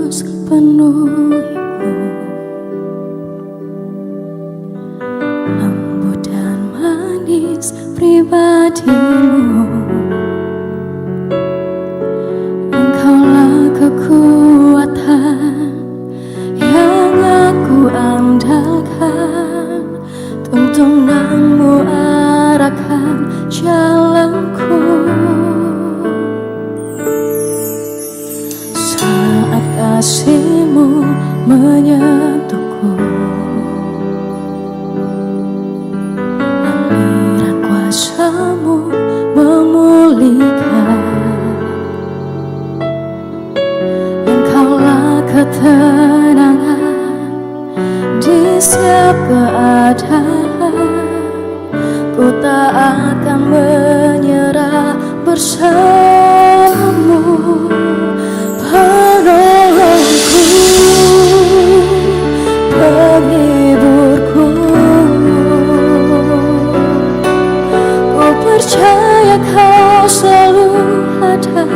terus penuhiku, lembut dan manis pribadimu. Engkaulah kekuatan yang aku andalkan, tuntunanmu arahkan jalanku. Saat kasihmu menyentuhku, aliran kuasamu memulihkan. Engkaulah ketenangan di setiap keadaan. Ku tak akan menyerah bersamamu, penolongku, penghiburku. Ku percaya kau selalu ada,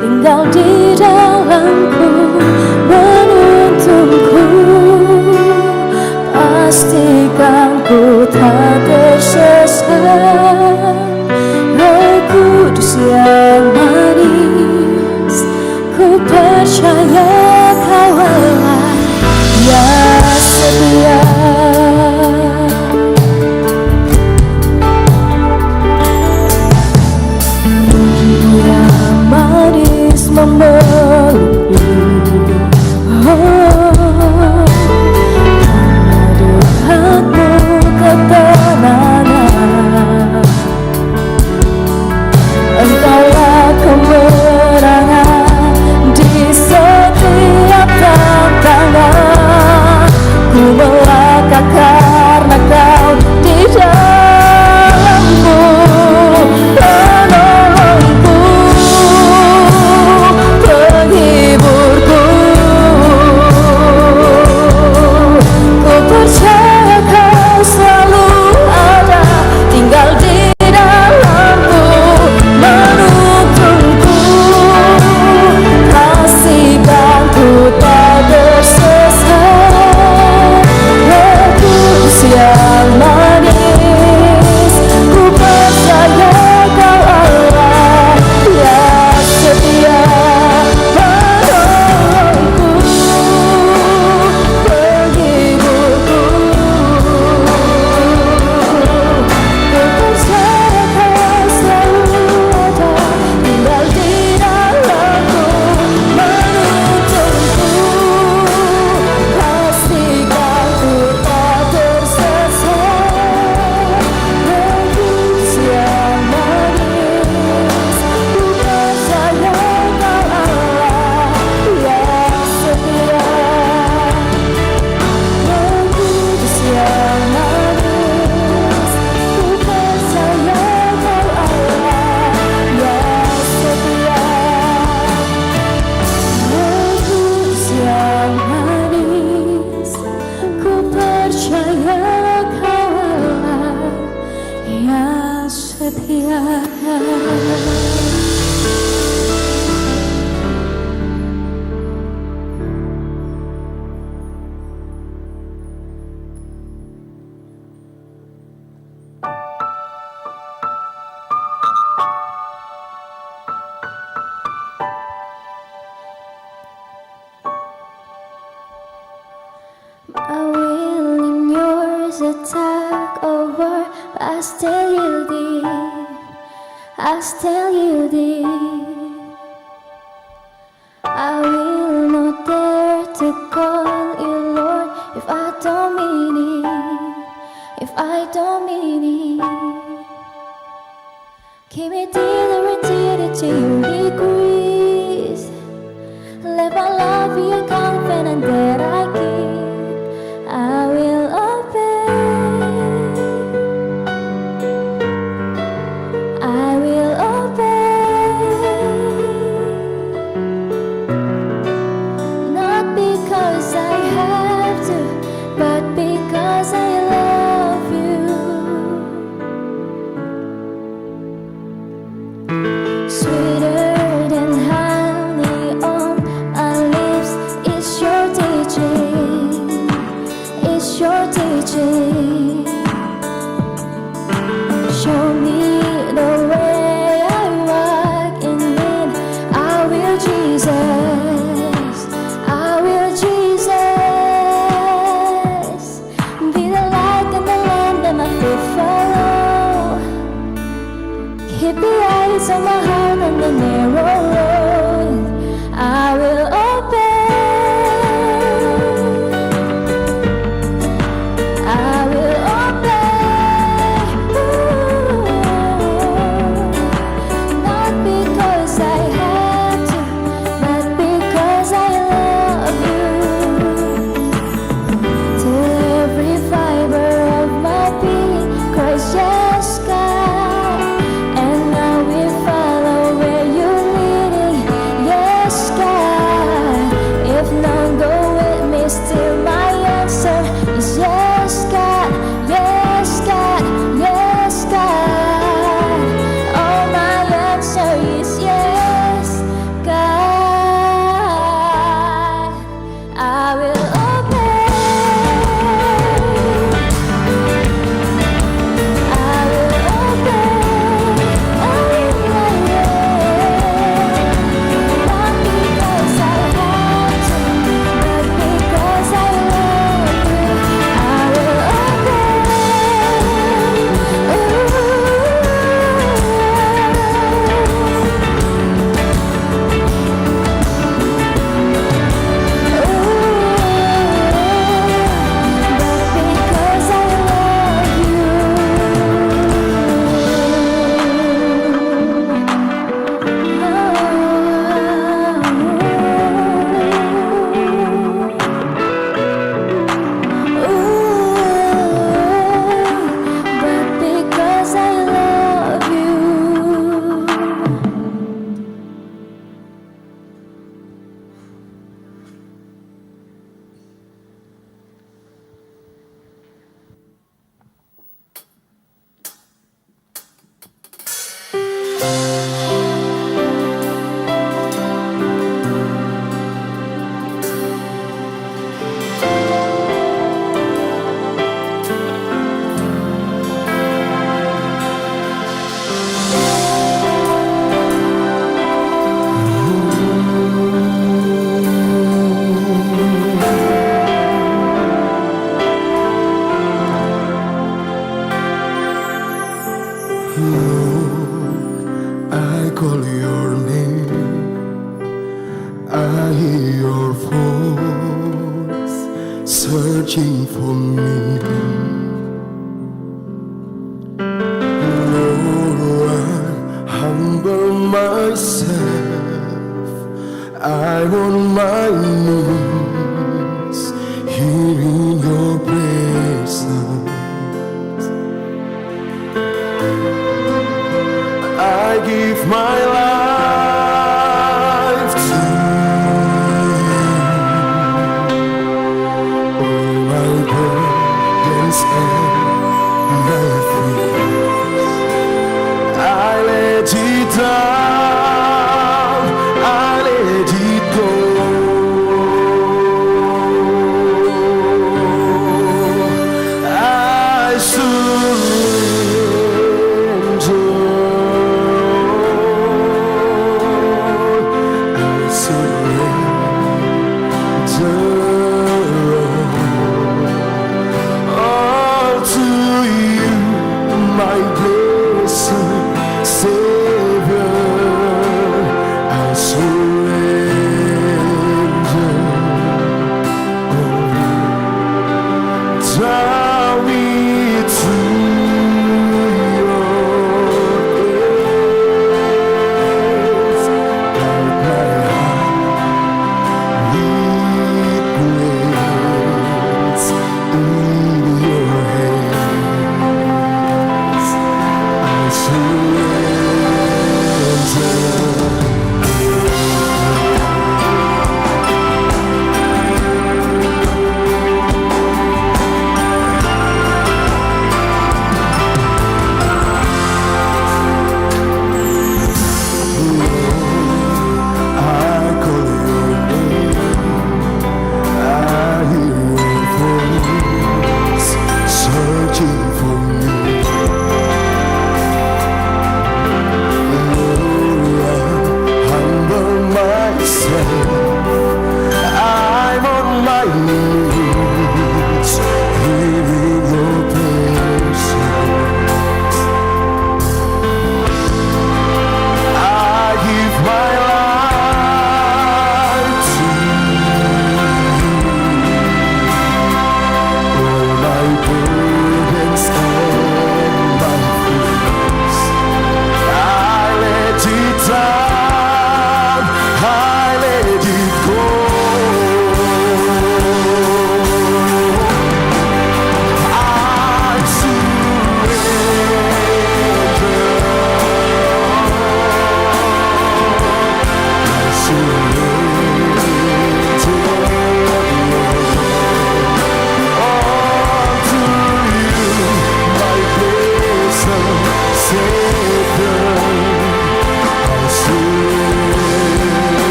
tinggal di dalamku, menuntunku. Pastikan ku tak tersesat. Roh Kudus yang manis, ku percaya kau Allah yang setia. Yang manis memelukku, ketenangan. Engkaulah kemenangan di setiap tantangan. Ku melangkah karena kau di dalamku, penolongku, penghiburku. Ku percaya kau selalu ada, tinggal di dalamku, menuntunku. Pastikan ku tak tersesat. Roh Kudus yang manis, ku percaya kau Allah yang setia. Penolongku, penghiburku. Ku percaya kau selalu ada, tinggal di dalamku, menuntunku. Pastikan ku tak tersesat. Roh Kudus yang manis, ku percaya kau Allah yang setia. Roh Kudus yang manis, ku percaya kau Allah yang setia. Roh Kudus yang manis, ku percaya kau Allah yang setia. My will and yours attack over, but I still yielded. I still yielded. I will not dare to call you Lord if I don't mean it. If I don't mean it. Keep me till you decrease. Let my love be a confidence that I keep. I will obey. I will obey. I hear your voice searching for me. Lord, I humble myself. I'm on my knees here in your presence. I give my life to you. All my burdens and my fears, I let it down, I let it go.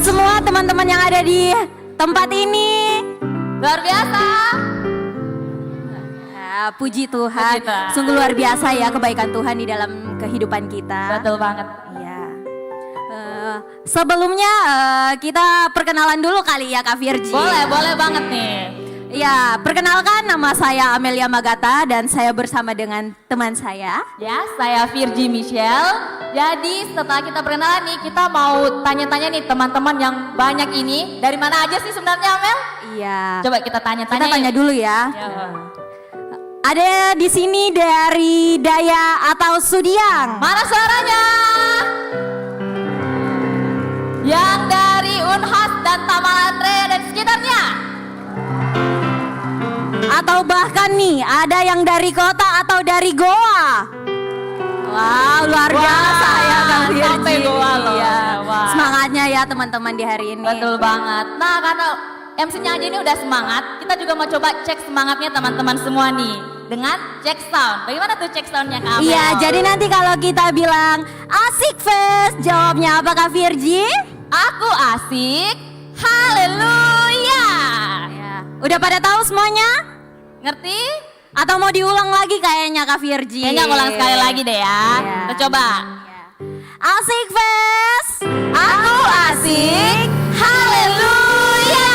semua teman-teman yang ada di tempat ini. Luar biasa. Ya, puji Tuhan. Puji Tuhan. Sungguh luar biasa ya kebaikan Tuhan di dalam kehidupan kita. Betul banget. Iya. Sebelumnya kita perkenalan dulu kali ya Kak Virgi. Boleh banget nih. Ya, perkenalkan nama saya Amelia Magata dan saya bersama dengan teman saya. Ya, saya Virgi Michelle. Jadi setelah kita perkenalan nih, kita mau tanya-tanya nih teman-teman yang banyak ini. Dari mana aja sih sebenarnya Amel? Iya. Coba kita tanya-tanya. Kita tanya dulu ya. Ya. Ada di sini dari Daya atau Sudiang? Mana suaranya? Yang dari Unhas dan Taman Andrea dan sekitarnya. Atau bahkan nih ada yang dari kota atau dari Goa? Wow, luar biasa ya Kak Virgi. Sampai Goa loh. Iya. Wah. Semangatnya ya teman-teman di hari ini. Betul banget. Nah, karena MC-nya aja ini udah semangat, kita juga mau coba cek semangatnya teman-teman semua nih dengan cek sound. Bagaimana tuh cek soundnya Kak Amel? Iya, jadi nanti kalau kita bilang asik fest, jawabnya apa Kak Virgi? Aku asik. Haleluya. Ya. Udah pada tahu semuanya? Ngerti? Atau mau diulang lagi kayaknya Kak Virgi? Kayaknya ngulang sekali lagi deh ya. Iya. Kita coba. Asik fest. Aku asik. Haleluya.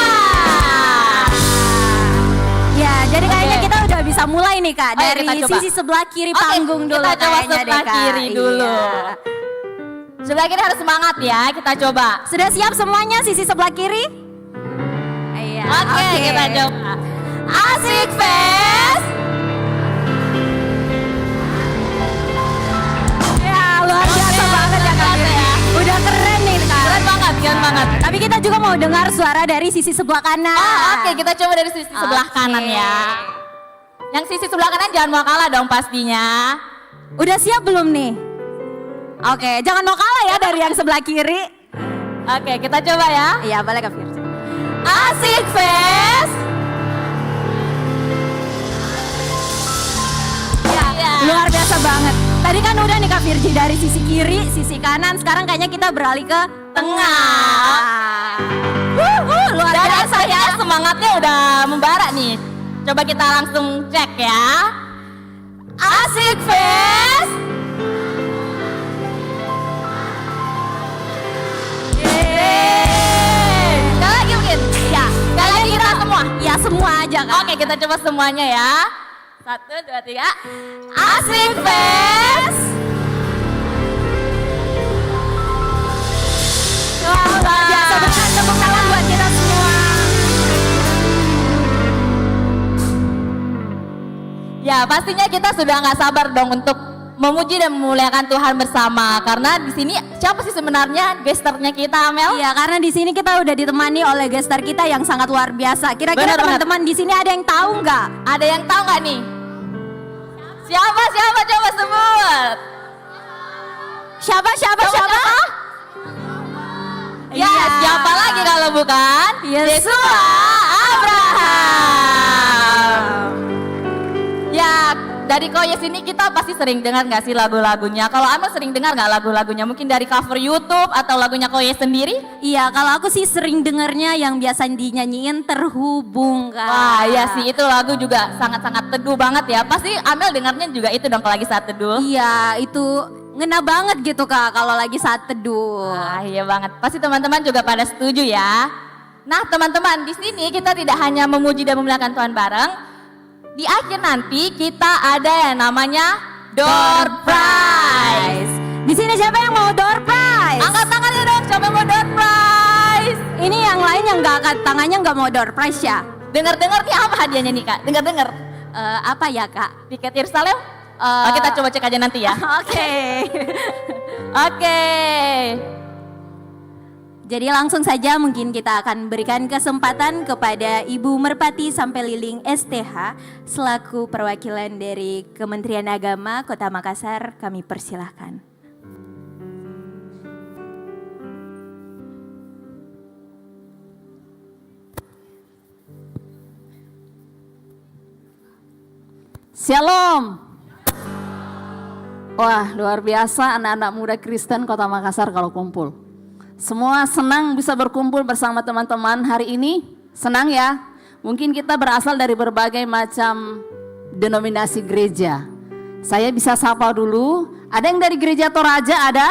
Ya, jadi kayaknya Oke. kita udah bisa mulai nih Kak. Oh ya, Dari kita coba. sisi sebelah kiri Oke, panggung dulu kita coba kayaknya sebelah deh, Kak. kiri dulu. Iya. Sebelah kiri harus semangat ya. Kita coba. Sudah siap semuanya sisi sebelah kiri? Iya. Oke, kita coba. Asik fest. Ya, luar biasa Oke, banget ya Kak. luar biasa ya. Udah keren nih Kak. Keren banget, keren banget. Tapi kita juga mau dengar suara dari sisi sebelah kanan. Oh, oke, kita coba dari sisi sebelah Oke. kanan ya. Yang sisi sebelah kanan jangan mau kalah dong pastinya. Udah siap belum nih? Oke, jangan mau kalah ya dari yang sebelah kiri. Oke, kita coba ya. Iya, boleh Kak Virgi. Asik fest. Ya. Luar biasa banget. Tadi kan udah nih Kak Virgi dari sisi kiri, sisi kanan. Sekarang kayaknya kita beralih ke tengah. Luar Dan biasa ya. rasanya semangatnya udah membara nih. Coba kita langsung cek ya. Asik fest. Sekali lagi mungkin. Ya, sekali lagi kita semua. Ya semua aja Kak. Oke, kita coba semuanya ya. 1, 2, 3. Asik fest. Wah, luar biasa banget. Tepuk tangan buat kita semua. Ya, pastinya kita sudah nggak sabar dong untuk memuji dan memuliakan Tuhan bersama. Karena di sini siapa sih sebenarnya gesternya kita, Amel? Iya, karena di sini kita udah ditemani oleh gestar kita yang sangat luar biasa. Kira-kira Benar banget. teman-teman di sini ada yang tahu nggak? Ada yang tahu nggak nih? Siapa coba sebut. Siapa? Ya, Iya. siapa lagi kalau bukan? Yesua Abraham. Ya, dari Koyes ini kita pasti sering dengar nggak sih lagu-lagunya? Kalau Amel sering dengar nggak lagu-lagunya? Mungkin dari cover YouTube atau lagunya Koyes sendiri? Iya, kalau aku sih sering dengernya yang biasa dinyanyiin Terhubung Kak. Wah, iya sih itu lagu juga sangat-sangat teduh banget ya. Pasti Amel dengarnya juga itu dong kalau lagi saat teduh. Iya, itu ngena banget gitu Kak kalau lagi saat teduh. Wah, iya banget. Pasti teman-teman juga pada setuju ya. Nah, teman-teman, di sini kita tidak hanya memuji dan memuliakan Tuhan bareng. Di akhir nanti kita ada yang namanya door prize. Di sini siapa yang mau door prize? Angkat tangannya dong, siapa yang mau door prize? Ini yang lain yang nggak angkat tangannya nggak mau door prize ya? Dengar-dengar nih apa hadiahnya nih Kak? Dengar-dengar. Apa ya Kak? Tiket Yerusalem? Oh, kita coba cek aja nanti ya. Oke. Oke. Jadi langsung saja mungkin kita akan berikan kesempatan kepada Ibu Merpati Sampeliling STH selaku perwakilan dari Kementerian Agama Kota Makassar, kami persilahkan. Shalom. Wah, luar biasa anak-anak muda Kristen Kota Makassar kalau kumpul. Semua senang bisa berkumpul bersama teman-teman hari ini? Senang ya? Mungkin kita berasal dari berbagai macam denominasi gereja. Saya bisa sapa dulu. Ada yang dari gereja Toraja ada?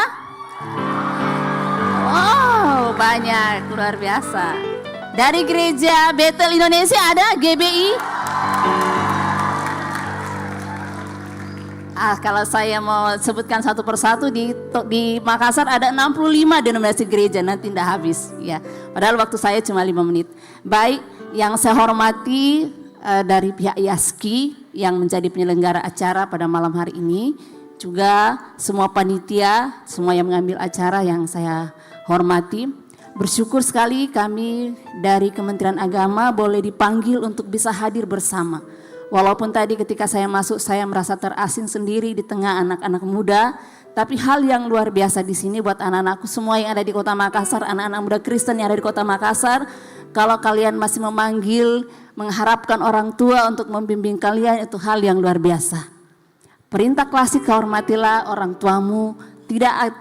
Wow, banyak, luar biasa. Dari gereja Bethel Indonesia ada GBI? Kalau saya mau sebutkan satu persatu di Makassar ada 65 denominasi gereja, nanti tidak habis ya. Padahal waktu saya cuma 5 menit. Baik, yang saya hormati dari pihak YASKI yang menjadi penyelenggara acara pada malam hari ini, juga semua panitia, semua yang mengambil acara yang saya hormati. Bersyukur sekali kami dari Kementerian Agama boleh dipanggil untuk bisa hadir bersama. Walaupun tadi ketika saya masuk saya merasa terasing sendiri di tengah anak-anak muda, tapi hal yang luar biasa di sini buat anak-anakku semua yang ada di Kota Makassar, anak-anak muda Kristen yang ada di Kota Makassar, kalau kalian masih memanggil, mengharapkan orang tua untuk membimbing kalian, itu hal yang luar biasa. Perintah klasik, hormatilah orang tuamu, tidak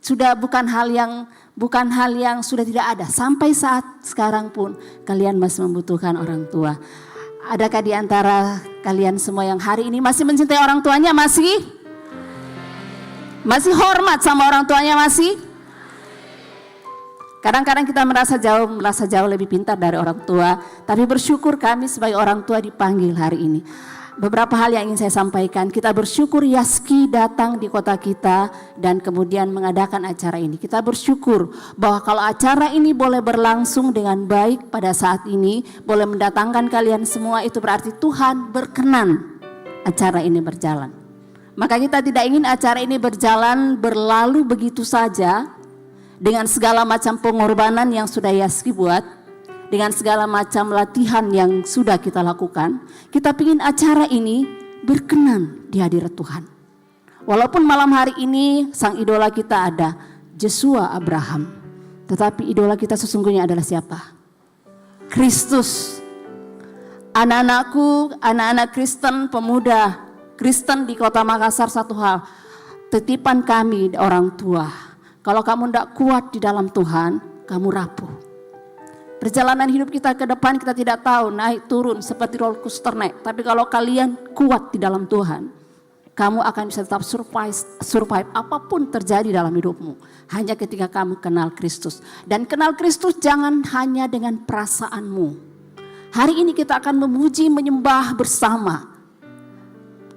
sudah bukan hal yang sudah tidak ada. Sampai saat sekarang pun kalian masih membutuhkan orang tua. Adakah di antara kalian semua yang hari ini masih mencintai orang tuanya? Masih hormat sama orang tuanya? Masih? Kadang-kadang kita merasa jauh lebih pintar dari orang tua, tapi bersyukur kami sebagai orang tua dipanggil hari ini. Beberapa hal yang ingin saya sampaikan. Kita bersyukur YASKI datang di kota kita dan kemudian mengadakan acara ini. Kita bersyukur bahwa kalau acara ini boleh berlangsung dengan baik pada saat ini, boleh mendatangkan kalian semua, itu berarti Tuhan berkenan acara ini berjalan. Maka kita tidak ingin acara ini berlalu begitu saja dengan segala macam pengorbanan yang sudah YASKI buat, dengan segala macam latihan yang sudah kita lakukan. Kita ingin acara ini berkenan di hadirat Tuhan. Walaupun malam hari ini sang idola kita ada Joshua Abraham, tetapi idola kita sesungguhnya adalah siapa? Kristus. Anak-anakku, anak-anak Kristen, pemuda Kristen di Kota Makassar, satu hal, titipan kami orang tua. Kalau kamu tidak kuat di dalam Tuhan, kamu rapuh. Perjalanan hidup kita ke depan kita tidak tahu, naik turun seperti roller coaster naik. Tapi kalau kalian kuat di dalam Tuhan, kamu akan bisa tetap survive apapun terjadi dalam hidupmu. Hanya ketika kamu kenal Kristus. Dan kenal Kristus jangan hanya dengan perasaanmu. Hari ini kita akan memuji, menyembah bersama.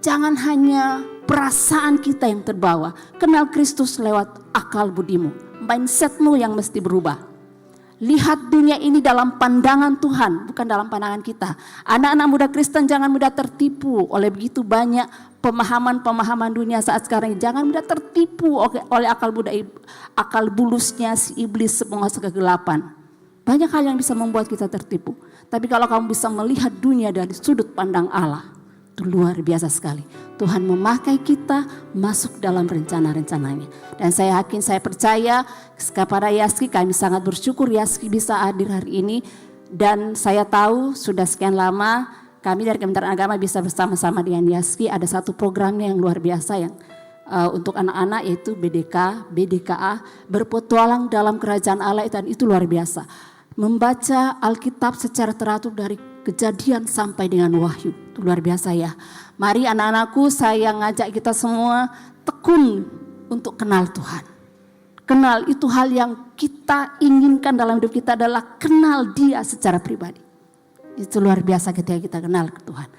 Jangan hanya perasaan kita yang terbawa. Kenal Kristus lewat akal budimu. Mindsetmu yang mesti berubah. Lihat dunia ini dalam pandangan Tuhan, bukan dalam pandangan kita. Anak-anak muda Kristen jangan mudah tertipu oleh begitu banyak pemahaman dunia saat sekarang. Jangan mudah tertipu oleh akal bulusnya si iblis penguasa kegelapan. Banyak hal yang bisa membuat kita tertipu. Tapi kalau kamu bisa melihat dunia dari sudut pandang Allah, itu luar biasa sekali. Tuhan memakai kita masuk dalam rencana-rencananya. Dan saya yakin, saya percaya kepada YASKI, kami sangat bersyukur YASKI bisa hadir hari ini. Dan saya tahu sudah sekian lama kami dari Kementerian Agama bisa bersama-sama dengan YASKI. Ada satu programnya yang luar biasa yang untuk anak-anak, yaitu BDKA, berpetualang dalam kerajaan Allah, dan itu luar biasa. Membaca Alkitab secara teratur dari Kejadian sampai dengan Wahyu, itu luar biasa ya. Mari anak-anakku, saya ngajak kita semua tekun untuk kenal Tuhan. Kenal, itu hal yang kita inginkan dalam hidup kita adalah kenal Dia secara pribadi. Itu luar biasa ketika kita kenal Tuhan.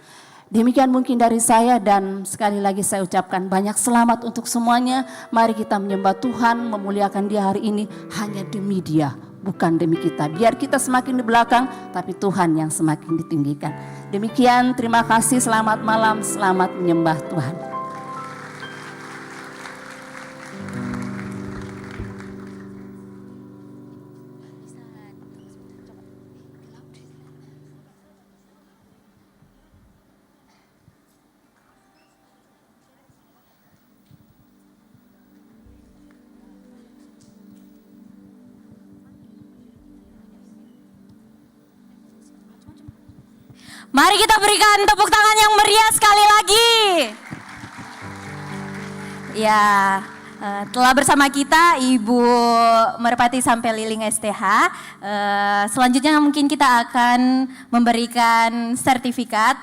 Demikian mungkin dari saya, dan sekali lagi saya ucapkan banyak selamat untuk semuanya. Mari kita menyembah Tuhan, memuliakan Dia hari ini hanya demi Dia, bukan demi kita. Biar kita semakin di belakang, tapi Tuhan yang semakin ditinggikan. Demikian, terima kasih, selamat malam, selamat menyembah Tuhan. Mari kita berikan tepuk tangan yang meriah sekali lagi. Ya, Telah bersama kita Ibu Merpati sampai Liling STH. Selanjutnya mungkin kita akan memberikan sertifikat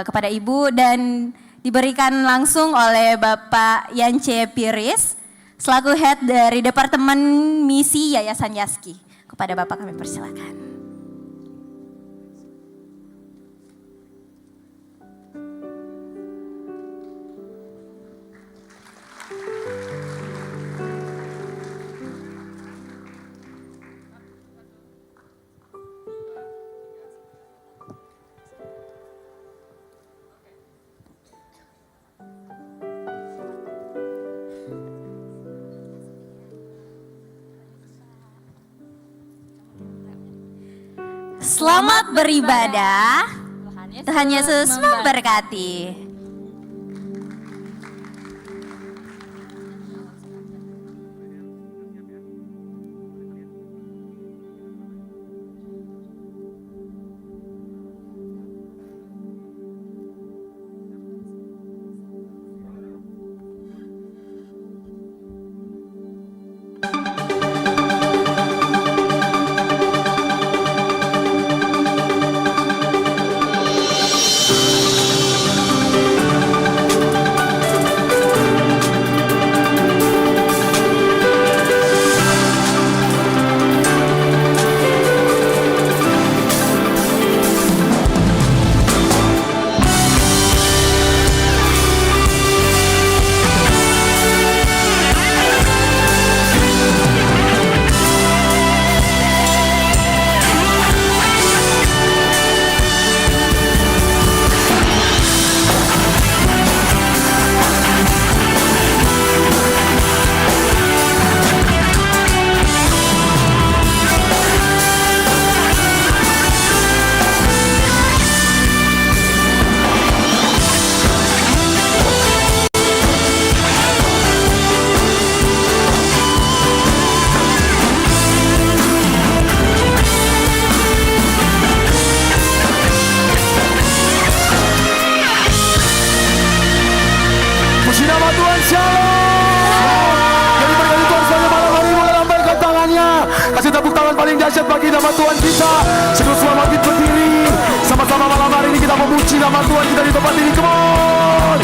kepada Ibu dan diberikan langsung oleh Bapak Yance Piris selaku Head dari Departemen Misi Yayasan Yaski. Kepada Bapak kami persilakan. Selamat beribadah. Tuhan Yesus memberkati. Dahsyat bagi nama Tuhan kita. Seluruh semua bangkit berdiri. Sama-sama malam hari ini kita memuji nama Tuhan kita di tempat ini. Come on.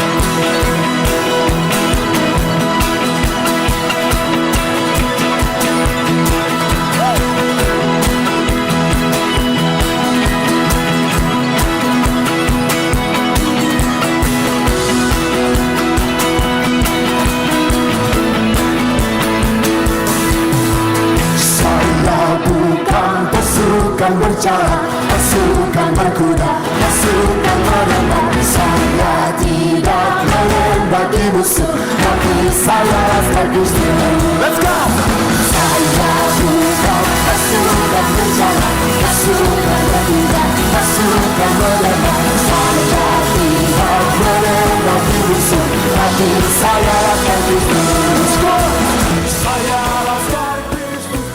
Pasukan berjalan, pasukan berkuda, pasukan menembak. Saya tidak menembaki musuh, tapi saya laskar Kristus. Let's go! Saya bukan pasukan berjalan, pasukan berkuda, pasukan menembak. Saya tidak menembaki musuh, tapi saya laskar Kristus. Let's go! Saya laskar Kristus.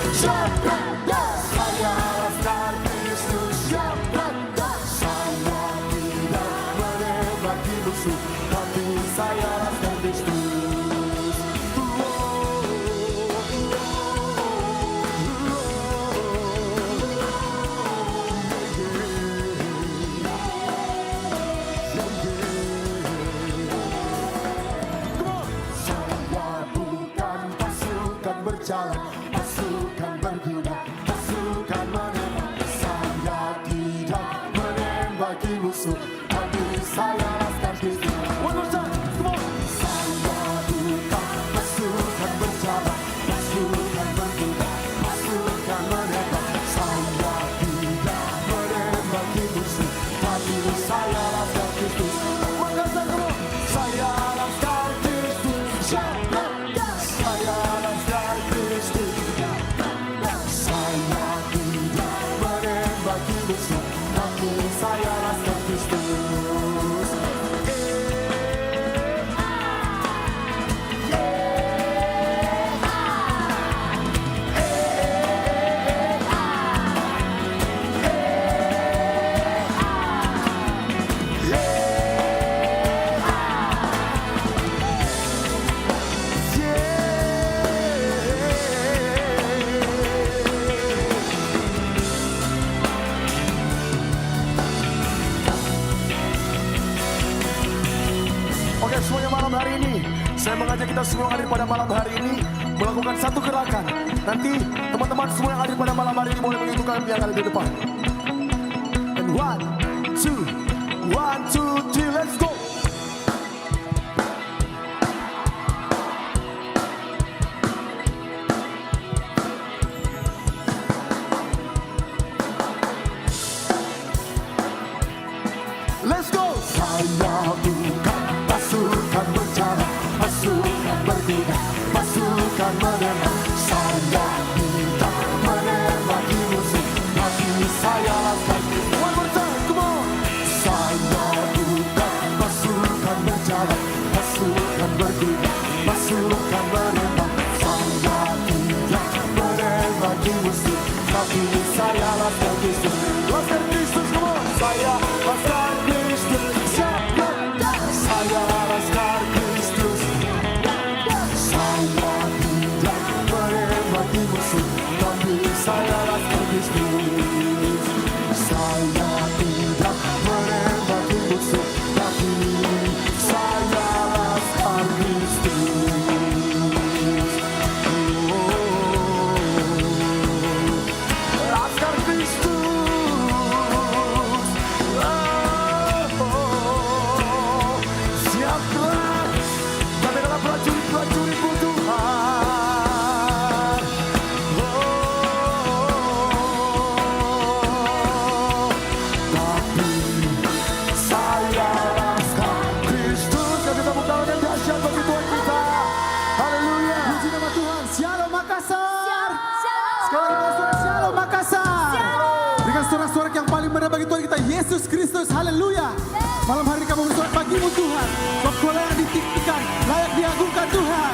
Berjalan, pasukan berkuda, pasukan menembak. Saya tidak menembaki musuh, tapi saya laskar Kristus. One more time, come on. Saya bukan pasukan berjalan, pasukan berkuda, pasukan menembak. Saya tidak menembaki musuh, tapi saya laskar Kristus. One more time, come on. Saya laskar Kristus. Saya laskar Kristus. Saya Anda semua yang hadir pada malam hari ini melakukan satu gerakan. Nanti teman-teman semua yang hadir pada malam hari ini boleh mengikuti yang ada di depan. And 1, 2, 3, let's go. Let's go. Saya bukan pasukan berjalan, pasukan berkuda, pasukan menembak. Saya tidak menembaki musuh, tapi saya lakukan. One more time, come on. Saya bukan pasukan berjalan, pasukan berkuda, pasukan menembak. Saya tidak menembaki musuh, tapi saya lakukan Kristus. Lakukan Kristus, come on. Saya lakukan Kristus. Saya laskar Kristus. Saya tidak menembaki musuh, tapi saya laskar Kristus. Saya tidak menembaki musuh, tapi saya laskar Kristus. Laskar Kristus. Prajurit-prajuritmu Tuhan. Tapi saya laskar Kristus. Kasih tepuk tangan yang dahsyat bagi Tuhan kita. Haleluya. Puji nama Tuhan. Shalom Makassar. Sekarang dengan suara Shalom Makassar. Dengan suara-suara yang paling merah bagi Tuhan kita, Yesus Kristus. Haleluya. Malam hari kami bersorak bagimu Tuhan. Sebab Kau layak ditinggikan, layak diagungkan Tuhan.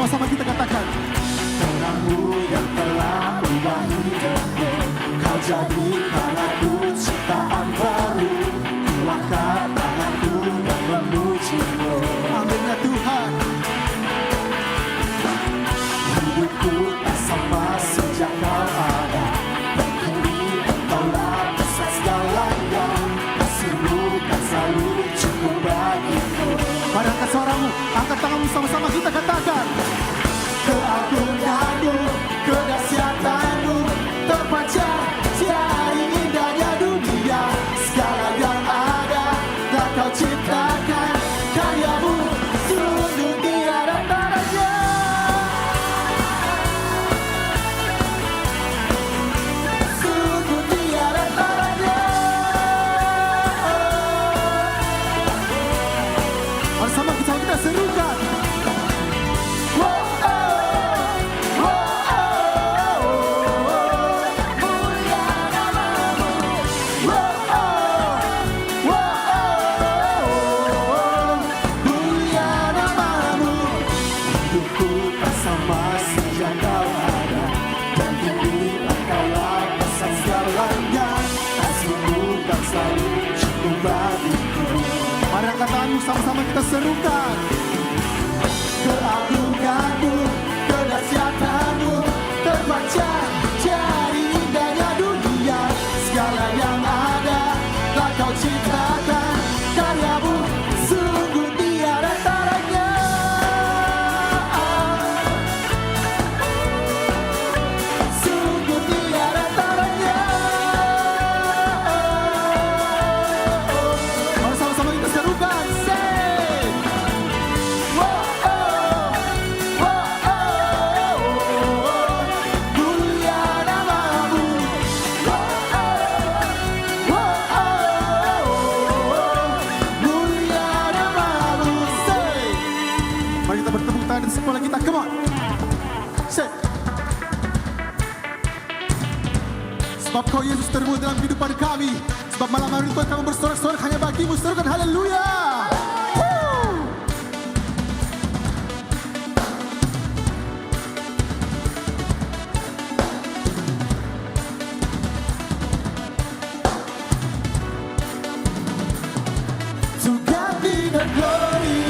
Sama kita katakan, terangmu yang telah ubah hidupku, Kau jadikan aku ciptaan baru. Angkat tanganku dan memujimu. Amin ya Tuhan. Hidupku tak sama sejak Kau ada, dan kini Engkaulah besar segalanya. Kasih-Mu kan selalu cukup bagiku. Mari angkat suaramu, angkat tanganmu, sama-sama kita katakan. Keagungan-Mu, kedahsyatan-Mu terpancar dari indahnya dunia. Segala yang ada telah Kau ciptakan, karya-Mu sungguh tiada tandanya. Sungguh tiada tandanya. Bersama kita serukan. Sama-sama kita serukan. Keagungan-Mu, kedahsyatan-Mu terpancar dari indahnya dunia. Segala yang ada telah Kau ciptakan, karya-Mu sungguh tiada tandanya. Sungguh tiada tandanya. Sama-sama kita serukan. Sekolah kita, come on. Say. Sebab Kau Yesus termulia dalam kehidupan kami. Sebab malam hari Tuhan kami bersorak-sorak hanya bagi-Mu. Serukan haleluya. To God be the glory.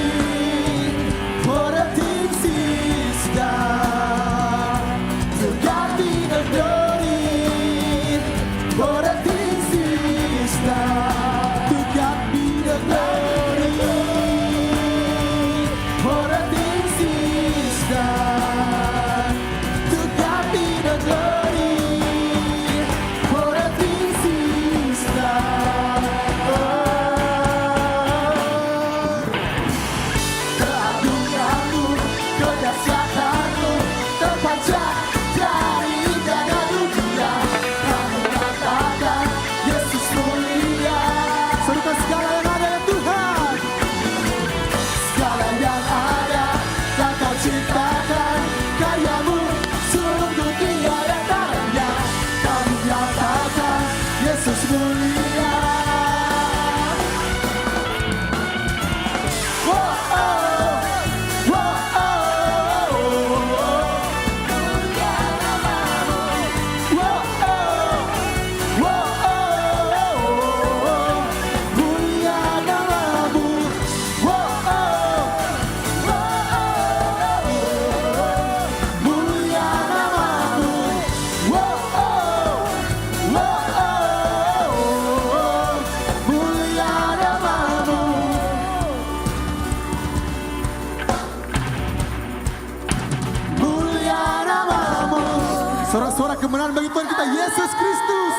Sorak-sorak kemenangan bagi Tuhan kita Yesus Kristus.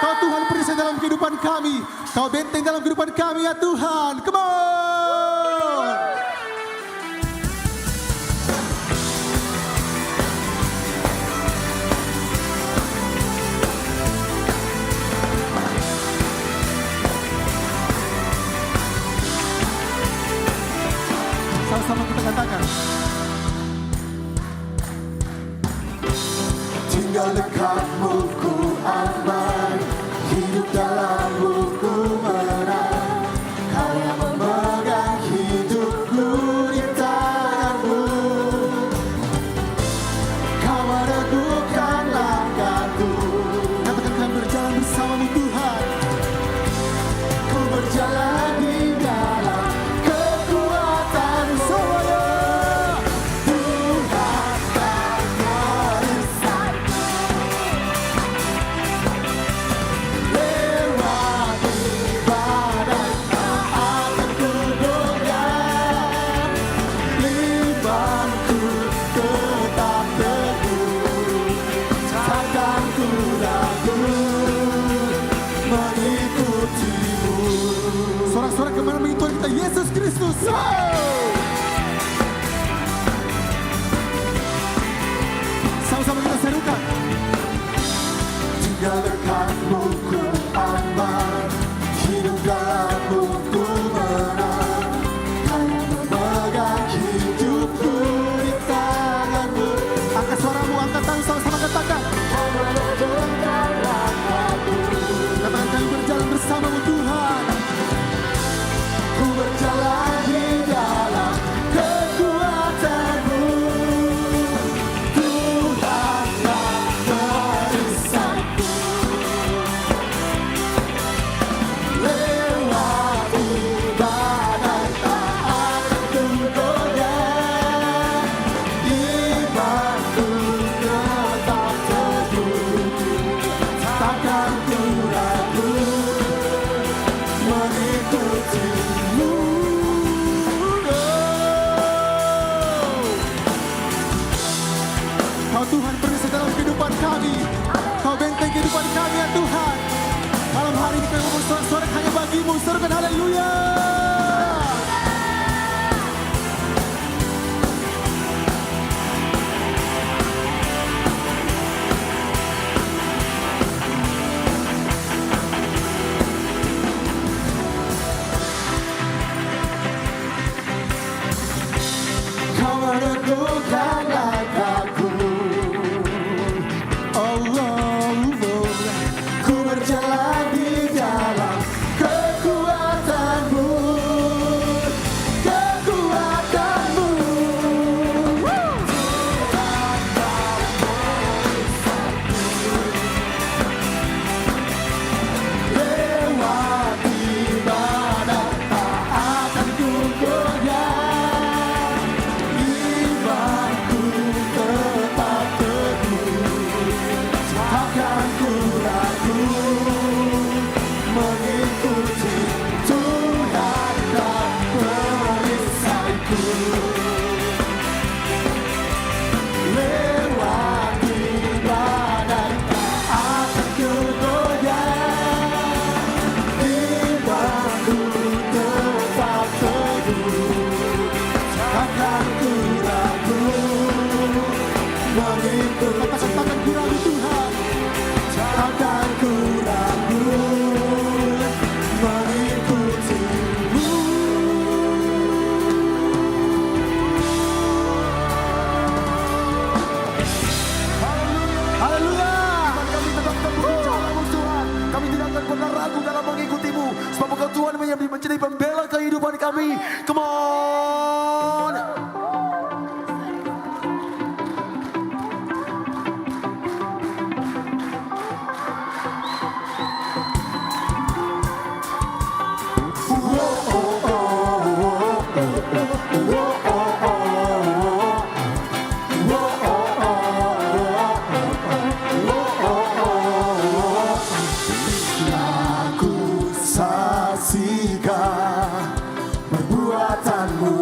Kau Tuhan perisai dalam kehidupan kami. Kau benteng dalam kehidupan kami ya Tuhan. Come on. Sama-sama kita katakan. Tinggal dekatmu ku aman, hidup dalammu ku menang. Kau yang memegang hidupku di tanganmu. Kau meneguhkan langkahku. Katakan kami berjalan bersamamu Tuhan. Ku berjalan di dalam kekuatan semuanya. Tuhan tak merisaiku. Lewati badai tak akan ku goyah. Imanku tetap teguh, takkan ku ragu mengikutimu. Sorak-sorak kemenangan bagi Tuhan kita Yesus Kristus. Sama-sama kita serukan. Tinggal dekatmu ku aman, hidup dalammu ku menang. Kau yang memegang hidupku di tanganmu. Angkat suaramu, angkat tangan, sama-sama katakan. Kau meneguhkan langkahku. Katakan kami berjalan bersamamu Tuhan. Ku berjalan di dalam kekuatan-Mu. Tuhan tak merisaiku. Lewati badai tak akan ku goyah. Imanku tetap teguh, takkan ku ragu mengikutimu. Kau Tuhan perisai dalam kehidupan kami. Kau benteng kehidupan kami ya Tuhan. Malam hari ini kami bersorak-sorak hanya bagimu. Serukan haleluya. Kau meneguhkan langkahku. Oh, oh, oh. Ku berjalan di dalam kekuatan-Mu. Kekuatan-Mu. Tuhan tak merisaiku. Lewati badai tak akan ku goyah. Imanku tetap teguh, takkan ku ragu mengikuti. Tuhan tak merisaiku. Lewati badai tak akan ku goyah. Imanku tetap teguh, takkan ku ragu mengikut. Takkan ku ragu Tuhan. Takkan ku ragu mengikutimu. Haleluya. Kami tetap teguh jalamu Tuhan. Kami tidak akan pernah ragu dalam mengikutimu. Sebab Engkau Tuhan yang menjadi pembela kehidupan kami. Come on. Aku saksikan perbuatanmu.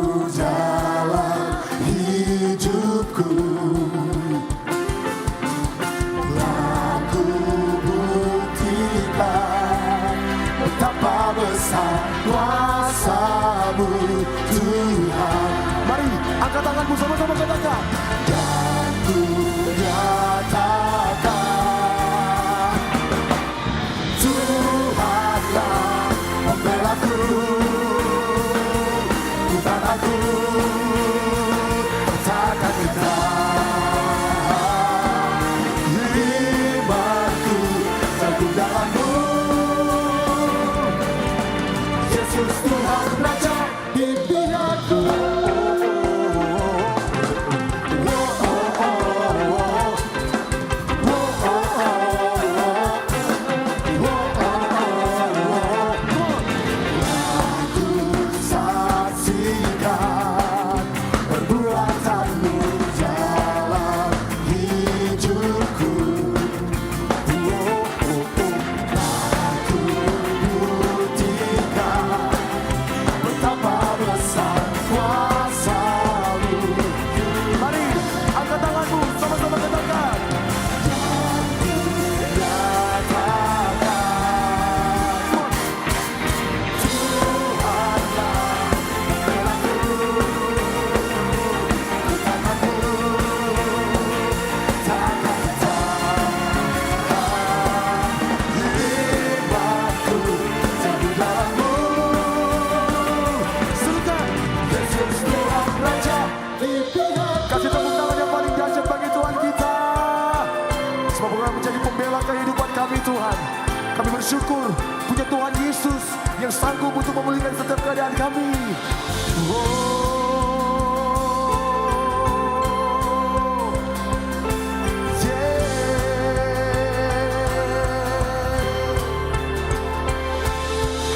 inilah kehidupan kami Tuhan. Kami bersyukur punya Tuhan Yesus yang sanggup untuk memulihkan setiap keadaan kami.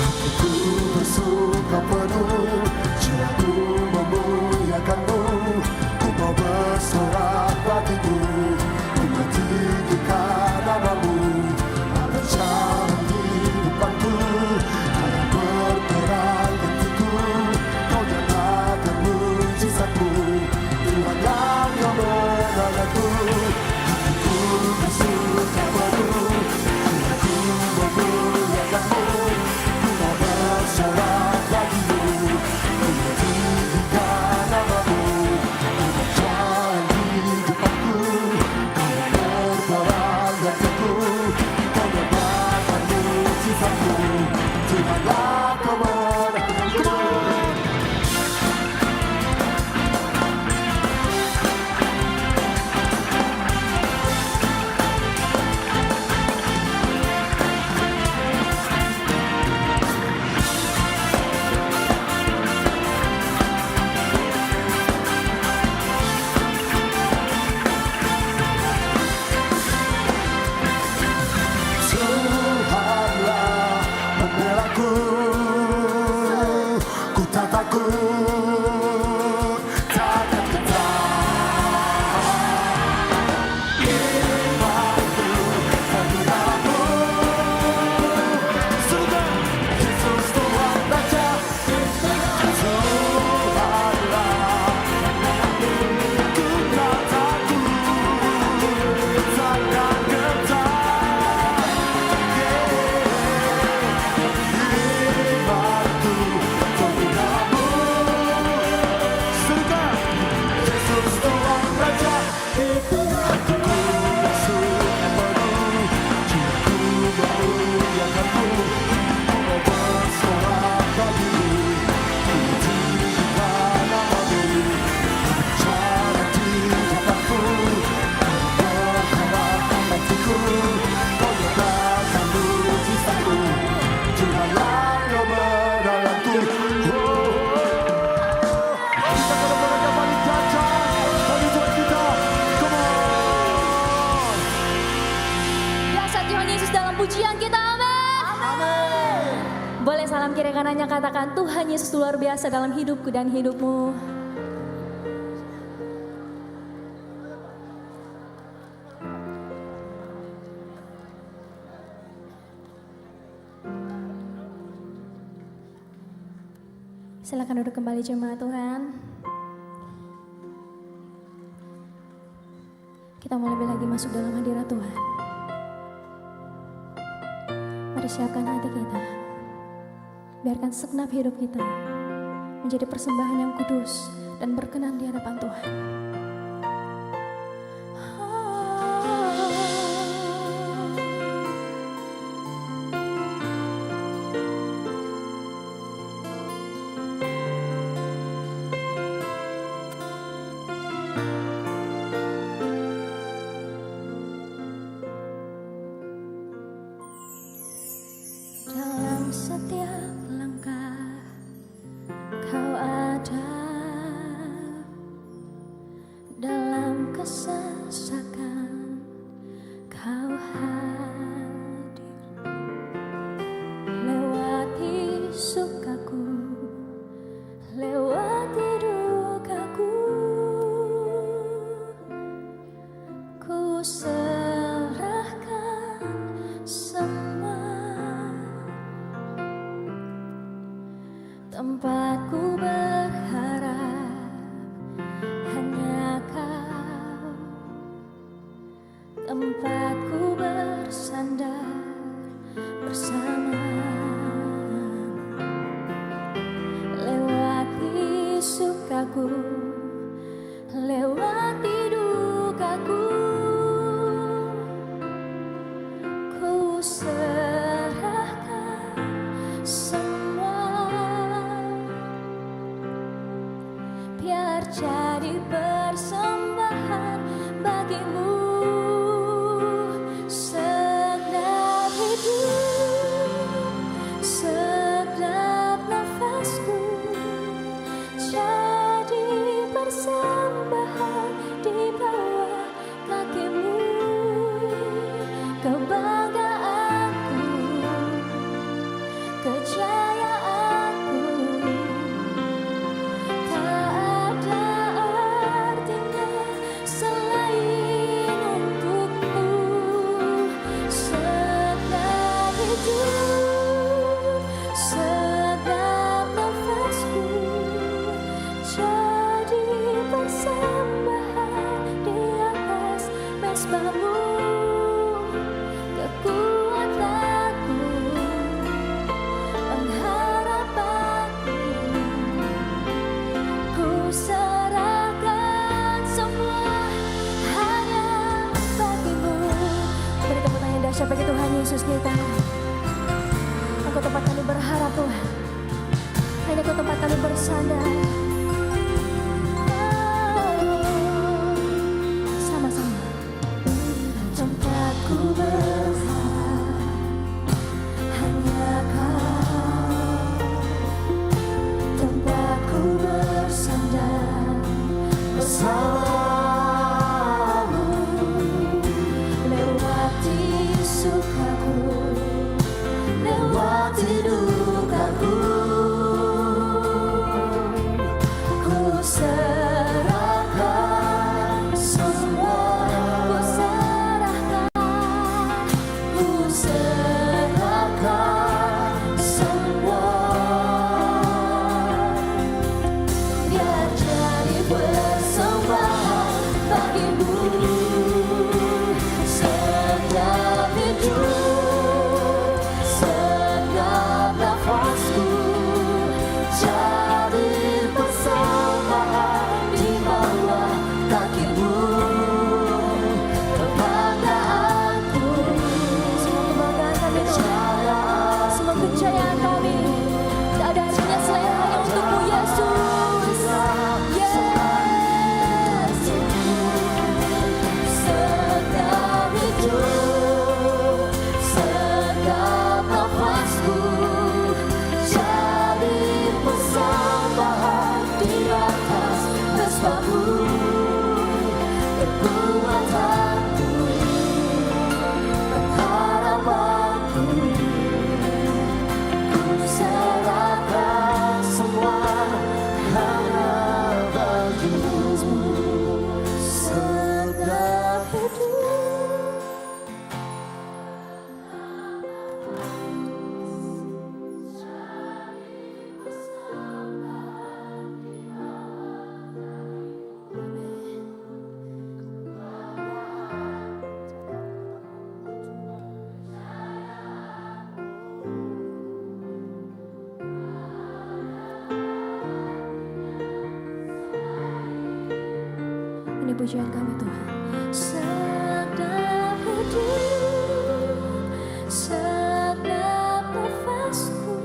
Hatiku bersuka penuh, jiwaku memuliakan-Mu. Ku mau bersorak bagimu, ku meninggikan nama-Mu. Ada jalan di depanku, dalam berperang hatiku. Kau nyatakan mujizat-Mu, Tuhan yang Kau menolongku. Hatiku bersuka penuh, jiwaku memuliakan-Mu. Ku mau bersorak bagimu, ku meninggikan nama-Mu. Ada jalan di depanku, dalam berperang hatiku. Kau nyatakan mujizat-Mu, Tuhan yang Kau menolongku. Tuhanlah pembelaku, ku tak takut, takkan gentar. Imanku selalu dalam-Mu. Surga, Yesus Tuhan Raja. Tuhanlah pembelaku, ku tak takut, takkan gentar. Dasar Tuhan Yesus dalam pujian kita, amin. Boleh salam kiri kanannya katakan, Tuhan Yesus luar biasa dalam hidupku dan hidupmu. Silakan duduk kembali jemaat Tuhan. Kita mau lebih lagi masuk dalam hadirat Tuhan. Mari siapkan hati kita. Biarkan segenap hidup kita menjadi persembahan yang kudus dan berkenan di hadapan Tuhan. Dalam setiap langkah Kau ada, dalam kesesakan Kau hadir, lewati sukaku, lewati dukaku, ku serahkan semua. Tempatku berharap hanya Kau, tempatku bersandar bersama. Lewati sukaku, lewati dukaku, ku serahkan semua. Biar jadi persembahan bagimu. mesbahmu, kekuatanku, pengharapanku. Ku serahkan semua hanya bagimu. Beri tepuk tangan yang dahsyat bagi Tuhan Yesus kita. Engkau tempat kami berharap Tuhan, hanya Engkau tempat kami bersandar. Sama-sama. Tempatku berharap hanya Kau, tempatku bersandar bersamamu, lewati sukaku, lewati dukaku. Ku serahkan semua, ku serahkan, ku serahkan semua. Biar jadi persembahan bagimu, setiap hidup, setiap nafasku, jadi persembahan di bawah kakimu. Kebanggaanku, semua kebanggaan kami Tuhan, semua kejayaan kami, tak ada artinya selain hanya untukmu Yesus. Yes. Setiap hidup, setiap nafasku, jadi persembahan di atas mesbahmu, kekuatanku, pengharapanku. Ku serahkan semua hanya bagimu. Setiap hidup, ini pujian kami Tuhan. Setiap hidup, setiap nafasku,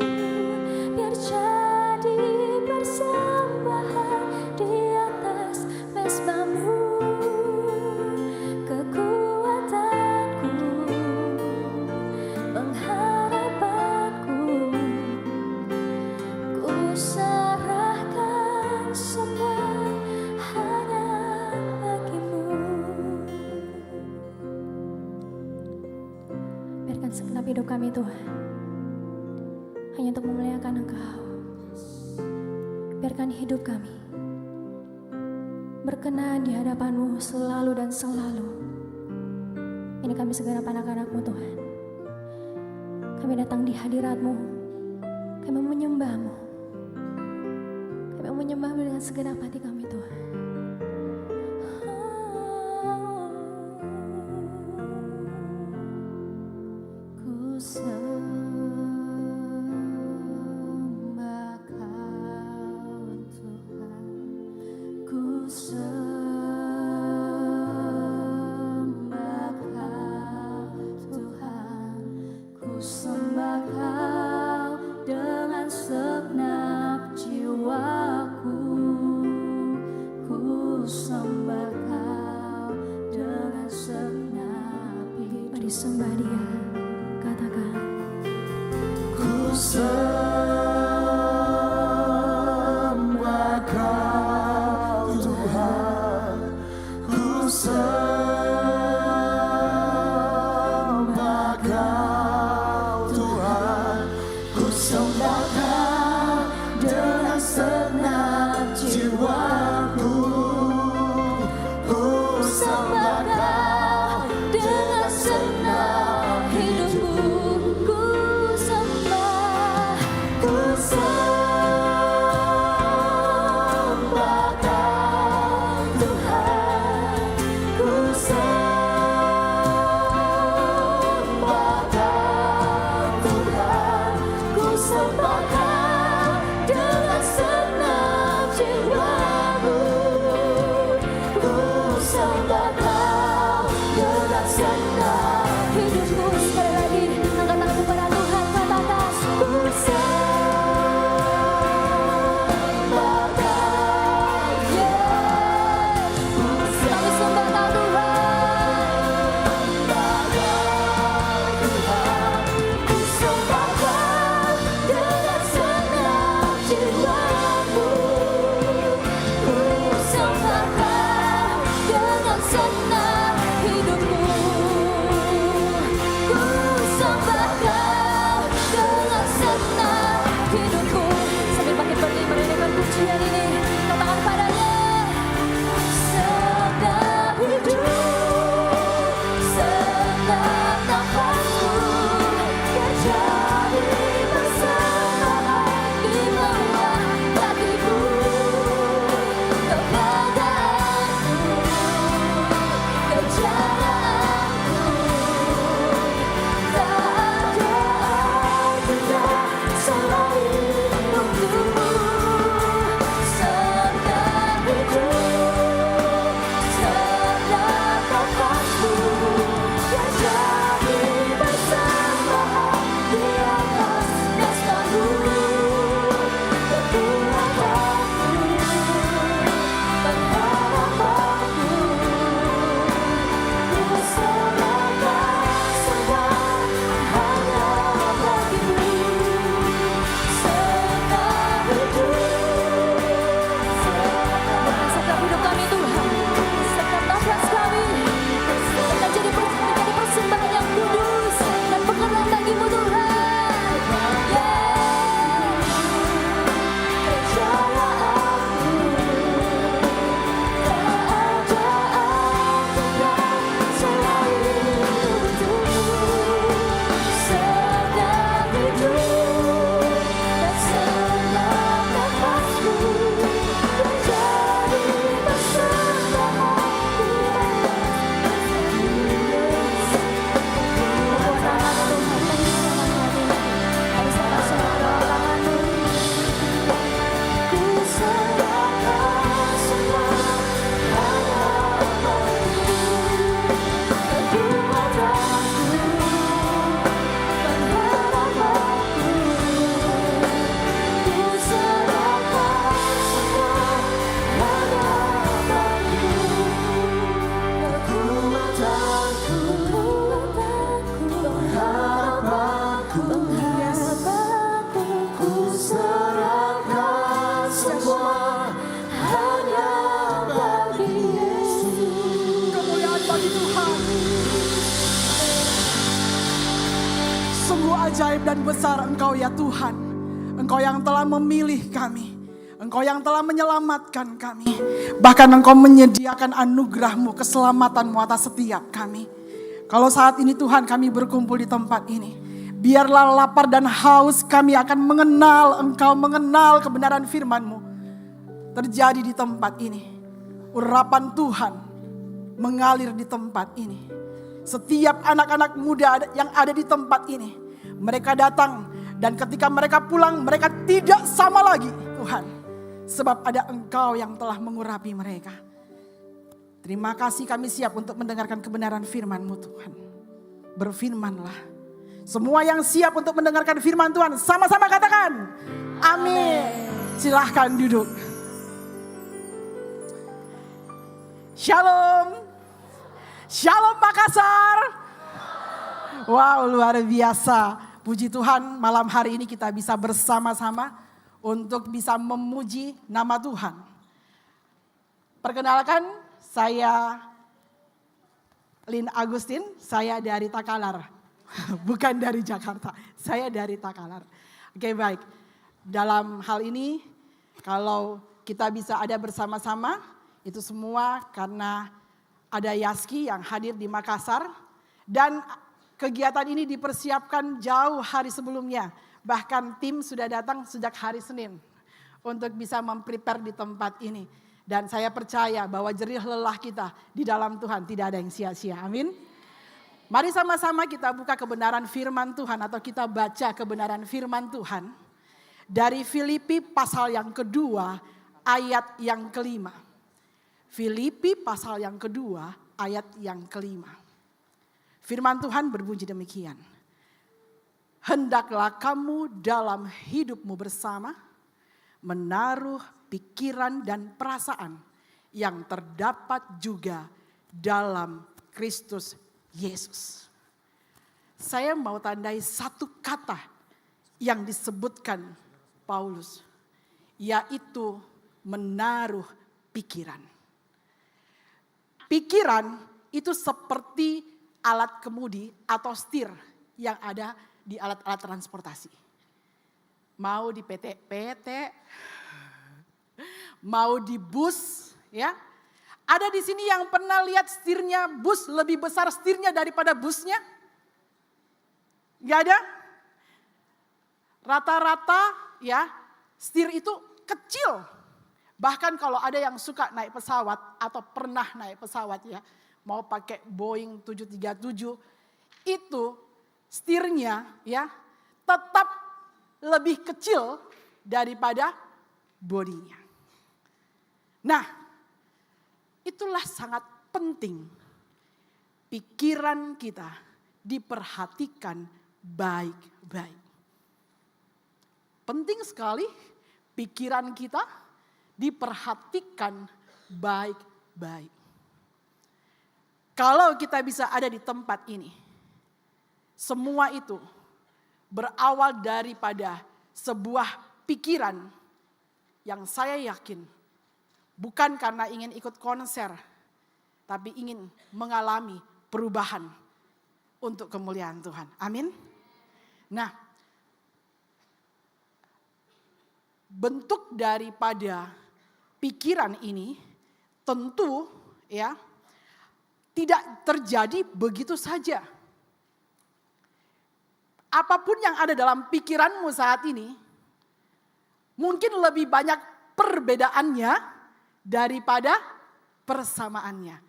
biar jadi persembahan di atas mesbahmu, kekuatanku, pengharapanku. Ku serahkan semua hanya bagimu. Biarkan segenap hidup kami Tuhan hanya untuk memuliakan Engkau. Biarkan hidup kami berkenan di hadapan-Mu selalu dan selalu. Ini kami segenap anak-anak-Mu Tuhan. Kami datang di hadirat-Mu, kami menyembah-Mu, kami menyembah-Mu dengan segenap hati kami Tuhan. Ku sembah Kau Tuhan, ku sembah Kau Tuhan, ku sembah Kau dengan segenap jiwaku, ku sembah Kau dengan segenap hidup. Mari sembah Dia, katakan. Ku sembah Kau Tuhan, ku sembah Kau Tuhan, ku sembah Kau dengan segenap jiwaku, ku sembah Kau dengan segenap hidupku, ku sembah senang hidupku. Sekali lagi angkat tanganmu pada Tuhan, katakan ku sembah Kau, yes. Kami sembah Kau Tuhan, ku sembah Kau dengan senang jiwaku. Ku sembah Kau dengan senang hidupku. Ku sembah Kau dengan senang hidupku. Sambil makin berdiri menyanyikan pujian ini, katakan padanya, senang hidup, senang nafasku, terjadi bersamaan di bawah kakiku. Kepadaanmu, kejayaan, tak ada artinya selain untukmu. Senang hidup, senang nafasku, terjadi bersamaan di atas naskahku. Kekuatanku, pengharapanku, ku serahkan semua hanya bagimu. Senang hidup, setiap hidup kami Tuhan, setiap nafas kami menjadi persembahan yang kudus dan berkenan bagimu Tuhan. Kejayaanmu, tak ada artinya selain untukmu. Senang hidup dan senang nafasku, terjadi bersamaan di Kemuliaan bagi Tuhan. Sungguh ajaib dan besar Engkau ya Tuhan. Engkau yang telah memilih kami. Engkau yang telah menyelamatkan kami. Bahkan Engkau menyediakan anugerah-Mu, keselamatan-Mu atas setiap kami. Kalau saat ini Tuhan kami berkumpul di tempat ini, biarlah lapar dan haus kami akan mengenal Engkau, mengenal kebenaran firman-Mu terjadi di tempat ini. Urapan Tuhan mengalir di tempat ini. Setiap anak-anak muda yang ada di tempat ini, mereka datang dan ketika mereka pulang mereka tidak sama lagi Tuhan. Sebab ada Engkau yang telah mengurapi mereka. Terima kasih, kami siap untuk mendengarkan kebenaran firman-Mu Tuhan. Berfirmanlah. Semua yang siap untuk mendengarkan firman Tuhan sama-sama katakan amin. Silahkan duduk. Shalom. Shalom Makassar. Wow, luar biasa. Puji Tuhan, malam hari ini kita bisa bersama-sama untuk bisa memuji nama Tuhan. Perkenalkan, saya Lin Agustin, saya dari Takalar. Bukan dari Jakarta, saya dari Takalar. Oke, baik. Dalam hal ini, kalau kita bisa ada bersama-sama, itu semua karena ada Yaski yang hadir di Makassar. Dan kegiatan ini dipersiapkan jauh hari sebelumnya. Bahkan tim sudah datang sejak hari Senin untuk bisa memprepare di tempat ini. Dan saya percaya bahwa jerih lelah kita di dalam Tuhan tidak ada yang sia-sia. Amin. Mari sama-sama kita buka kebenaran firman Tuhan atau kita baca kebenaran firman Tuhan. Dari Filipi pasal yang kedua ayat yang kelima. Filipi pasal yang kedua ayat yang kelima. Firman Tuhan berbunyi demikian. Hendaklah kamu dalam hidupmu bersama menaruh pikiran dan perasaan yang terdapat juga dalam Kristus Yesus. Saya mau tandai satu kata yang disebutkan Paulus, yaitu menaruh pikiran. Pikiran itu seperti alat kemudi atau setir yang ada di alat-alat transportasi. Mau di PT, mau di bus, ya. Ada di sini yang pernah lihat setirnya bus lebih besar setirnya daripada busnya? Gak ada? Rata-rata ya, setir itu kecil. Bahkan kalau ada yang suka naik pesawat atau pernah naik pesawat ya, mau pakai Boeing 737, itu setirnya ya tetap lebih kecil daripada bodinya. Nah, itulah sangat penting pikiran kita diperhatikan baik-baik. Penting sekali pikiran kita diperhatikan baik-baik. Kalau kita bisa ada di tempat ini, semua itu berawal daripada sebuah pikiran yang saya yakin bukan karena ingin ikut konser, tapi ingin mengalami perubahan untuk kemuliaan Tuhan. Amin. Nah, bentuk daripada pikiran ini tentu ya tidak terjadi begitu saja. Apapun yang ada dalam pikiranmu saat ini, mungkin lebih banyak perbedaannya daripada persamaannya.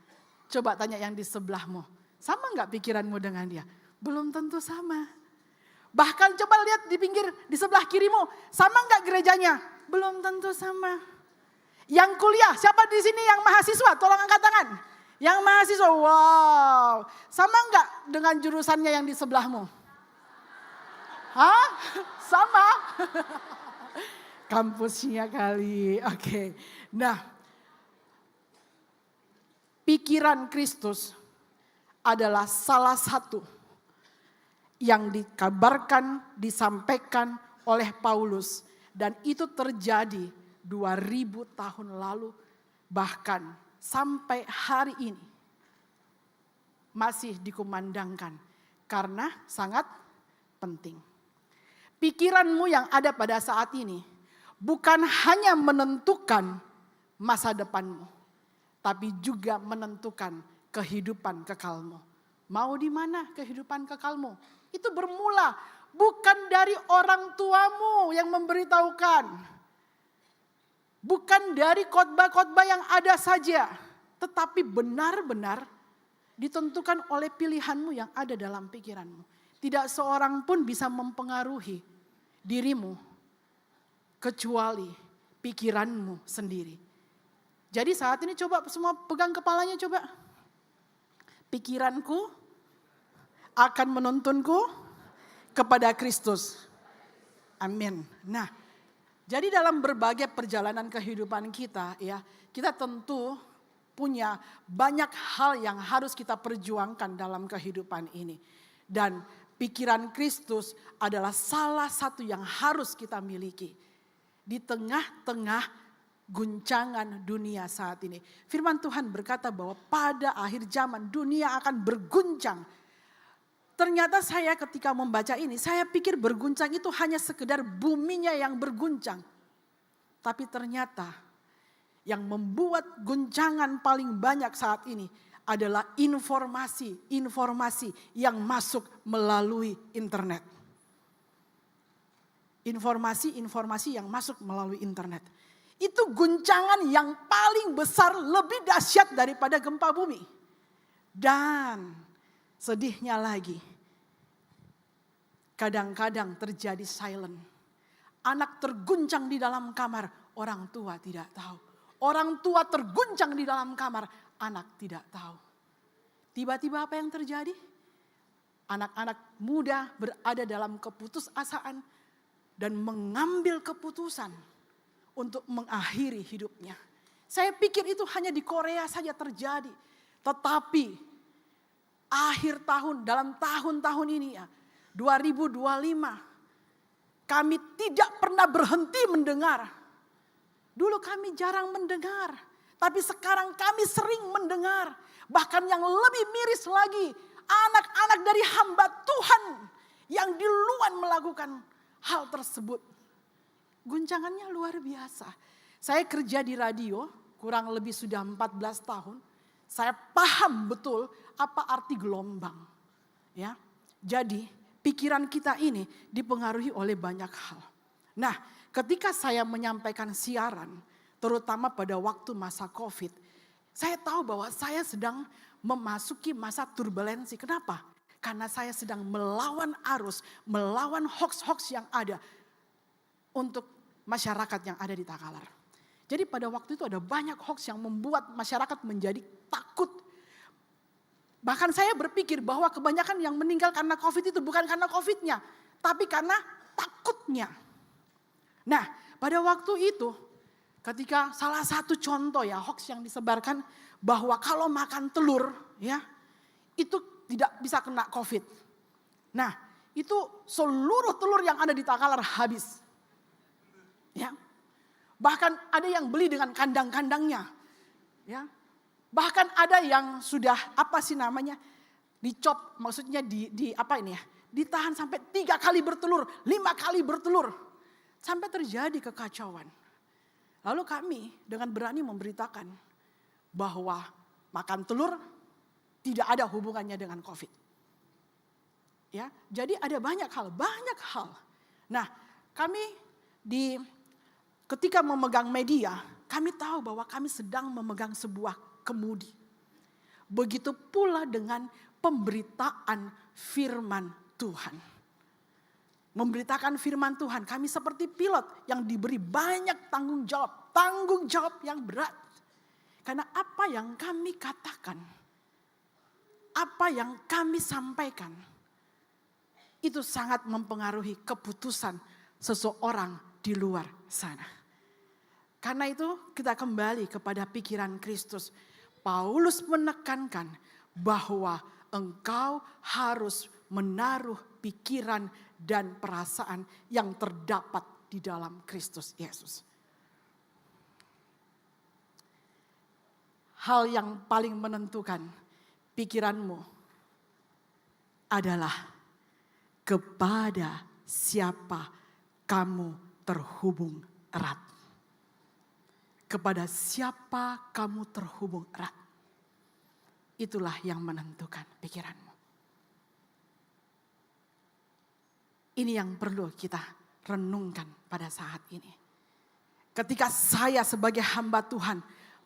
Coba tanya yang di sebelahmu, sama gak pikiranmu dengan dia? Belum tentu sama. Bahkan coba lihat di pinggir, di sebelah kirimu, sama gak gerejanya? Belum tentu sama. Yang kuliah, siapa di sini yang mahasiswa? Tolong angkat tangan. Yang mahasiswa, wow. Sama gak dengan jurusannya yang di sebelahmu? Hah? Sama? Kampusnya kali. Oke. Nah, pikiran Kristus adalah salah satu yang dikabarkan, disampaikan oleh Paulus. Dan itu terjadi 2000 tahun lalu. Bahkan sampai hari ini masih dikumandangkan. Karena sangat penting. Pikiranmu yang ada pada saat ini bukan hanya menentukan masa depanmu, tapi juga menentukan kehidupan kekalmu. Mau di mana kehidupan kekalmu? Itu bermula bukan dari orang tuamu yang memberitahukan. Bukan dari khotbah-khotbah yang ada saja, tetapi benar-benar ditentukan oleh pilihanmu yang ada dalam pikiranmu. Tidak seorang pun bisa mempengaruhi dirimu kecuali pikiranmu sendiri. Jadi saat ini coba semua pegang kepalanya coba. Pikiranku akan menuntunku kepada Kristus. Amin. Nah, jadi dalam berbagai perjalanan kehidupan kita ya, kita tentu punya banyak hal yang harus kita perjuangkan dalam kehidupan ini. Dan pikiran Kristus adalah salah satu yang harus kita miliki. Di tengah-tengah guncangan dunia saat ini. Firman Tuhan berkata bahwa pada akhir zaman dunia akan berguncang. Ternyata saya ketika membaca ini, saya pikir berguncang itu hanya sekedar buminya yang berguncang. Tapi ternyata yang membuat guncangan paling banyak saat ini adalah informasi yang masuk melalui internet. Informasi yang masuk melalui internet. Itu guncangan yang paling besar, lebih dahsyat daripada gempa bumi. Dan sedihnya lagi, kadang-kadang terjadi silent. Anak terguncang di dalam kamar, orang tua tidak tahu. Orang tua terguncang di dalam kamar, anak tidak tahu. Tiba-tiba apa yang terjadi? anak-anak muda berada dalam keputusasaan dan mengambil keputusan untuk mengakhiri hidupnya. Saya pikir itu hanya di Korea saja terjadi. Tetapi akhir tahun, dalam tahun-tahun ini ya, 2025, kami tidak pernah berhenti mendengar. Dulu kami jarang mendengar, tapi sekarang kami sering mendengar. Bahkan yang lebih miris lagi, anak-anak dari hamba Tuhan yang di luar melakukan hal tersebut. Guncangannya luar biasa. Saya kerja di radio kurang lebih sudah 14 tahun. Saya paham betul apa arti gelombang. Ya, jadi pikiran kita ini dipengaruhi oleh banyak hal. Nah, ketika saya menyampaikan siaran, terutama pada waktu masa COVID, saya tahu bahwa saya sedang memasuki masa turbulensi. Kenapa? Karena saya sedang melawan arus, melawan hoax-hoax yang ada untuk masyarakat yang ada di Takalar. Jadi pada waktu itu ada banyak hoax yang membuat masyarakat menjadi takut. Bahkan saya berpikir bahwa kebanyakan yang meninggal karena COVID itu bukan karena COVID-nya, tapi karena takutnya. Nah, pada waktu itu ketika salah satu contoh ya hoax yang disebarkan bahwa kalau makan telur ya itu tidak bisa kena COVID. Nah, itu seluruh telur yang ada di Takalar habis. Ya. Bahkan ada yang beli dengan kandang-kandangnya. Ya. Bahkan ada yang sudah dicop, maksudnya ditahan sampai 3 kali bertelur, 5 kali bertelur. Sampai terjadi kekacauan. Lalu kami dengan berani memberitakan bahwa makan telur tidak ada hubungannya dengan COVID. Ya, jadi ada banyak hal. Nah, kami ketika memegang media, kami tahu bahwa kami sedang memegang sebuah kemudi. Begitu pula dengan pemberitaan firman Tuhan. Memberitakan firman Tuhan, kami seperti pilot yang diberi banyak tanggung jawab yang berat. Karena apa yang kami katakan, apa yang kami sampaikan, itu sangat mempengaruhi keputusan seseorang di luar sana. Karena itu kita kembali kepada pikiran Kristus. Paulus menekankan bahwa engkau harus menaruh pikiran dan perasaan yang terdapat di dalam Kristus Yesus. Hal yang paling menentukan pikiranmu adalah kepada siapa kamu terhubung erat. Kepada siapa kamu terhubung erat. Itulah yang menentukan pikiranmu. Ini yang perlu kita renungkan pada saat ini. Ketika saya sebagai hamba Tuhan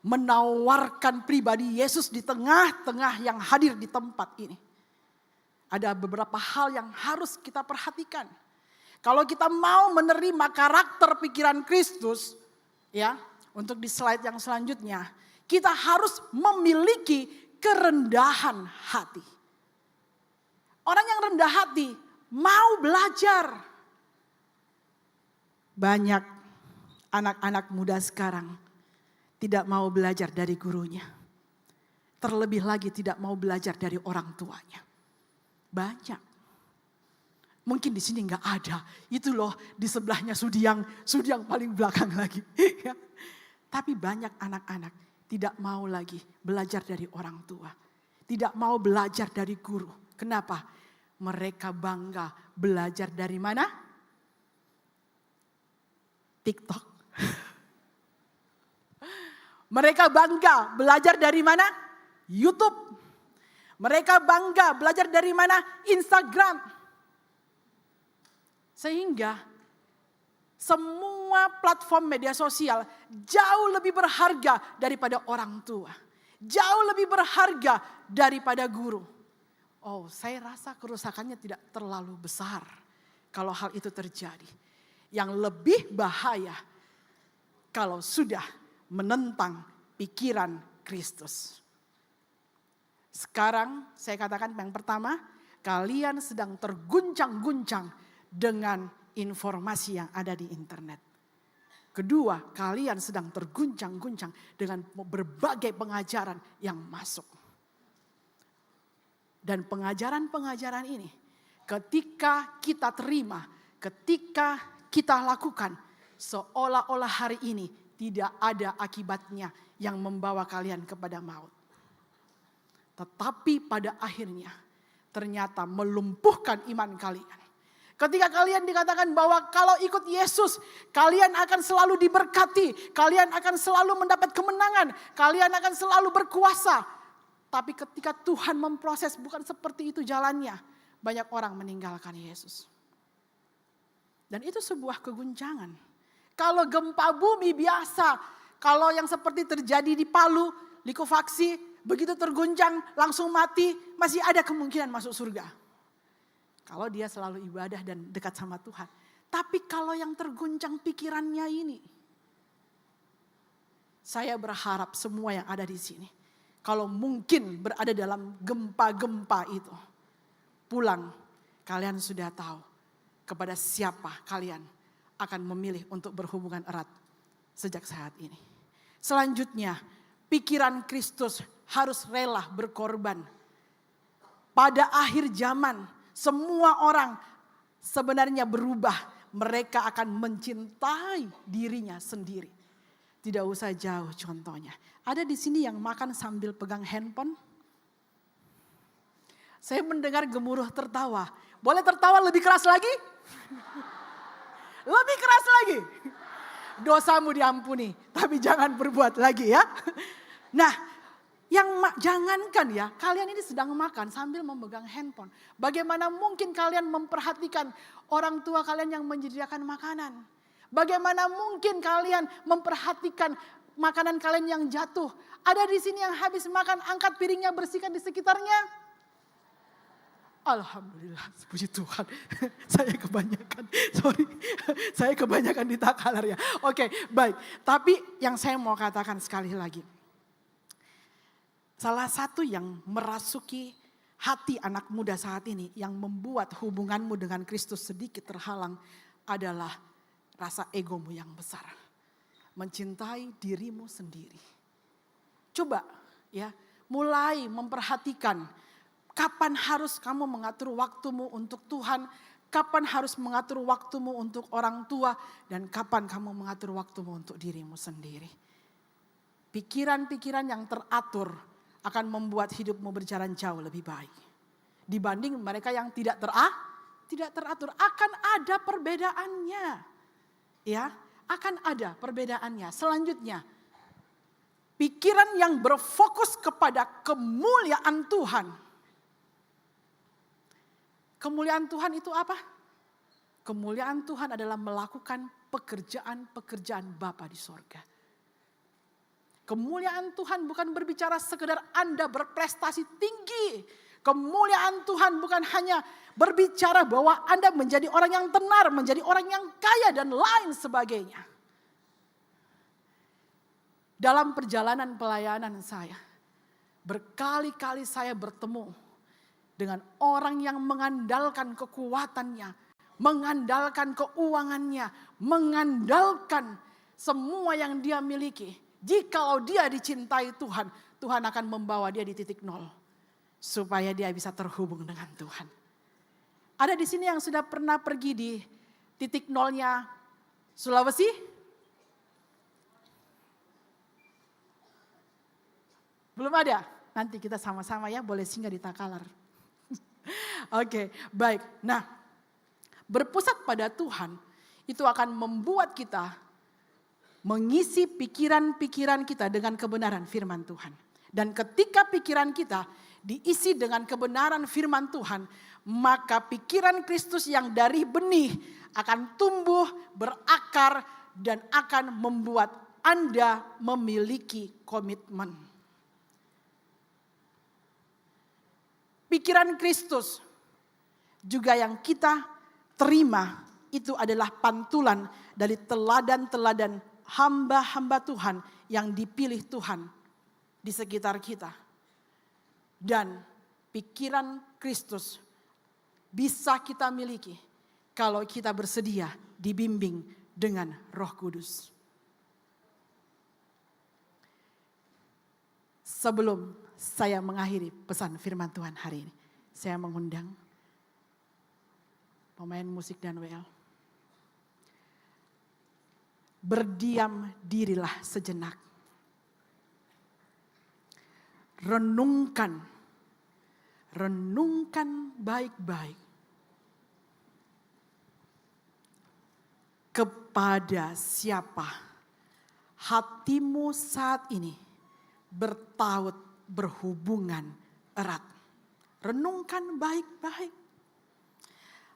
menawarkan pribadi Yesus di tengah-tengah yang hadir di tempat ini. Ada beberapa hal yang harus kita perhatikan. Kalau kita mau menerima karakter pikiran Kristus, ya, untuk di slide yang selanjutnya, kita harus memiliki kerendahan hati. Orang yang rendah hati mau belajar. Banyak anak-anak muda sekarang tidak mau belajar dari gurunya. Terlebih lagi tidak mau belajar dari orang tuanya. Banyak. Mungkin di sini nggak ada. Itu loh di sebelahnya Sudi yang paling belakang lagi. Tapi banyak anak-anak tidak mau lagi belajar dari orang tua. Tidak mau belajar dari guru. Kenapa? Mereka bangga belajar dari mana? TikTok. Mereka bangga belajar dari mana? YouTube. Mereka bangga belajar dari mana? Instagram. Sehingga semua platform media sosial jauh lebih berharga daripada orang tua. Jauh lebih berharga daripada guru. Oh, saya rasa kerusakannya tidak terlalu besar kalau hal itu terjadi. Yang lebih bahaya kalau sudah menentang pikiran Kristus. Sekarang saya katakan yang pertama, kalian sedang terguncang-guncang dengan informasi yang ada di internet. Kedua, kalian sedang terguncang-guncang dengan berbagai pengajaran yang masuk. Dan pengajaran-pengajaran ini ketika kita terima, ketika kita lakukan, seolah-olah hari ini tidak ada akibatnya yang membawa kalian kepada maut. Tetapi pada akhirnya ternyata melumpuhkan iman kalian. Ketika kalian dikatakan bahwa kalau ikut Yesus, kalian akan selalu diberkati, kalian akan selalu mendapat kemenangan, kalian akan selalu berkuasa. Tapi ketika Tuhan memproses bukan seperti itu jalannya, banyak orang meninggalkan Yesus. Dan itu sebuah keguncangan. Kalau gempa bumi biasa, kalau yang seperti terjadi di Palu, likuifaksi, begitu terguncang langsung mati, masih ada kemungkinan masuk surga. Kalau dia selalu ibadah dan dekat sama Tuhan. Tapi kalau yang terguncang pikirannya ini, saya berharap semua yang ada di sini, kalau mungkin berada dalam gempa-gempa itu, pulang kalian sudah tahu kepada siapa kalian akan memilih untuk berhubungan erat sejak saat ini. Selanjutnya, pikiran Kristus harus rela berkorban. Pada akhir zaman, semua orang sebenarnya berubah. Mereka akan mencintai dirinya sendiri. Tidak usah jauh contohnya. Ada di sini yang makan sambil pegang handphone? Saya mendengar gemuruh tertawa. Boleh tertawa lebih keras lagi? Lebih keras lagi. Dosamu diampuni, tapi jangan berbuat lagi ya. Nah, jangankan ya, kalian ini sedang makan sambil memegang handphone. Bagaimana mungkin kalian memperhatikan orang tua kalian yang menyediakan makanan? Bagaimana mungkin kalian memperhatikan makanan kalian yang jatuh? Ada di sini yang habis makan, angkat piringnya, bersihkan di sekitarnya. Alhamdulillah, puji Tuhan. Saya kebanyakan di Takalar ya. Oke, baik. Tapi yang saya mau katakan sekali lagi. Salah satu yang merasuki hati anak muda saat ini, yang membuat hubunganmu dengan Kristus sedikit terhalang adalah rasa egomu yang besar. Mencintai dirimu sendiri. Coba ya, mulai memperhatikan kapan harus kamu mengatur waktumu untuk Tuhan, kapan harus mengatur waktumu untuk orang tua, dan kapan kamu mengatur waktumu untuk dirimu sendiri. Pikiran-pikiran yang teratur akan membuat hidupmu berjalan jauh lebih baik. Dibanding mereka yang tidak teratur, akan ada perbedaannya. Ya, akan ada perbedaannya. Selanjutnya, pikiran yang berfokus kepada kemuliaan Tuhan. Kemuliaan Tuhan itu apa? Kemuliaan Tuhan adalah melakukan pekerjaan-pekerjaan Bapa di sorga. Kemuliaan Tuhan bukan berbicara sekedar Anda berprestasi tinggi. Kemuliaan Tuhan bukan hanya berbicara bahwa Anda menjadi orang yang tenar, menjadi orang yang kaya dan lain sebagainya. Dalam perjalanan pelayanan saya, berkali-kali saya bertemu dengan orang yang mengandalkan kekuatannya, mengandalkan keuangannya, mengandalkan semua yang dia miliki. Jikalau dia dicintai Tuhan, Tuhan akan membawa dia di titik nol. Supaya dia bisa terhubung dengan Tuhan. Ada di sini yang sudah pernah pergi di titik nolnya Sulawesi? Belum ada? Nanti kita sama-sama ya, boleh singgah di Takalar. Oke, baik. Nah, berpusat pada Tuhan itu akan membuat kita mengisi pikiran-pikiran kita dengan kebenaran firman Tuhan. Dan ketika pikiran kita diisi dengan kebenaran firman Tuhan, maka pikiran Kristus yang dari benih akan tumbuh, berakar, dan akan membuat Anda memiliki komitmen. Pikiran Kristus juga yang kita terima itu adalah pantulan dari teladan-teladan hamba-hamba Tuhan yang dipilih Tuhan di sekitar kita. Dan pikiran Kristus bisa kita miliki kalau kita bersedia dibimbing dengan Roh Kudus. Sebelum saya mengakhiri pesan firman Tuhan hari ini, saya mengundang pemain musik dan WL. Berdiam dirilah sejenak. Renungkan baik-baik kepada siapa hatimu saat ini bertaut berhubungan erat. Renungkan baik-baik.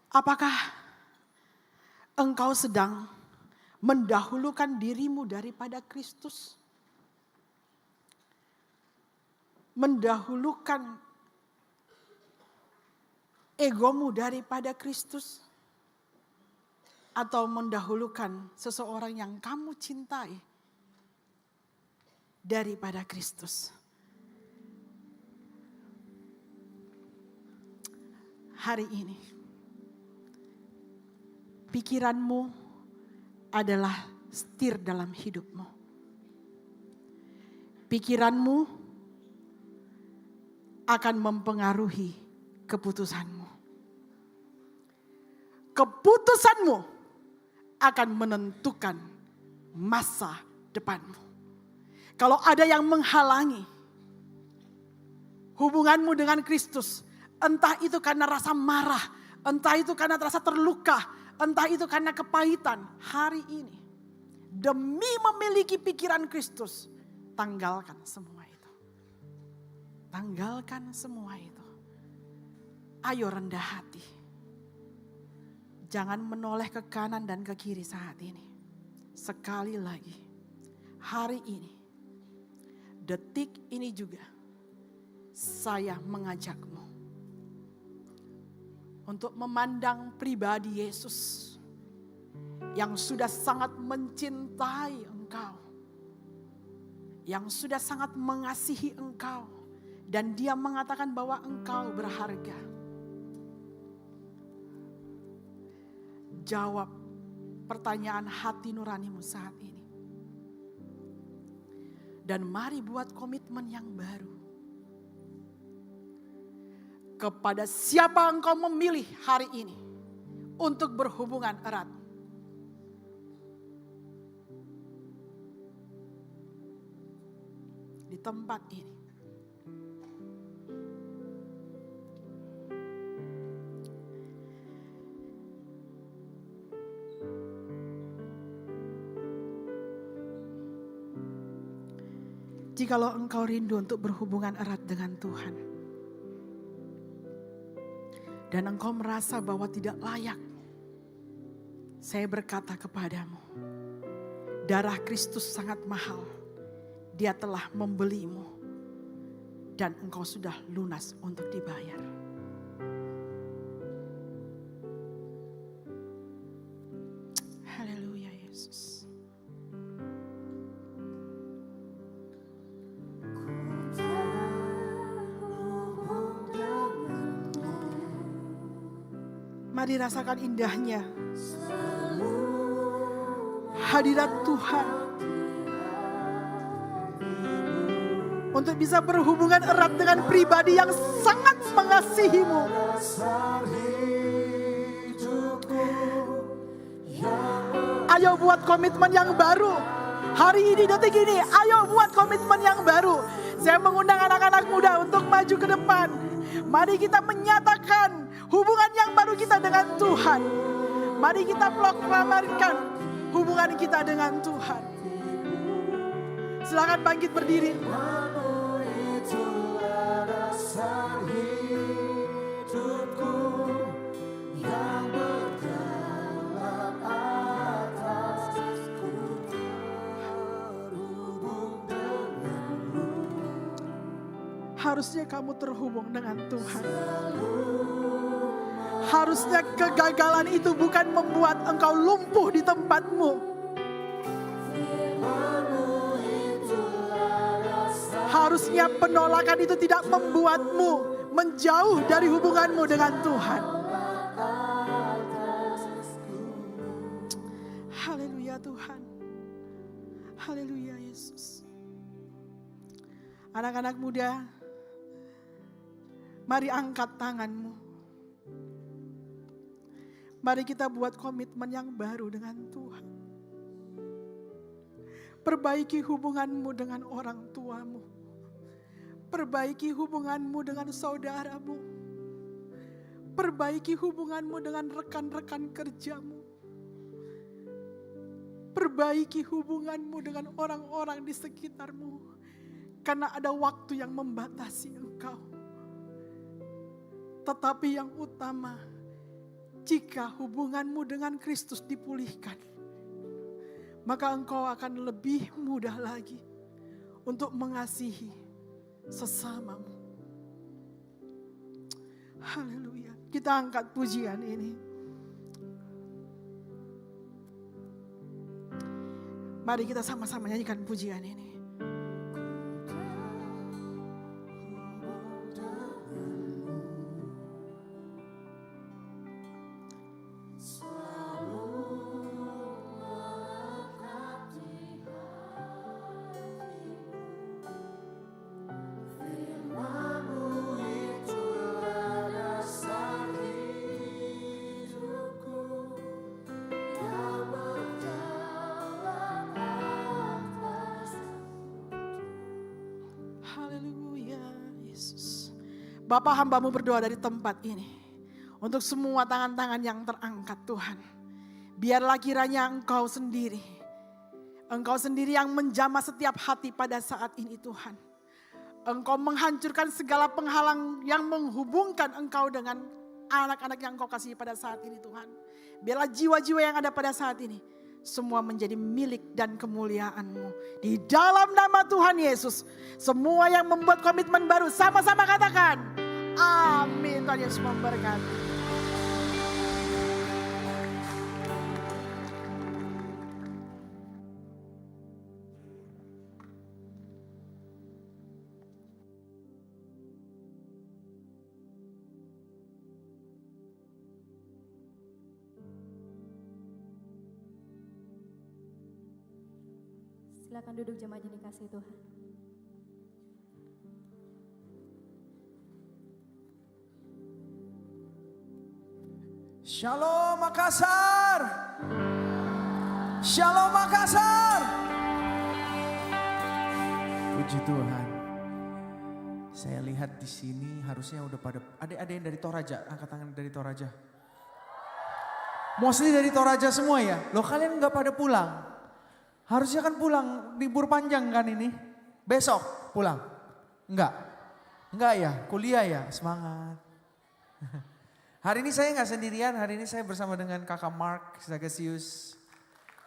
Apakah engkau sedang mendahulukan dirimu daripada Kristus? Mendahulukan egomu daripada Kristus? Atau mendahulukan seseorang yang kamu cintai daripada Kristus? Hari ini, pikiranmu adalah setir dalam hidupmu. Pikiranmu akan mempengaruhi keputusanmu. Keputusanmu akan menentukan masa depanmu. Kalau ada yang menghalangi hubunganmu dengan Kristus, entah itu karena rasa marah, entah itu karena rasa terluka, entah itu karena kepahitan, hari ini demi memiliki pikiran Kristus, tanggalkan semua itu. Tanggalkan semua itu. Ayo rendah hati. Jangan menoleh ke kanan dan ke kiri saat ini. Sekali lagi, hari ini, detik ini juga, saya mengajakmu untuk memandang pribadi Yesus yang sudah sangat mencintai engkau, yang sudah sangat mengasihi engkau, dan Dia mengatakan bahwa engkau berharga. Jawab pertanyaan hati nuranimu saat ini. Dan mari buat komitmen yang baru. Kepada siapa engkau memilih hari ini untuk berhubungan erat? Di tempat ini. Jikalau engkau rindu untuk berhubungan erat dengan Tuhan, dan engkau merasa bahwa tidak layak, saya berkata kepadamu, darah Kristus sangat mahal. Dia telah membelimu dan engkau sudah lunas untuk dibayar. Haleluya Yesus. Mari rasakan indahnya hadirat Tuhan untuk bisa berhubungan erat dengan pribadi yang sangat mengasihimu. Ayo buat komitmen yang baru. Hari ini, detik ini, ayo buat komitmen yang baru. Saya mengundang anak-anak muda untuk maju ke depan. Mari kita menyatakan hubungan yang baru kita dengan Tuhan. Mari kita proklamarkan hubungan kita dengan Tuhan. Silakan bangkit berdiri. Harusnya kamu terhubung dengan Tuhan. Harusnya kegagalan itu bukan membuat engkau lumpuh di tempatmu. Harusnya penolakan itu tidak membuatmu menjauh dari hubunganmu dengan Tuhan. Haleluya Tuhan. Haleluya Yesus. Anak-anak muda, mari angkat tanganmu. Mari kita buat komitmen yang baru dengan Tuhan. Perbaiki hubunganmu dengan orang tuamu. Perbaiki hubunganmu dengan saudaramu. Perbaiki hubunganmu dengan rekan-rekan kerjamu. Perbaiki hubunganmu dengan orang-orang di sekitarmu. Karena ada waktu yang membatasi engkau. Tetapi yang utama, jika hubunganmu dengan Kristus dipulihkan, maka engkau akan lebih mudah lagi untuk mengasihi sesamamu. Haleluya. Kita angkat pujian ini. Mari kita sama-sama nyanyikan pujian ini. Bapa, hamba-Mu berdoa dari tempat ini. Untuk semua tangan-tangan yang terangkat Tuhan. Biarlah kiranya Engkau sendiri yang menjamah setiap hati pada saat ini Tuhan. Engkau menghancurkan segala penghalang yang menghubungkan Engkau dengan anak-anak yang Engkau kasihi pada saat ini Tuhan. Biarlah jiwa-jiwa yang ada pada saat ini semua menjadi milik dan kemuliaan-Mu. Di dalam nama Tuhan Yesus, semua yang membuat komitmen baru sama-sama katakan, amin. Tuhan Yesus memberkati. Silakan duduk jemaat yang dikasihi Tuhan. Shalom Makassar. Shalom Makassar. Puji Tuhan. Saya lihat di sini harusnya udah pada ada yang dari Toraja, angkat tangan dari Toraja. Mostly dari Toraja semua ya. Loh kalian nggak pada pulang? Harusnya kan pulang, libur panjang kan ini. Besok pulang? Enggak ya, kuliah ya, semangat. Hari ini saya nggak sendirian, hari ini saya bersama dengan kakak Mark Zagasius.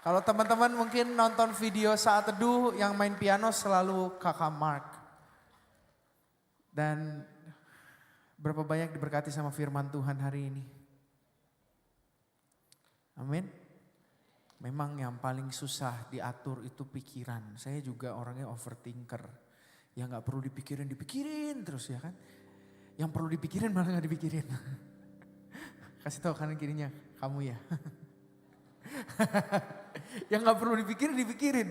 Kalau teman-teman mungkin nonton video saat teduh yang main piano selalu kakak Mark. Dan berapa banyak diberkati sama firman Tuhan hari ini. Amin. Memang yang paling susah diatur itu pikiran. Saya juga orangnya overthinker. Yang gak perlu dipikirin terus ya kan. Yang perlu dipikirin malah gak dipikirin. Kasih tahu kanan kirinya, kamu ya. Yang gak perlu dipikirin.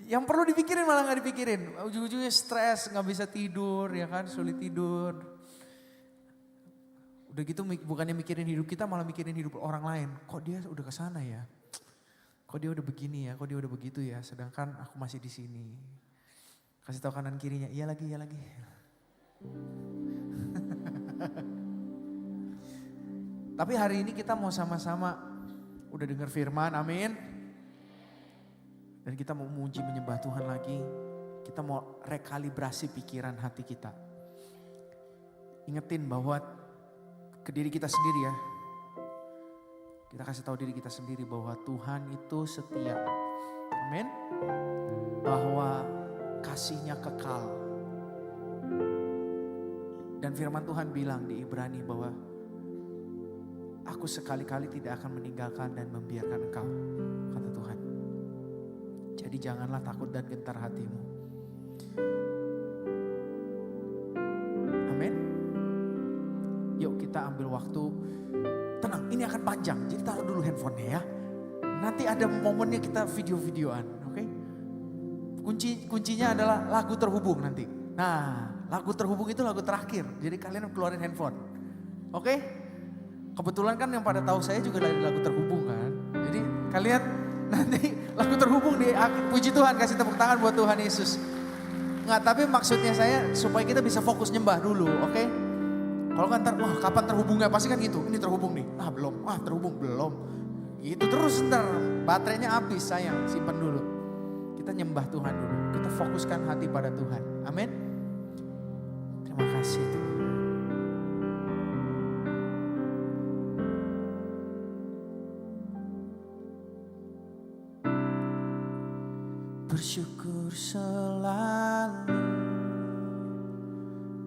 Yang perlu dipikirin malah gak dipikirin. Ujung-ujungnya stres, gak bisa tidur ya kan, sulit tidur. Udah gitu bukannya mikirin hidup kita malah mikirin hidup orang lain. Kok dia udah kesana ya? Kok dia udah begini ya, kok dia udah begitu ya, sedangkan aku masih di sini. Kasih tahu kanan kirinya, iya lagi. Tapi hari ini kita mau sama-sama udah dengar firman, amin. Dan kita mau memuji menyembah Tuhan lagi. Kita mau rekalibrasi pikiran hati kita. Ingetin bahwa ke diri kita sendiri ya. Kita kasih tahu diri kita sendiri bahwa Tuhan itu setia. Amin. Bahwa kasih-Nya kekal. Dan firman Tuhan bilang di Ibrani bahwa aku sekali-kali tidak akan meninggalkan dan membiarkan engkau, kata Tuhan. Jadi janganlah takut dan gentar hatimu. Amin. Yuk kita ambil waktu. Tenang, ini akan panjang, jadi taruh dulu handphonenya ya. Nanti ada momennya kita video-videoan, oke? Kuncinya adalah lagu terhubung nanti. Nah, lagu terhubung itu lagu terakhir. Jadi kalian keluarin handphone. Oke? Kebetulan kan yang pada tahu saya juga dari lagu terhubung kan. Jadi kalian nanti lagu terhubung di akhir. Puji Tuhan, kasih tepuk tangan buat Tuhan Yesus. Enggak, tapi maksudnya saya supaya kita bisa fokus nyembah dulu, oke? Kalau kan ntar, wah kapan terhubungnya? Pasti kan gitu, ini terhubung nih. Ah belum, terhubung belum. Gitu terus ntar, baterainya habis sayang, simpan dulu. Kita nyembah Tuhan dulu, kita fokuskan hati pada Tuhan. Amin. Terima kasih Tuhan. Bersyukur selalu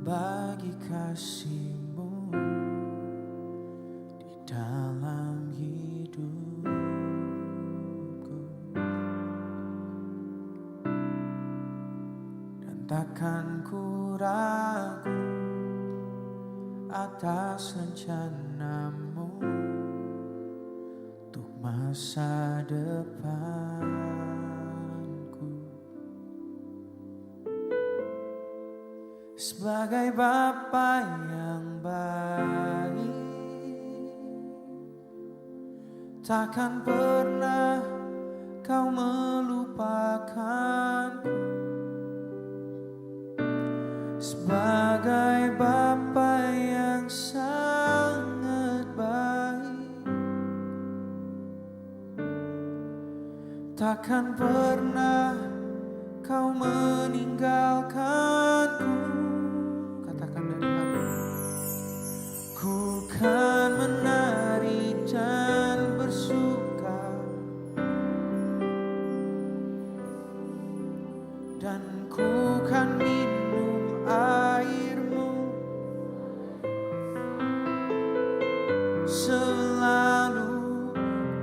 bagi kasih-Mu di dalam hidupku. Dan takkan ku ragu atas rencana-Mu untuk masa depan. Sebagai Bapa yang baik, takkan pernah Kau melupakanku. Sebagai Bapa yang sangat baik, takkan pernah Kau meninggalkanku. Ku kan menari dan bersuka, dan ku kan minum air-Mu. Selalu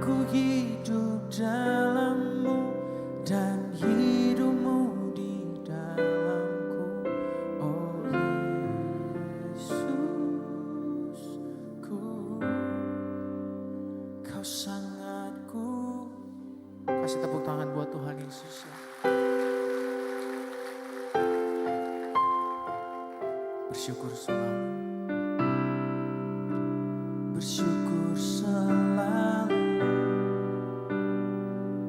ku hidup dalam-Mu dan hidup-Mu di dalamku. Oh sangatku. Kasih tepuk tangan buat Tuhan Yesus ya. Bersyukur selalu. Bersyukur selalu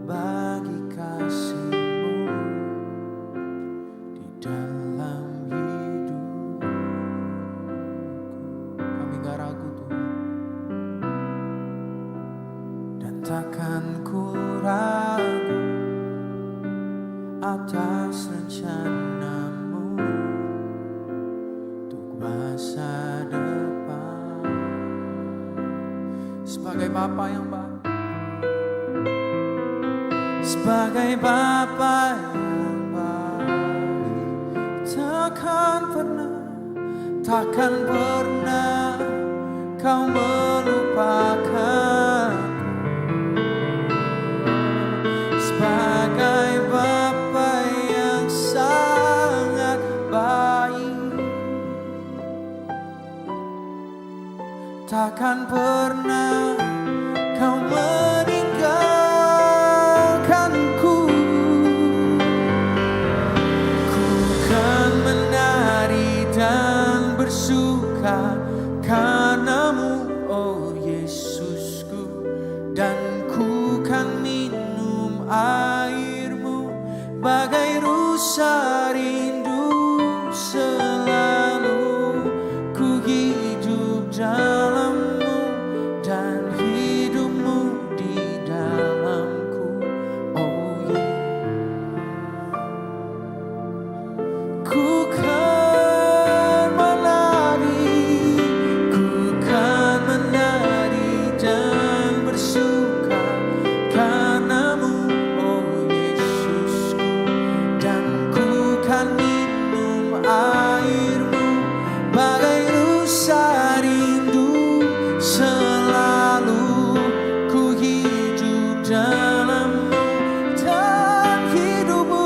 bagi kasih-Mu di dalam hidupku. Kami gak ragu Tuhan. Takkan ku ragu atas rencana-Mu untuk masa depan. Sebagai Bapa yang baik, sebagai Bapa yang baik, takkan pernah Kau melupakan. Sebagai Bapa yang sangat baik, takkan pernah Kau meninggalkanku. Ku kan menari dan bersuka karena-Mu, oh Yesusku, dan ku kan minum air-Mu bagai rusa rindu. Selalu ku hidup dalam-Mu dan hidup-Mu di dalamku. Oh ku kan menari dan bersuka karena-Mu, oh Yesusku, dan ku kan minum air-Mu bagai rusa rindu. Selalu ku hidup dalam-Mu dan hidup-Mu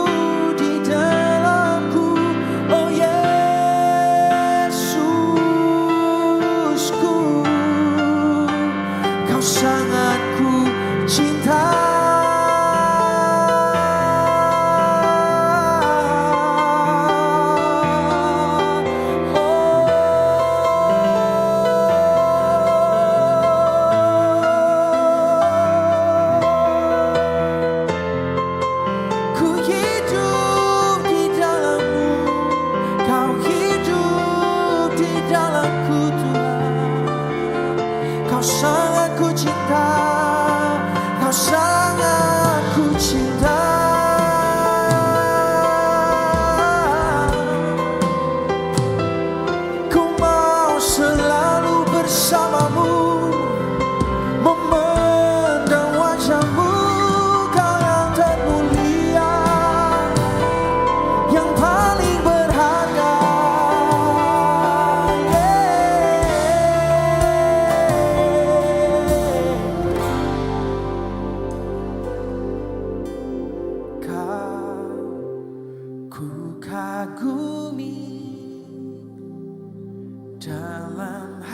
di dalamku. Oh Yesusku, Kau sangat ku cinta.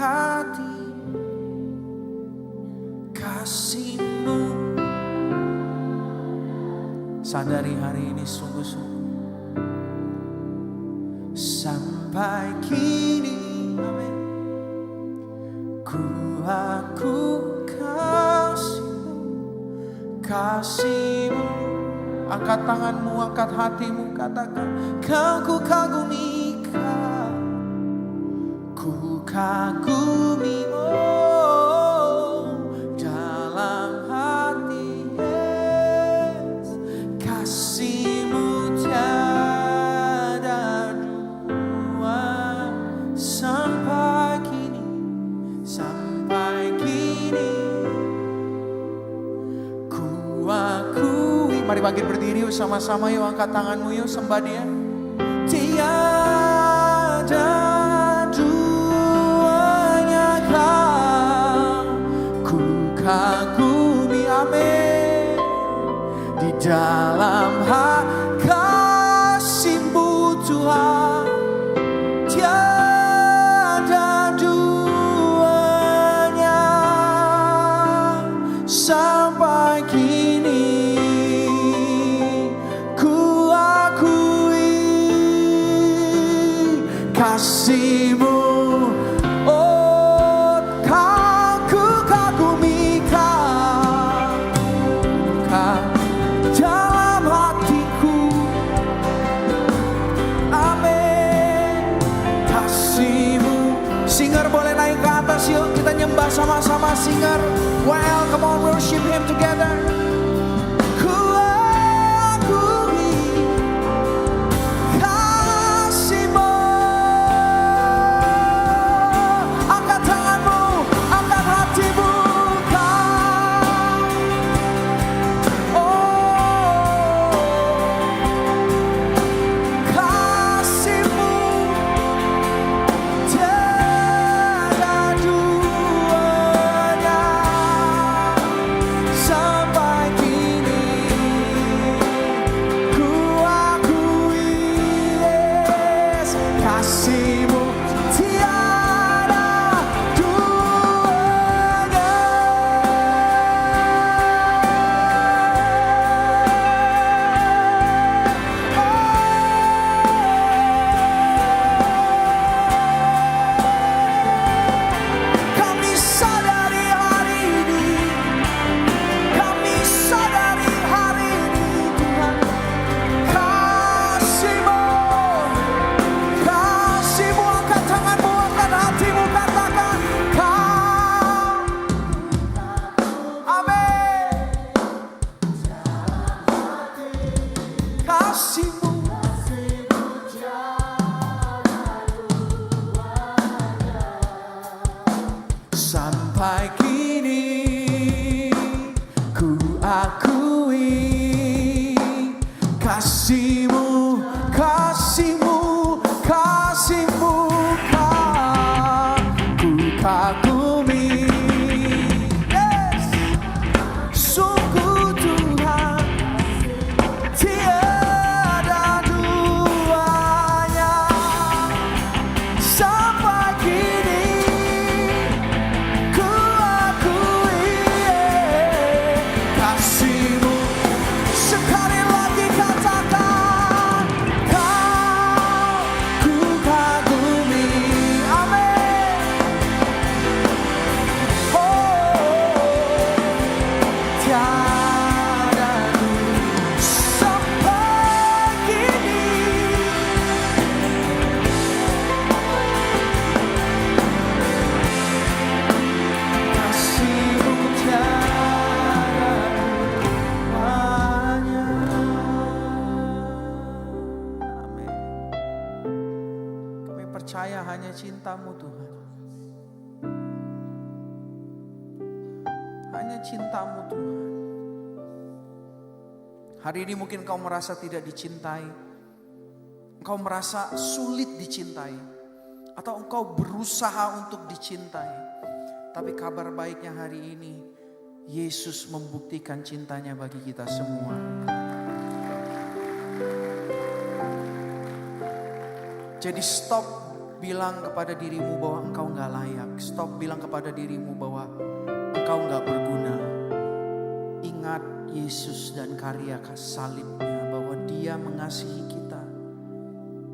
hati kasih-Mu. Sadari hari ini sungguh-sungguh sampai kini, amin, ku aku kasih-Mu, kasih-Mu. Angkat tanganmu, angkat hatimu, katakan kau ku kagumi, ku kagumi, oh dalam hati, yes, kasih-Mu tiada dua sampai kini, sampai kini ku akui. Mari bangkit berdiri yuk sama-sama yuk, angkat tanganmu yuk, sembah Dia. Tiada duanya Kau ku kagumi, amin, di dalam kasih-Mu Tuhan. Tiada duanya sampai kini ku akui kasih-Mu. Oh Kau ku kagumi, Kau dalam hatiku, amin, kasih-Mu. Singer boleh naik ke atas yuk, kita nyembah sama-sama singer. Well, come on, worship Him together. Ku akui kasih-Mu. Angkat tanganmu, angkat hatimu, Kau. Oh, kasih-Mu tiada duanya sampai kini ku akui, yes, kasih-Mu tiada duanya. Kami sadari hari ini, kami sadari hari ini Tuhan, kasih-Mu, kasih-Mu. Angkat tanganmu, angkat hatimu, katakan Kau, amin, kasih-Mu. Sampai kini ku akui kasih-Mu, kasih-Mu, kasih-Mu, Kau ku kagumi, yes, sungguh Tuhan tiada duanya sampai kini ku akui kasih-Mu. Sekali lagi katakan Kau ku kagumi, amin. Oh, tiada sampai kini kasih-Mu tiada duanya. Amin. Kami percaya hanya cinta-Mu Tuhan, hanya cinta-Mu Tuhan. Hari ini mungkin kau merasa tidak dicintai, engkau merasa sulit dicintai, atau engkau berusaha untuk dicintai. Tapi kabar baiknya hari ini, Yesus membuktikan cintanya bagi kita semua. Jadi stop bilang kepada dirimu bahwa engkau gak layak. Stop bilang kepada dirimu bahwa engkau gak berguna. Ingat Yesus dan karya salibnya, bahwa Dia mengasihi kita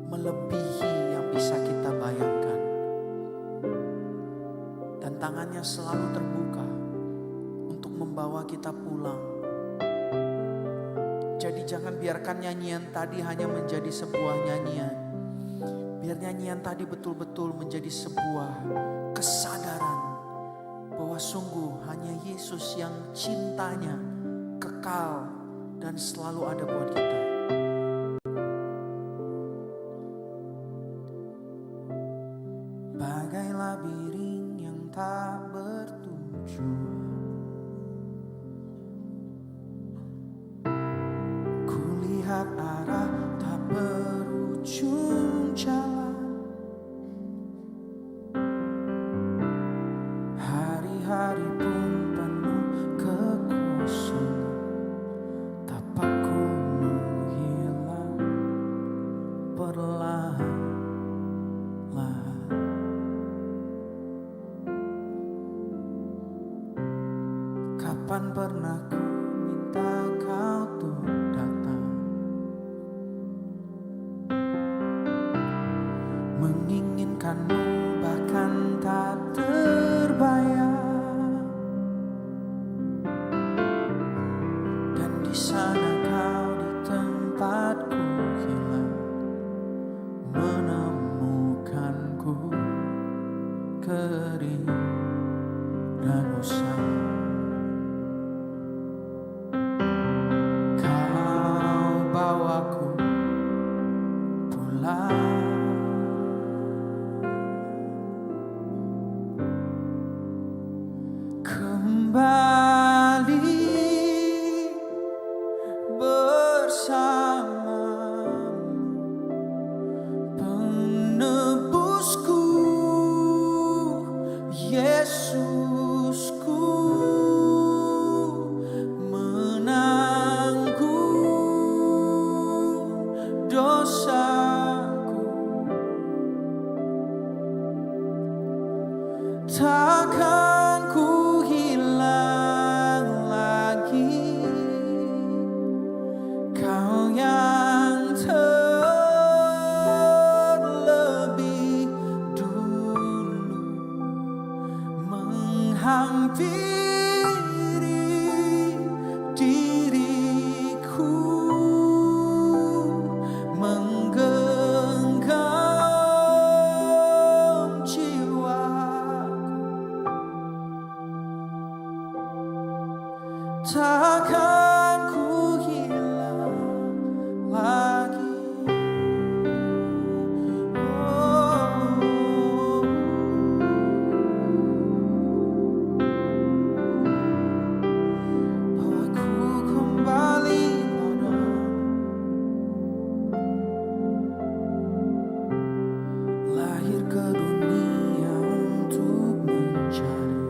melebihi yang bisa kita bayangkan. Dan tangannya selalu terbuka untuk membawa kita pulang. Jadi jangan biarkan nyanyian tadi hanya menjadi sebuah nyanyian. Biar nyanyian tadi betul-betul menjadi sebuah kesadaran bahwa sungguh hanya Yesus yang cintanya kekal dan selalu ada buat kita. Bagai labirin yang tak bertujuan, kulihat arah tak berujung jalan. Hari-hari pun penuh kekosongan, tapakku menghilang perlahan-lahan. Kapan pernah ku minta kau tuh datang, menginginkanmu bahkan tak terbayang. Dan di sana kau di tempatku hilang, menemukanku kering dan usang. Kau bawaku pulang. Kembali bersamamu, penebusku, Yesusku, menanggung dosaku. Takkan ku hilang lagi, kau yang terlebih dulu menghampiri diriku, menggenggam jiwaku. Takkan ku hilang lagi. Bahwa ku kembali padamu, lahir ke dunia untuk mencari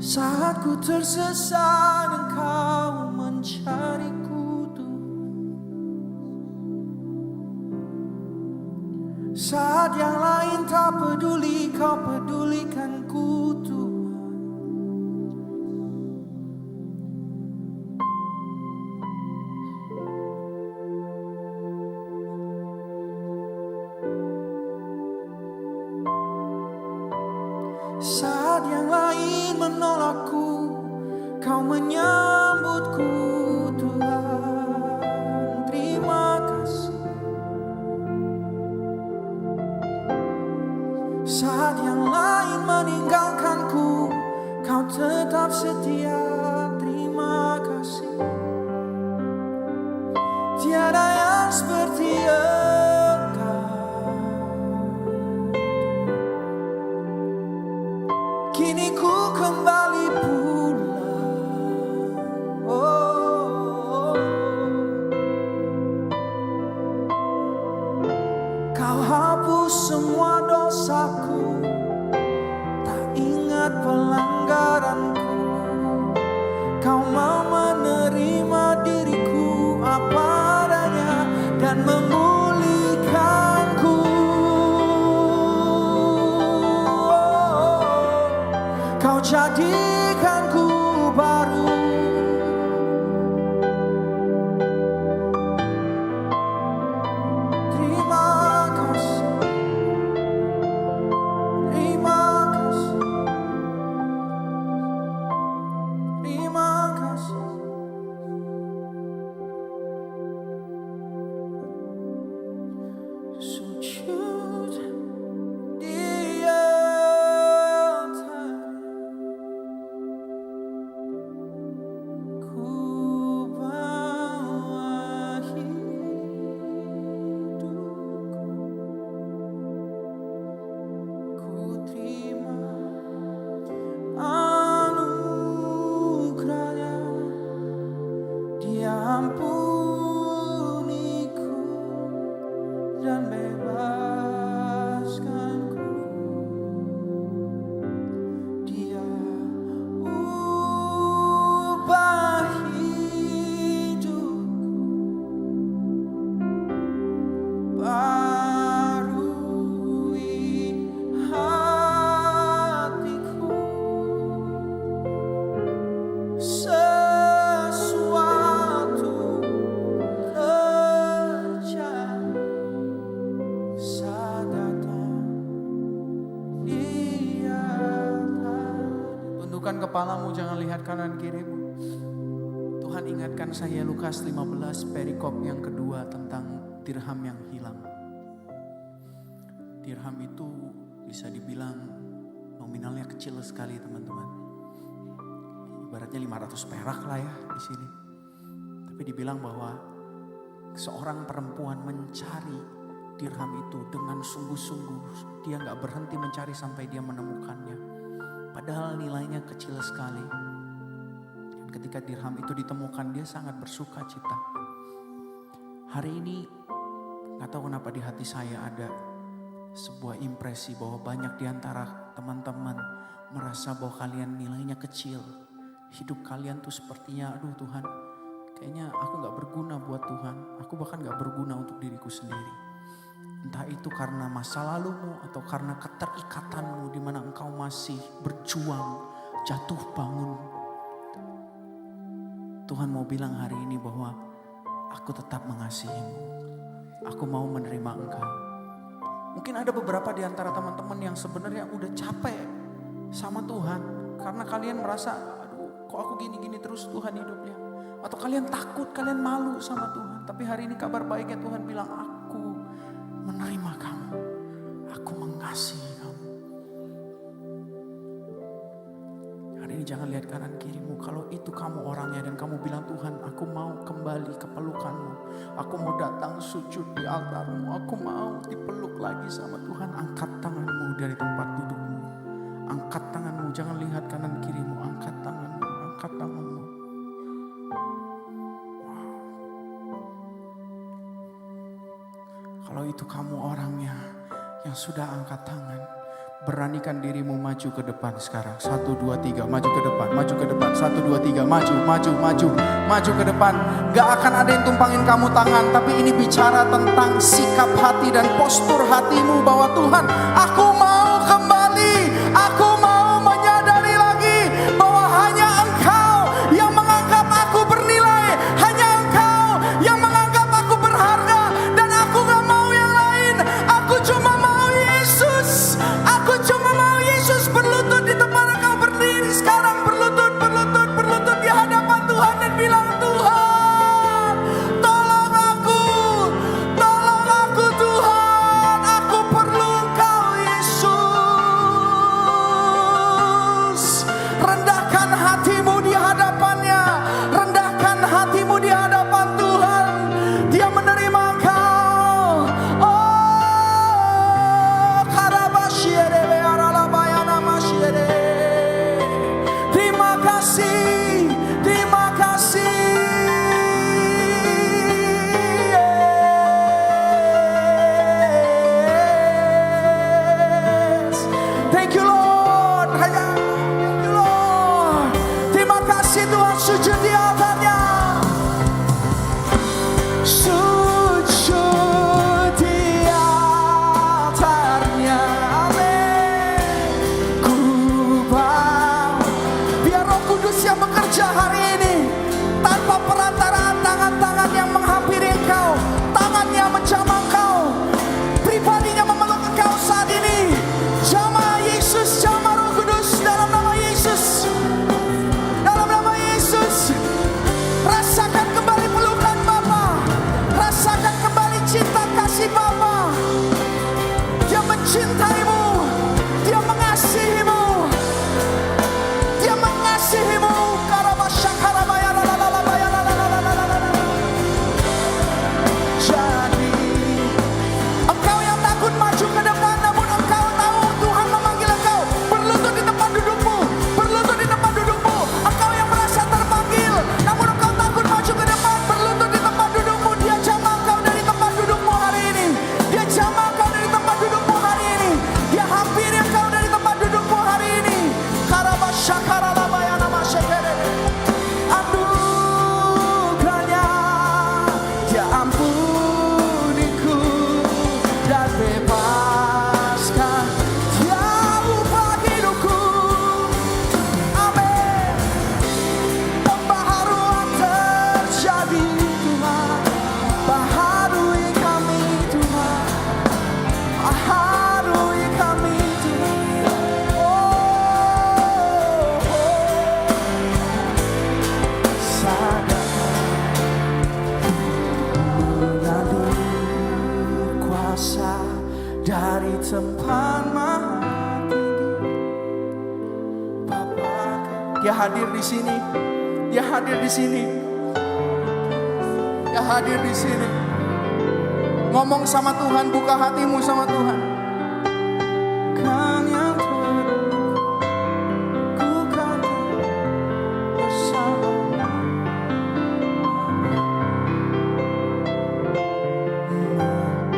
Saat ku tersesat engkau mencariku Tuhan. Saat yang lain tak peduli, kau pedulikanku Tuhan. Saat yang lain menolakku, kau menyambutku Tuhan. Terima kasih. Saat yang lain meninggalkanku, kau tetap setia. Terima kasih. Tiada yang seperti kini ku kembali pulang. Kau hapus semua dosaku, tak ingat pelanggaranku. Kau mau menerima diriku apa adanya dan memulihkanku. Kau jadikanku baru. Terima kasih. Terima kasih. Terima kasih. Sujud di altar. Ku bawa hidupku, ku terima anugerahnya. Dia ampuniku dan bebaskanku. Dia ubah hidupku, barui hatiku. Sesuatu terjadi saat datang di atas. Tundukkan kepalamu, jangan lihat kanan kirimu. Tuhan ingatkan saya Lukas 15 perikop yang kedua tentang dirham yang hilang. Dirham itu bisa dibilang nominalnya kecil sekali teman-teman. Ibaratnya 500 perak lah ya di sini. Tapi dibilang bahwa seorang perempuan mencari dirham itu dengan sungguh-sungguh. Dia gak berhenti mencari sampai dia menemukannya. Padahal nilainya kecil sekali. Dan ketika dirham itu ditemukan, dia sangat bersuka cita. Hari ini gak tahu kenapa di hati saya ada sebuah impresi bahwa banyak di antara teman-teman merasa bahwa kalian nilainya kecil. Hidup kalian tuh sepertinya, aduh Tuhan, kayaknya aku gak berguna buat Tuhan. Aku bahkan gak berguna untuk diriku sendiri. Entah itu karena masa lalumu atau karena keterikatanmu di mana engkau masih berjuang, jatuh bangun. Tuhan mau bilang hari ini bahwa aku tetap mengasihimu. Aku mau menerima engkau. Mungkin ada beberapa di antara teman-teman yang sebenarnya udah capek sama Tuhan. Karena kalian merasa, aduh kok aku gini-gini terus Tuhan hidupnya. Atau kalian takut, kalian malu sama Tuhan. Tapi hari ini kabar baiknya Tuhan bilang, aku menerima kamu. Aku mengasihi kamu. Hari ini jangan lihat kanan kirimu. Kalau itu kamu orangnya dan kamu bilang, Tuhan aku mau kembali ke pelukanmu. Aku mau datang sujud di altarmu. Aku mau dipeluk lagi sama Tuhan. Angkat tanganmu dari tempat dudukmu. Angkat tanganmu, jangan lihat kanan kirimu. Angkat tanganmu, angkat tanganmu. Kalau itu kamu orangnya yang sudah angkat tangan, Beranikan dirimu maju ke depan sekarang. 1, 2, 3, maju ke depan, maju ke depan. 1, 2, 3, maju, maju, maju, maju ke depan. Gak akan ada yang tumpangin kamu tangan, tapi ini bicara tentang sikap hati dan postur hatimu bahwa Tuhan, aku mau kembali, aku mau menyadari lagi bahwa hanya Engkau yang menganggap aku bernilai, hanya Engkau yang menganggap aku berharga, dan aku gak mau yang lain. Aku cuma mau Yesus. Aku cuma mau Yesus. Berlutut di tempat Engkau berdiri sekarang, berlutut, berlutut, berlutut di hadapan Tuhan dan bilang, Tuhan, tolong aku Tuhan, aku perlu Engkau Yesus. Rendahkan hatimu di hadapannya, rendahkan hatimu di hadapan Tuhan. Dia menerima engkau. Oh, karabashiere bearalabayana mashiere. Terima kasih, terima kasih. Yes. Thank you Lord. Thank you Lord. Terima kasih Tuhan, sujud di altarnya. Sujud di altarnya. Amin. Ku bangga. Biar Roh Kudus yang bekerja hari ini, tanpa perantaraan tangan-tangan yang menghampiri engkau, tangannya menjamah engkau, pribadinya memeluk engkau saat ini. Jamah Yesus, jamah Roh Kudus dalam nama Yesus. Dalam nama Yesus. Rasakan kembali pelukan Bapa. Rasakan kembali cinta kasih Bapa. Dia mencintaimu. Dia mengasihimu. Dia mengasihimu. Jadi engkau yang takut maju ke depan, namun engkau tahu Tuhan memanggil engkau. Berlutut di tempat dudukmu. Berlutut di tempat dudukmu. Engkau yang merasa terpanggil, namun engkau takut maju ke depan. Berlutut di tempat dudukmu. Dia jamah engkau dari tempat dudukmu hari ini. Dia jamah engkau dari tempat dudukmu hari ini. Dia hampiri engkau dari tempat dudukmu hari ini. Karabashakaralabayana masyekere. Anugerahnya Dia ampuniku dan bebaskan. Dia ubah hidupku. Amin. Pembaharuan terjadi Tuhan. Baharui kami Tuhan. Baharui kami Tuhan. Sadar mengalir kuasa dari tempat maha tinggi. Bapa, Dia hadir di sini. Dia hadir di sini. Dia hadir di sini. Ngomong sama Tuhan, buka hatimu sama Tuhan. Kan yang terbaik, ku kata bersama.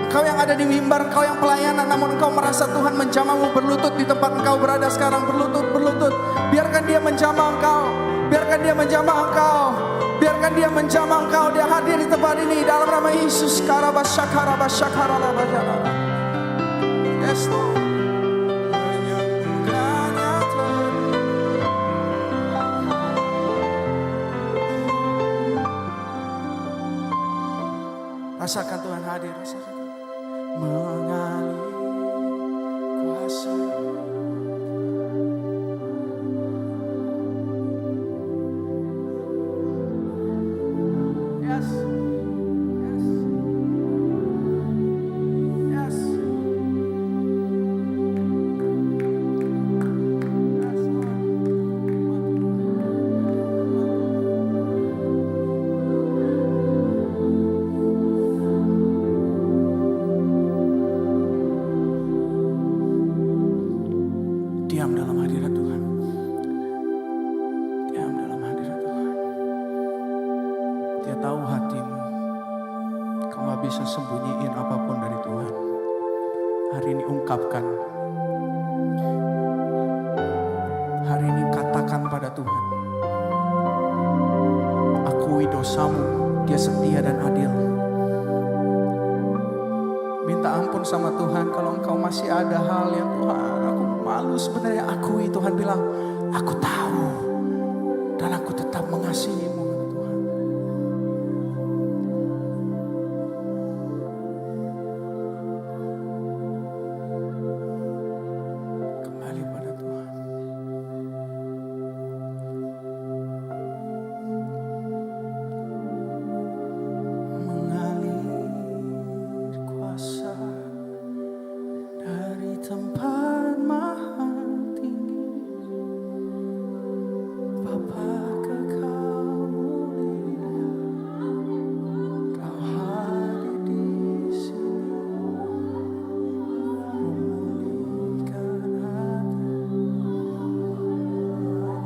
Engkau yang ada di mimbar, engkau yang pelayanan, namun engkau merasa Tuhan menjamahmu, berlutut di tempat engkau berada sekarang, berlutut, berlutut. Biarkan Dia menjamah engkau, biarkan Dia menjamah engkau, biarkan Dia menjamah engkau. Dia hadir di tempat ini dalam nama Yesus. Karabashakarabashakarabashana. Yes Lord. Menyembuhkannya rasakan Tuhan hadir, rasakan. Mengalir kuasa. Yes. Yes. Yes. Diam dalam hadirat Tuhan. Diam dalam hadirat Tuhan. Dia tahu hatimu. Kau gak bisa sembunyiin apapun dari Tuhan. Hari ini ungkapkan. Tuhan. Akui dosamu, Dia setia dan adil. Minta ampun sama Tuhan kalau engkau masih ada hal yang Tuhan, aku malu sebenarnya. Akui, Tuhan bilang, aku tahu dan aku tetap mengasihimu. Kata Tuhan. Kembali pada Tuhan. Mengalir kuasa dari tempat maha tinggi, Bapa kekal mulia, Kau hadir di sini, memulihkan hati,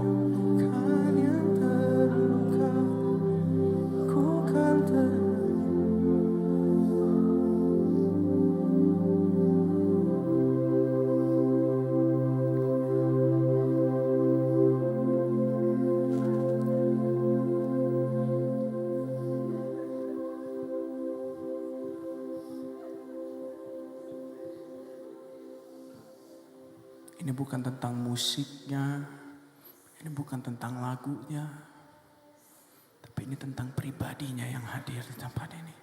menyembuhkan yang terluka, ku kan Ini bukan tentang musiknya, ini bukan tentang lagunya, tapi ini tentang pribadinya yang hadir di tempat ini.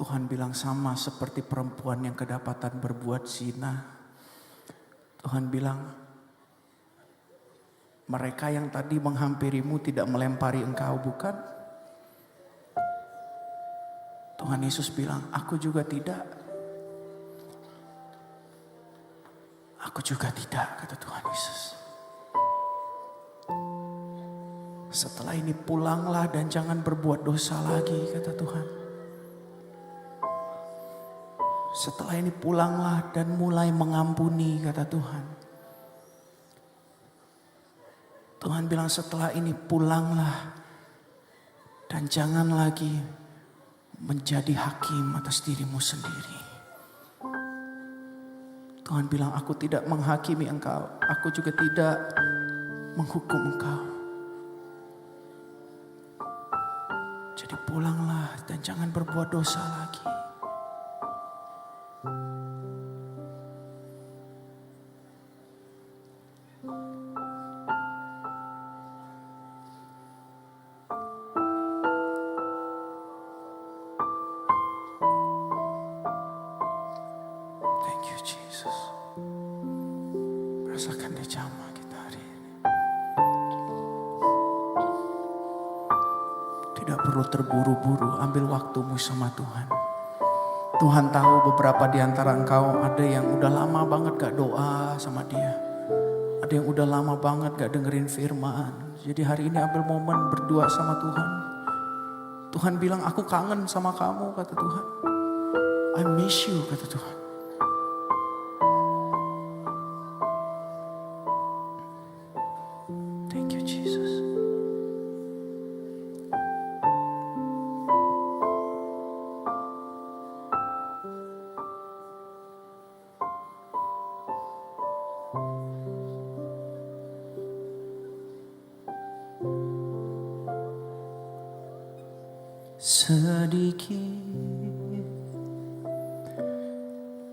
Tuhan bilang sama seperti perempuan yang kedapatan berbuat zina. Tuhan bilang, mereka yang tadi menghampirimu tidak melempari engkau, bukan? Tuhan Yesus bilang, aku juga tidak. Aku juga tidak, kata Tuhan Yesus. Setelah ini pulanglah dan jangan berbuat dosa lagi, kata Tuhan. Setelah ini pulanglah dan mulai mengampuni, kata Tuhan. Tuhan bilang setelah ini pulanglah dan jangan lagi menjadi hakim atas dirimu sendiri. Tuhan bilang aku tidak menghakimi engkau, aku juga tidak menghukum engkau. Jadi pulanglah dan jangan berbuat dosa lagi. Thank you Jesus. Rasakan dia jamah kita hari ini. Tidak perlu terburu-buru, ambil waktumu sama Tuhan. Tuhan tahu beberapa di antara engkau ada yang udah lama banget gak doa sama dia. Ada yang udah lama banget gak dengerin firman. Jadi hari ini ambil momen berdua sama Tuhan. Tuhan bilang aku kangen sama kamu, kata Tuhan. I miss you, kata Tuhan. Thank you Jesus. Sedikit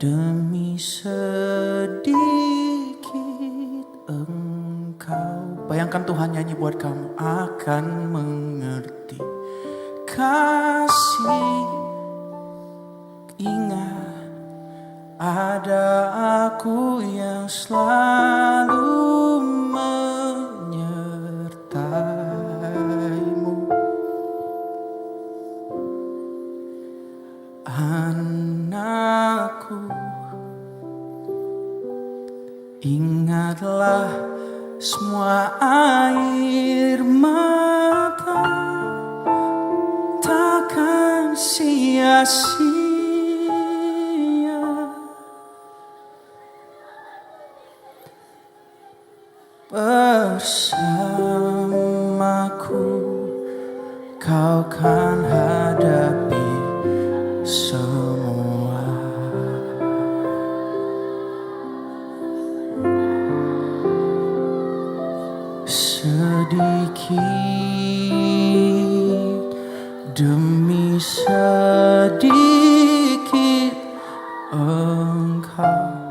demi sedikit engkau, bayangkan Tuhan nyanyi buat kamu, akan mengerti kasih. Ingat ada aku yang selalu menyertaimu. Anakku, ingatlah semua air mata takkan sia-sia. bersamaku, kau kan hadapi semua. Sedikit demi sedikit engkau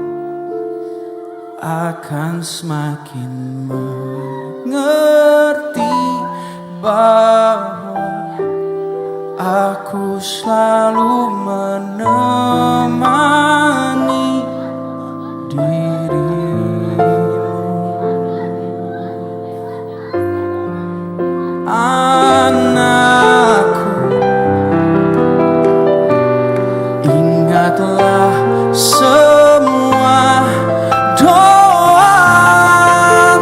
akan semakin mengerti bahwa aku selalu menemani dirimu. Anakku, ingatlah semua doa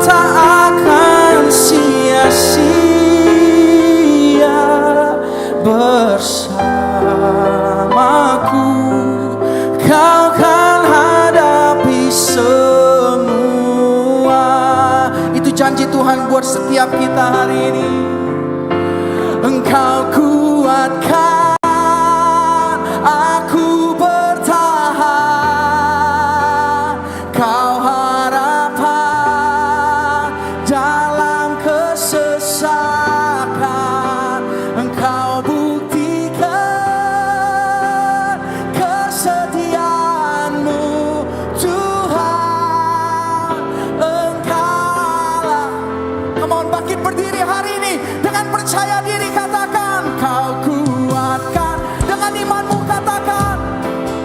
tak akan sia-sia. Bersamaku kau kan hadapi semua. Itu janji Tuhan buat setiap kita hari ini. Engkau kuatkan aku bertahan, kau harapan dalam kesesakan. Engkau buktikan kesetiaanmu Tuhan. Engkaulah. Come on, bangkit berdiri hari ini dengan percaya diri, katakan kau kuatkan. Dengan imanmu katakan,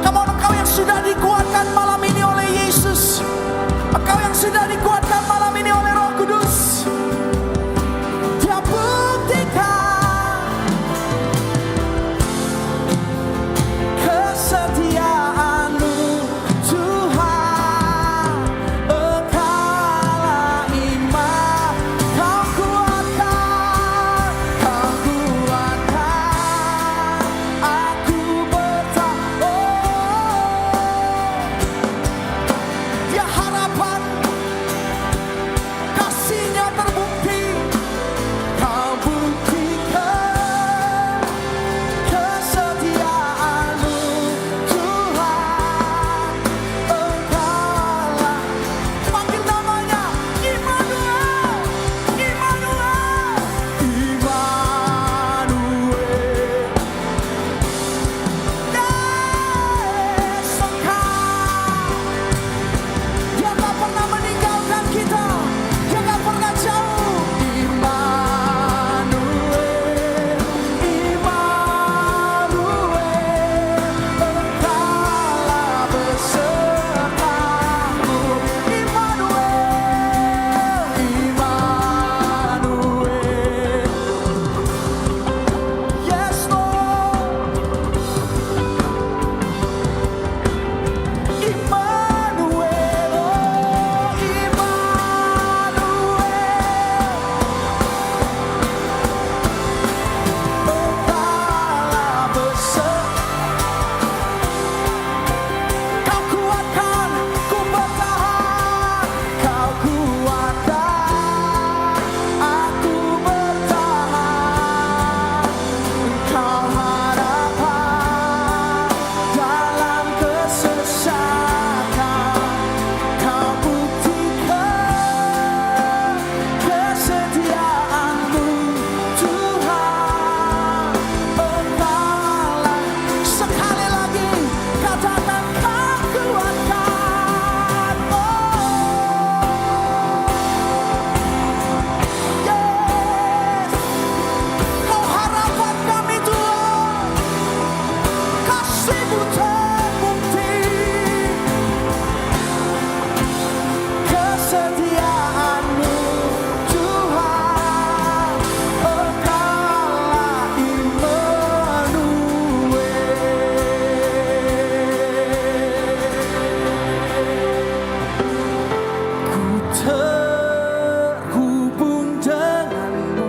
come on, engkau yang sudah dikuatkan malam ini oleh Yesus, engkau yang sudah dikuatkan malam ini oleh Roh Kudus. Dia buktikan kesetiaanmu Tuhan. Engkaulah iman, kau kuatkan, kau kuatkan aku bertahan. Dia harapan, kasihnya terbukti. Kau buktikan kesetiaanmu Tuhan. Engkaulah, panggil namanya Immanuel, Immanuel, Immanuel. Yes, Engkau. Dia tak pernah meninggalkan kita, Dia tak pernah jauh. Immanuel, Immanuel, Engkaulah besertaku. Immanuel, Immanuel. Yes, Lord. Immanuel, oh Immanuel, Engkaulah beserta. Kau kuatkan, ku bertahan, kau kuatkan, aku bertahan. Engkau harapan dalam kesesakan. Kau buktikan kesetiaanmu Tuhan. Engkaulah. Sekali lagi katakan kau kuatkan. Yes, kau harapan kami Tuhan. Kasih-Mu terbukti. Kesetiaanmu Tuhan. Engkaulah Immanuel. Ku terhubung denganmu,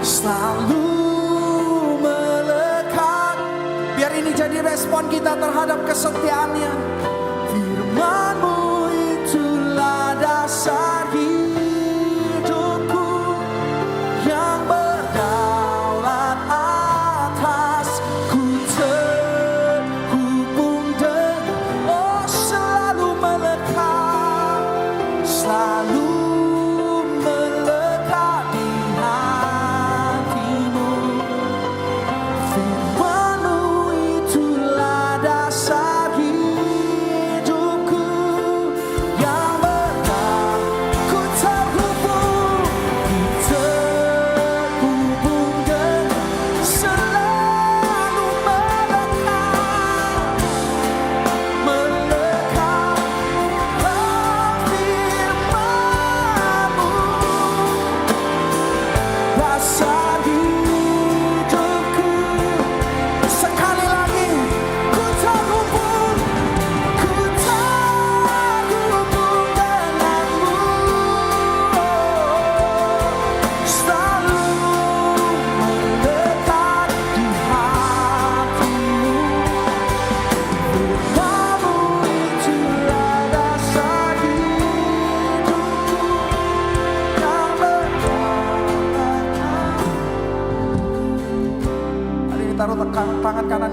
selalu melekat. Biar ini jadi respon kita terhadap kesetiaannya. Firman-Mu itu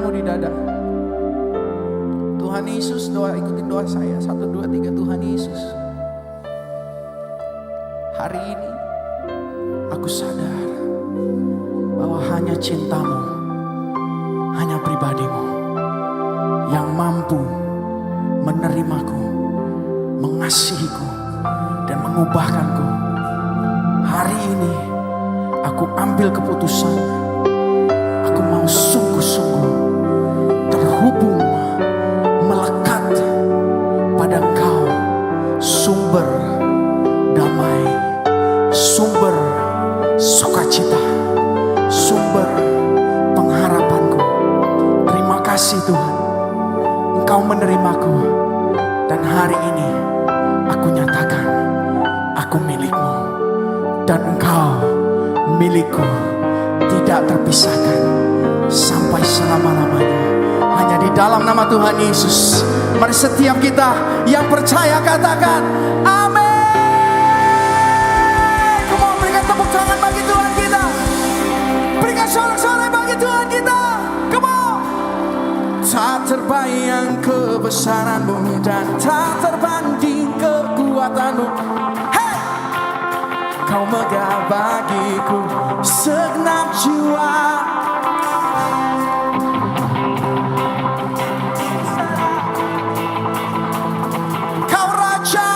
tanganmu di dada. Tuhan Yesus, doa, ikutin doa saya. 1, 2, 3. Tuhan Yesus, hari ini aku sadar bahwa hanya cintamu, hanya pribadimu yang mampu menerimaku, mengasihiku, dan mengubahkanku. Hari ini aku ambil keputusan, aku mau sungguh-sungguh terhubung, melekat pada Engkau, sumber damai, sumber sukacita, sumber pengharapanku. Terima kasih Tuhan, Engkau menerimaku, dan hari ini aku nyatakan aku milikmu, dan Engkau milikku, tidak terpisahkan sampai selama-lamanya. Hanya di dalam nama Tuhan Yesus. Mari setiap kita yang percaya katakan amin. Come on, berikan tepuk tangan bagi Tuhan kita. Berikan sorak-sorai bagi Tuhan kita. Come on. Tak terbayang kebesaranmu dan tak terbanding kekuatanmu. Hey! Kau megah bagiku segenap jiwa. Kau Raja.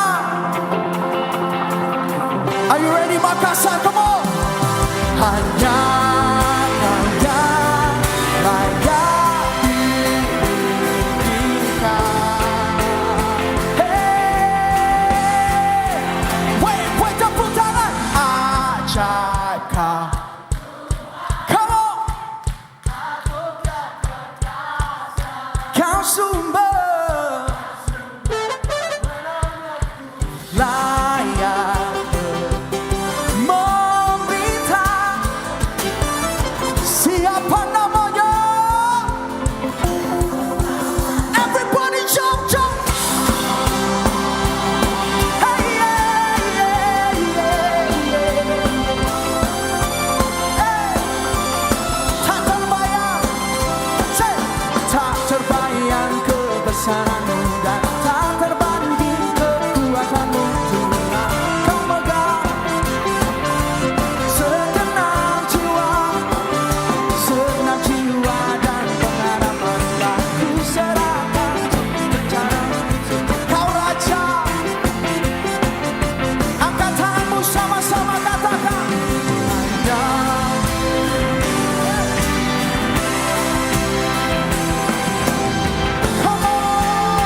Are you ready Makassar? Come on. Hanya sumber layak meminta. Siapa namanya? Everybody jump, jump. Hey, yeah, yeah, yeah, yeah. Hey. Tak terbayang, say, tak terbayang kebesaranmu dan tak terbanding kekuatanmu. Tuhan, Kau megah segenap jiwa, segenap jiwa dan pengharapanlah ku serahkan rencanamu. Kau Raja, angkat tanganmu sama-sama katakan hanya. Come on.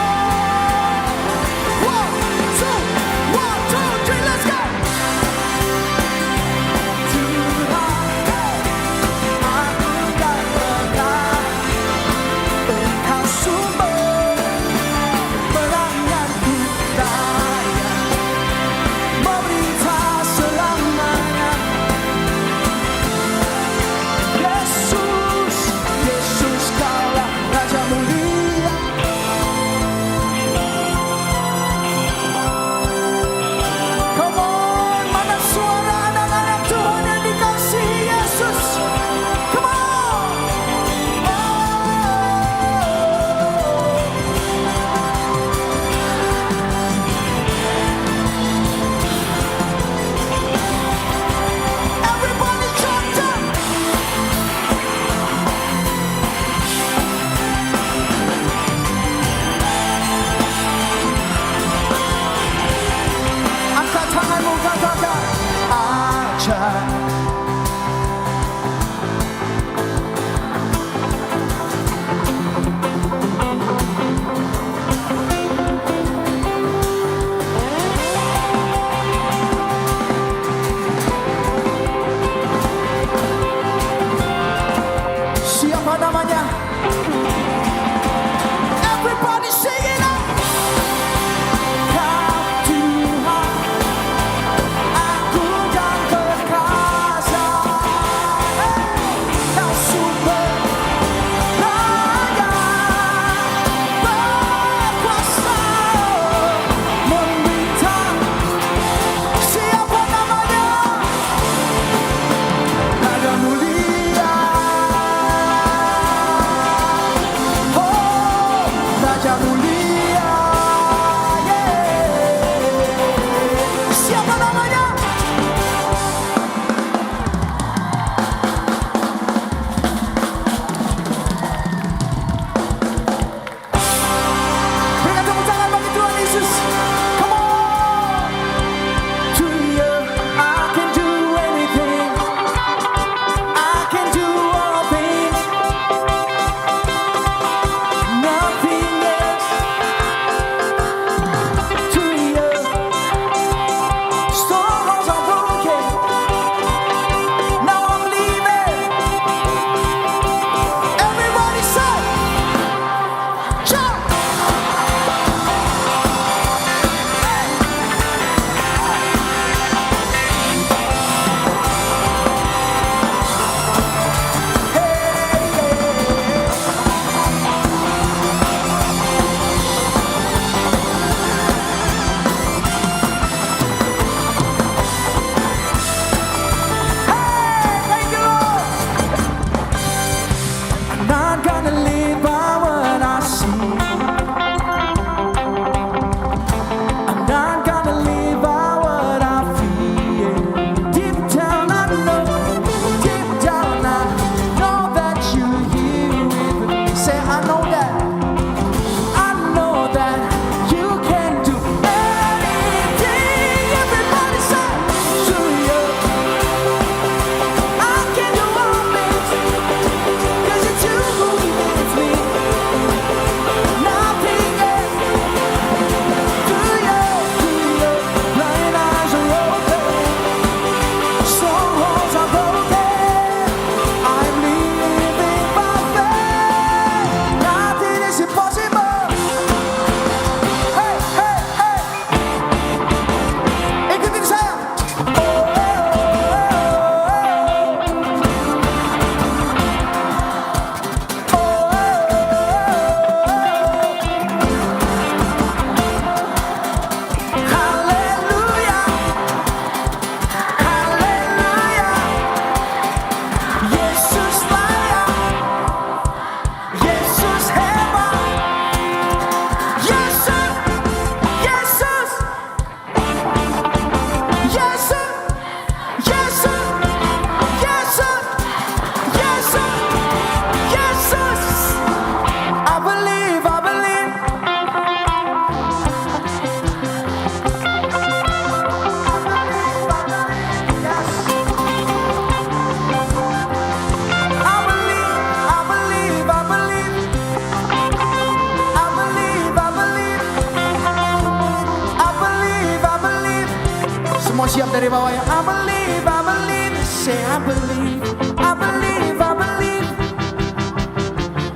siap dari bawah ya. I believe, say I believe, I believe, I believe,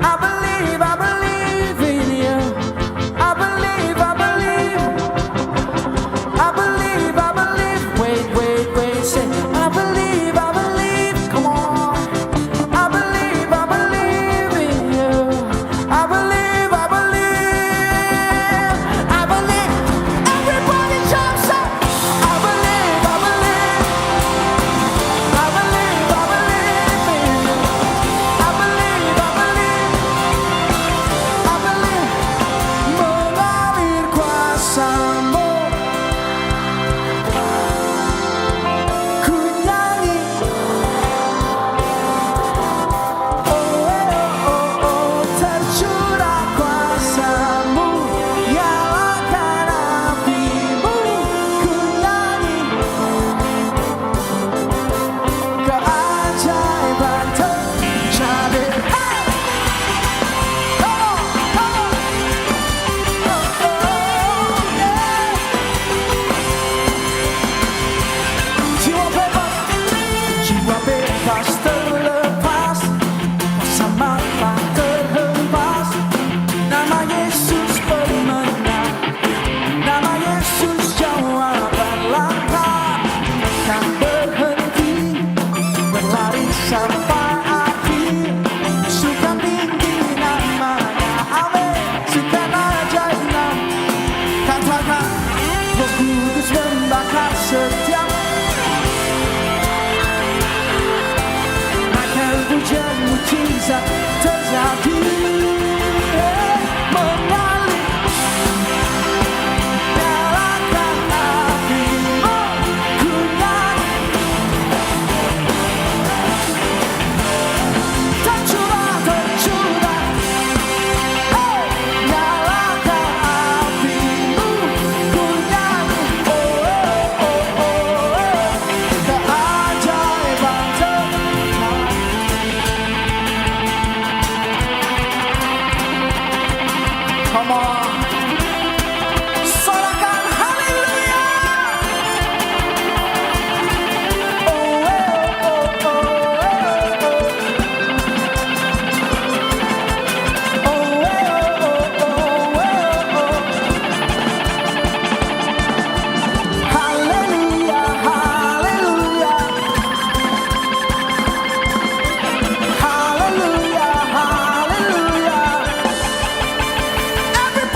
I believe, I believe in you. I believe, I believe, I believe, I believe. Wait, say I believe, come on. I believe in you. I believe, I believe, I believe. Everybody jump, say I believe, I believe, I believe, I believe in you. I believe, I believe, I believe. Mengalir kuasa-Mu, ku nyanyi. Tercurah kuasa-Mu, nyalakan api-Mu, ku nyanyi. Keajaiban terjadi. Hey! Come on, come on. Yeah. Jiwa bebas terlepas, kuasa marah terhempas. Nama Yesus pemenang, nama Yesus jawaban langkah. Kan berhenti, berlari sampai akhir. Suka tinggi namanya, amin. Suka ajaib nama. Katakan, Roh Kudus membakar setiap. Akan hujan mujizat terjadi. Mengalir, nyalakan api-Mu, ku nyanyi. Tercurah, hey, nyalakan api-Mu, ku nyanyi. Keajaiban terjadi. Come on, sorakan haleluya. Haleluya, haleluya, haleluya, haleluya. Everybody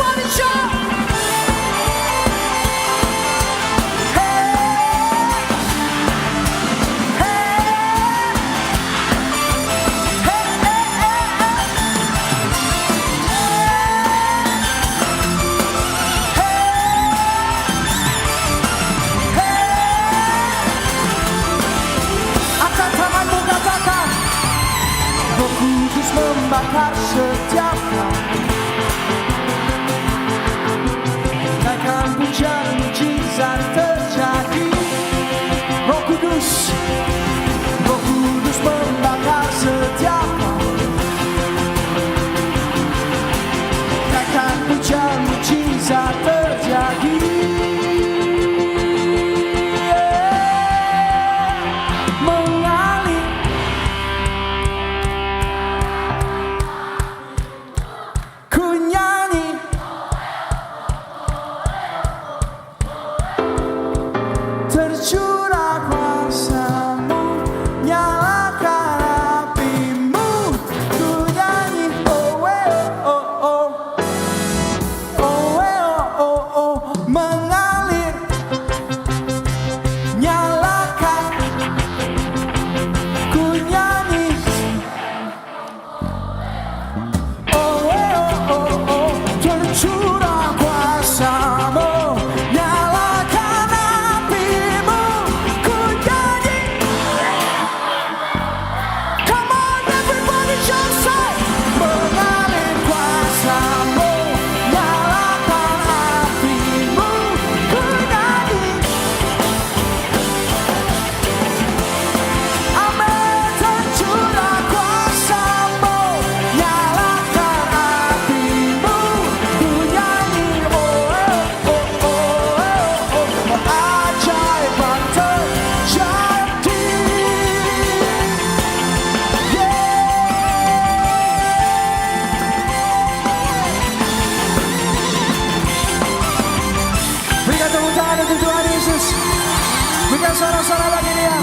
Berikan sorak-sorak bagi dia.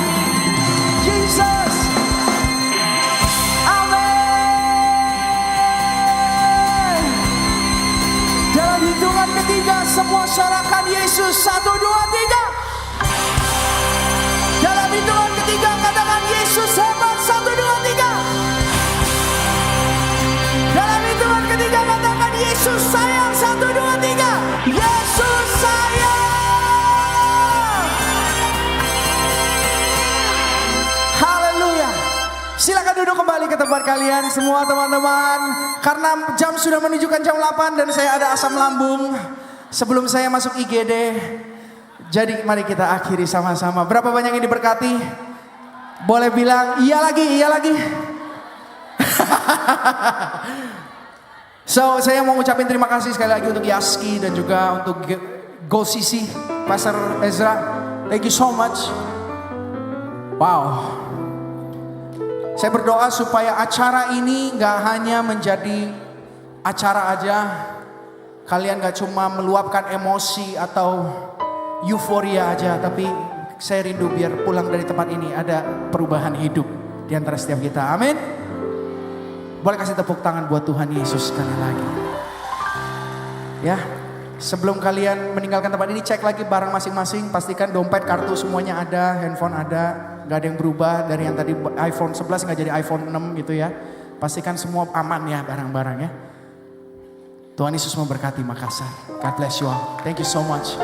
Jesus. Amin. Dalam hitungan ketiga semua sorakan Yesus. 1, 2, 3. Dalam hitungan ketiga katakan Yesus hebat. 1, 2, 3. Dalam hitungan ketiga katakan Yesus sayang. 1, 2, 3. Yesus sayang. Haleluya. Silakan duduk kembali ke tempat kalian semua teman-teman. Karena jam sudah menunjukkan jam 8 dan saya ada asam lambung. Sebelum saya masuk IGD. Jadi mari kita akhiri sama-sama. Berapa banyak yang diberkati? Boleh bilang iya lagi, iya lagi. So saya mau ngucapin terima kasih sekali lagi untuk Yaski dan juga untuk Go Sisi, Pastor Ezra. Thank you so much. Wow. Saya berdoa supaya acara ini gak hanya menjadi acara aja. Kalian gak cuma meluapkan emosi atau euforia aja, tapi saya rindu biar pulang dari tempat ini ada perubahan hidup di antara setiap kita. Amin. Boleh kasih tepuk tangan buat Tuhan Yesus sekali lagi. Ya, sebelum kalian meninggalkan tempat ini cek lagi barang masing-masing, pastikan dompet, kartu semuanya ada, handphone ada, gak ada yang berubah dari yang tadi iPhone 11 gak jadi iPhone 6 gitu ya. Pastikan semua aman ya barang-barangnya. Tuhan Yesus memberkati Makassar. God bless you all. Thank you so much.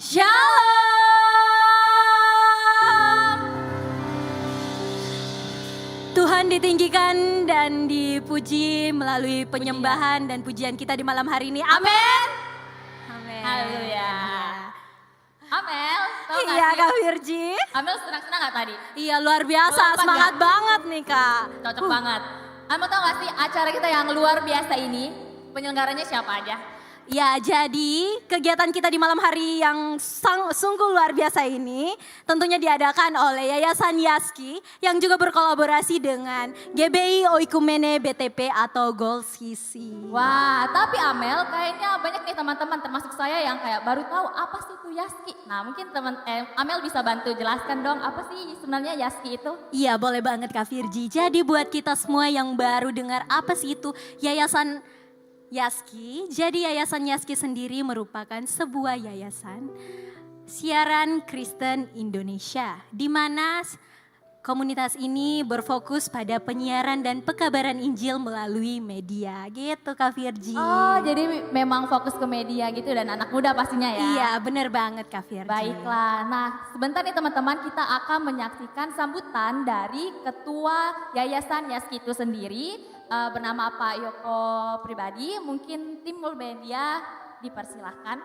Shalom. Tuhan ditinggikan dan dipuji melalui penyembahan dan pujian kita di malam hari ini. Amin. Amin. Haleluya. Amel, tau gak Iya sih? Kak Virgi. Amel senang-senang gak tadi? Iya luar biasa, Lompat semangat nggak? banget nih Kak. Cocok banget. Amel tau gak sih acara kita yang luar biasa ini, penyelenggaranya siapa aja? Ya, jadi kegiatan kita di malam hari yang sungguh luar biasa ini tentunya diadakan oleh Yayasan Yaski yang juga berkolaborasi dengan GBI Oikumene BTP atau Gold Sisi. Wah, tapi Amel kayaknya banyak nih teman-teman termasuk saya yang kayak baru tahu apa sih itu Yaski. Nah, mungkin Amel bisa bantu jelaskan dong apa sih sebenarnya Yaski itu? Iya, boleh banget Kak Virgi. Jadi buat kita semua yang baru dengar apa sih itu Yayasan Yaski, jadi Yayasan Yaski sendiri merupakan sebuah yayasan siaran Kristen Indonesia, di mana komunitas ini berfokus pada penyiaran dan pekabaran Injil melalui media, gitu Kak Virgi. Oh, jadi memang fokus ke media gitu dan anak muda pastinya ya? Iya, bener banget Kak Virgi. Baiklah, nah sebentar nih teman-teman kita akan menyaksikan sambutan dari Ketua Yayasan Yaski itu sendiri. Bernama Pak Yoko pribadi, mungkin tim multimedia dipersilahkan.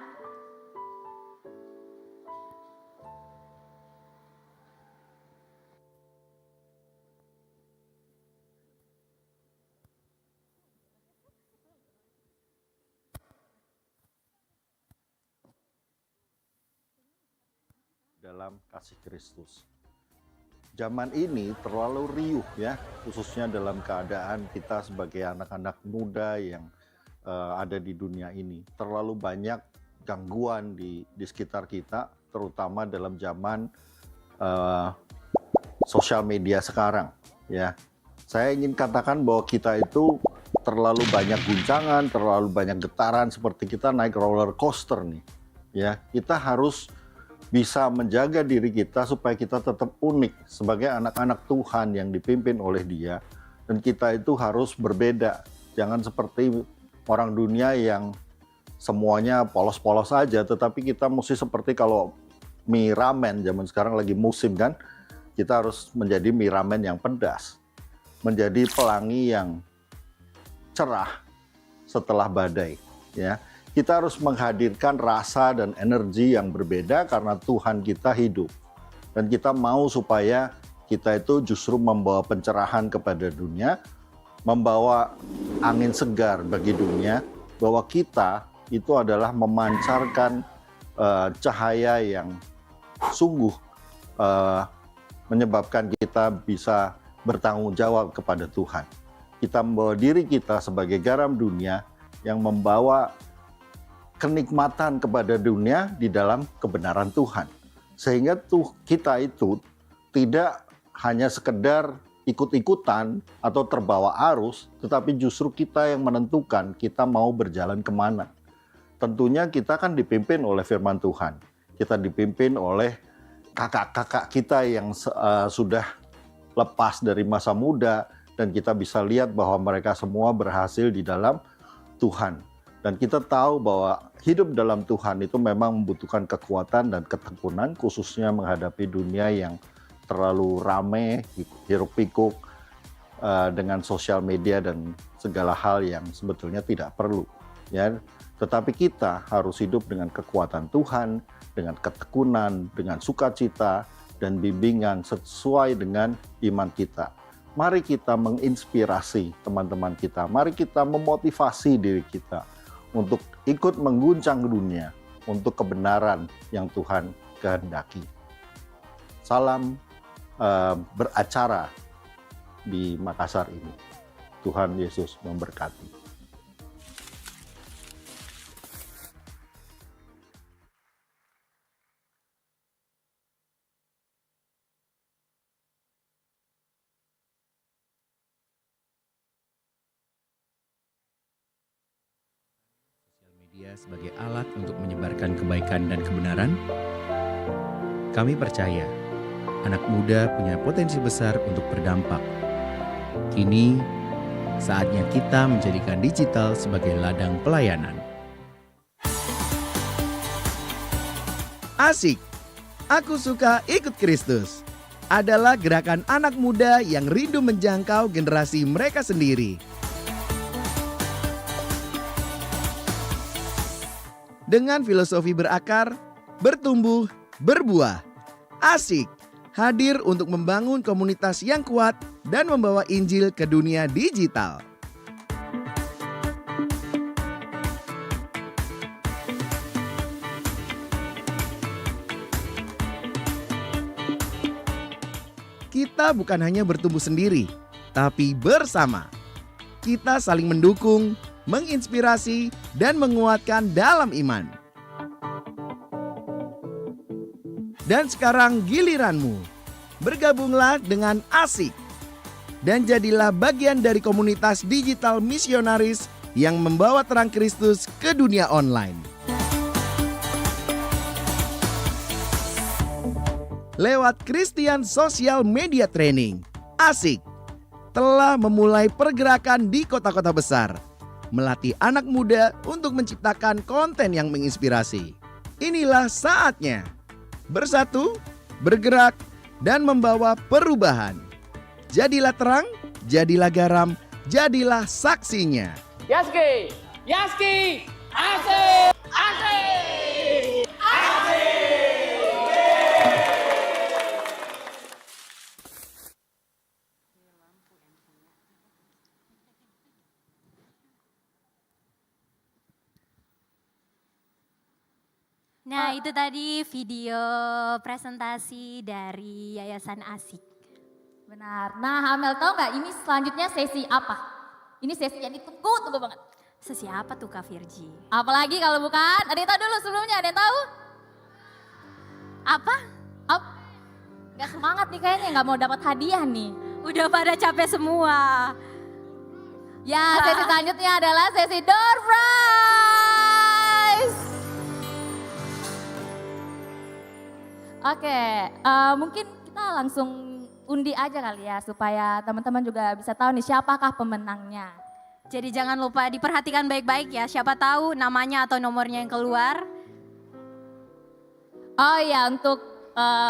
Dalam kasih Kristus. Zaman ini terlalu riuh ya, khususnya dalam keadaan kita sebagai anak-anak muda yang ada di dunia ini. Terlalu banyak gangguan di sekitar kita, terutama dalam zaman sosial media sekarang ya. Saya ingin katakan bahwa kita itu terlalu banyak guncangan, terlalu banyak getaran seperti kita naik roller coaster nih ya. Kita harus bisa menjaga diri kita supaya kita tetap unik sebagai anak-anak Tuhan yang dipimpin oleh Dia. Dan kita itu harus berbeda. Jangan seperti orang dunia yang semuanya polos-polos saja, tetapi kita mesti seperti kalau mie ramen zaman sekarang lagi musim kan, kita harus menjadi mie ramen yang pedas. Menjadi pelangi yang cerah setelah badai, ya. Kita harus menghadirkan rasa dan energi yang berbeda karena Tuhan kita hidup. Dan kita mau supaya kita itu justru membawa pencerahan kepada dunia, membawa angin segar bagi dunia, bahwa kita itu adalah memancarkan cahaya yang sungguh menyebabkan kita bisa bertanggung jawab kepada Tuhan. Kita membawa diri kita sebagai garam dunia yang membawa kenikmatan kepada dunia di dalam kebenaran Tuhan. Sehingga kita itu tidak hanya sekedar ikut-ikutan atau terbawa arus, tetapi justru kita yang menentukan kita mau berjalan kemana. Tentunya kita kan dipimpin oleh firman Tuhan. Kita dipimpin oleh kakak-kakak kita yang sudah lepas dari masa muda, dan kita bisa lihat bahwa mereka semua berhasil di dalam Tuhan. Dan kita tahu bahwa hidup dalam Tuhan itu memang membutuhkan kekuatan dan ketekunan, khususnya menghadapi dunia yang terlalu ramai, hiruk-pikuk dengan sosial media dan segala hal yang sebetulnya tidak perlu. Ya, tetapi kita harus hidup dengan kekuatan Tuhan, dengan ketekunan, dengan sukacita dan bimbingan sesuai dengan iman kita. Mari kita menginspirasi teman-teman kita, mari kita memotivasi diri kita untuk ikut mengguncang dunia untuk kebenaran yang Tuhan kehendaki. Salam beracara di Makassar ini. Tuhan Yesus memberkati. Media sebagai alat untuk menyebarkan kebaikan dan kebenaran? Kami percaya anak muda punya potensi besar untuk berdampak. Kini, saatnya kita menjadikan digital sebagai ladang pelayanan. Asik, aku suka ikut Kristus adalah gerakan anak muda yang rindu menjangkau generasi mereka sendiri. Dengan filosofi berakar, bertumbuh, berbuah. Asik hadir untuk membangun komunitas yang kuat dan membawa Injil ke dunia digital. Kita bukan hanya bertumbuh sendiri, tapi bersama. Kita saling mendukung, menginspirasi, dan menguatkan dalam iman. Dan sekarang giliranmu. Bergabunglah dengan Asik dan jadilah bagian dari komunitas digital misionaris yang membawa terang Kristus ke dunia online. Lewat Christian Social Media Training, Asik telah memulai pergerakan di kota-kota besar, melatih anak muda untuk menciptakan konten yang menginspirasi. Inilah saatnya bersatu, bergerak, dan membawa perubahan. Jadilah terang, jadilah garam, jadilah saksinya. Yaski! Yaski! Asik! Asik! Asik! Nah, itu tadi video presentasi dari Yayasan Asik. Benar. Nah, Amel tahu nggak ini selanjutnya sesi apa? Ini sesi yang ditunggu banget. Sesi apa tuh Kak Virgi? Apalagi kalau bukan, ada yang tahu dulu sebelumnya, ada yang tahu? Apa? Gak semangat nih kayaknya, nggak mau dapat hadiah nih. Udah pada capek semua. Ya, sesi selanjutnya adalah sesi door prize. Oke, mungkin kita langsung undi aja kali ya supaya teman-teman juga bisa tahu nih siapakah pemenangnya. Jadi jangan lupa diperhatikan baik-baik ya, siapa tahu namanya atau nomornya yang keluar. Oh ya, untuk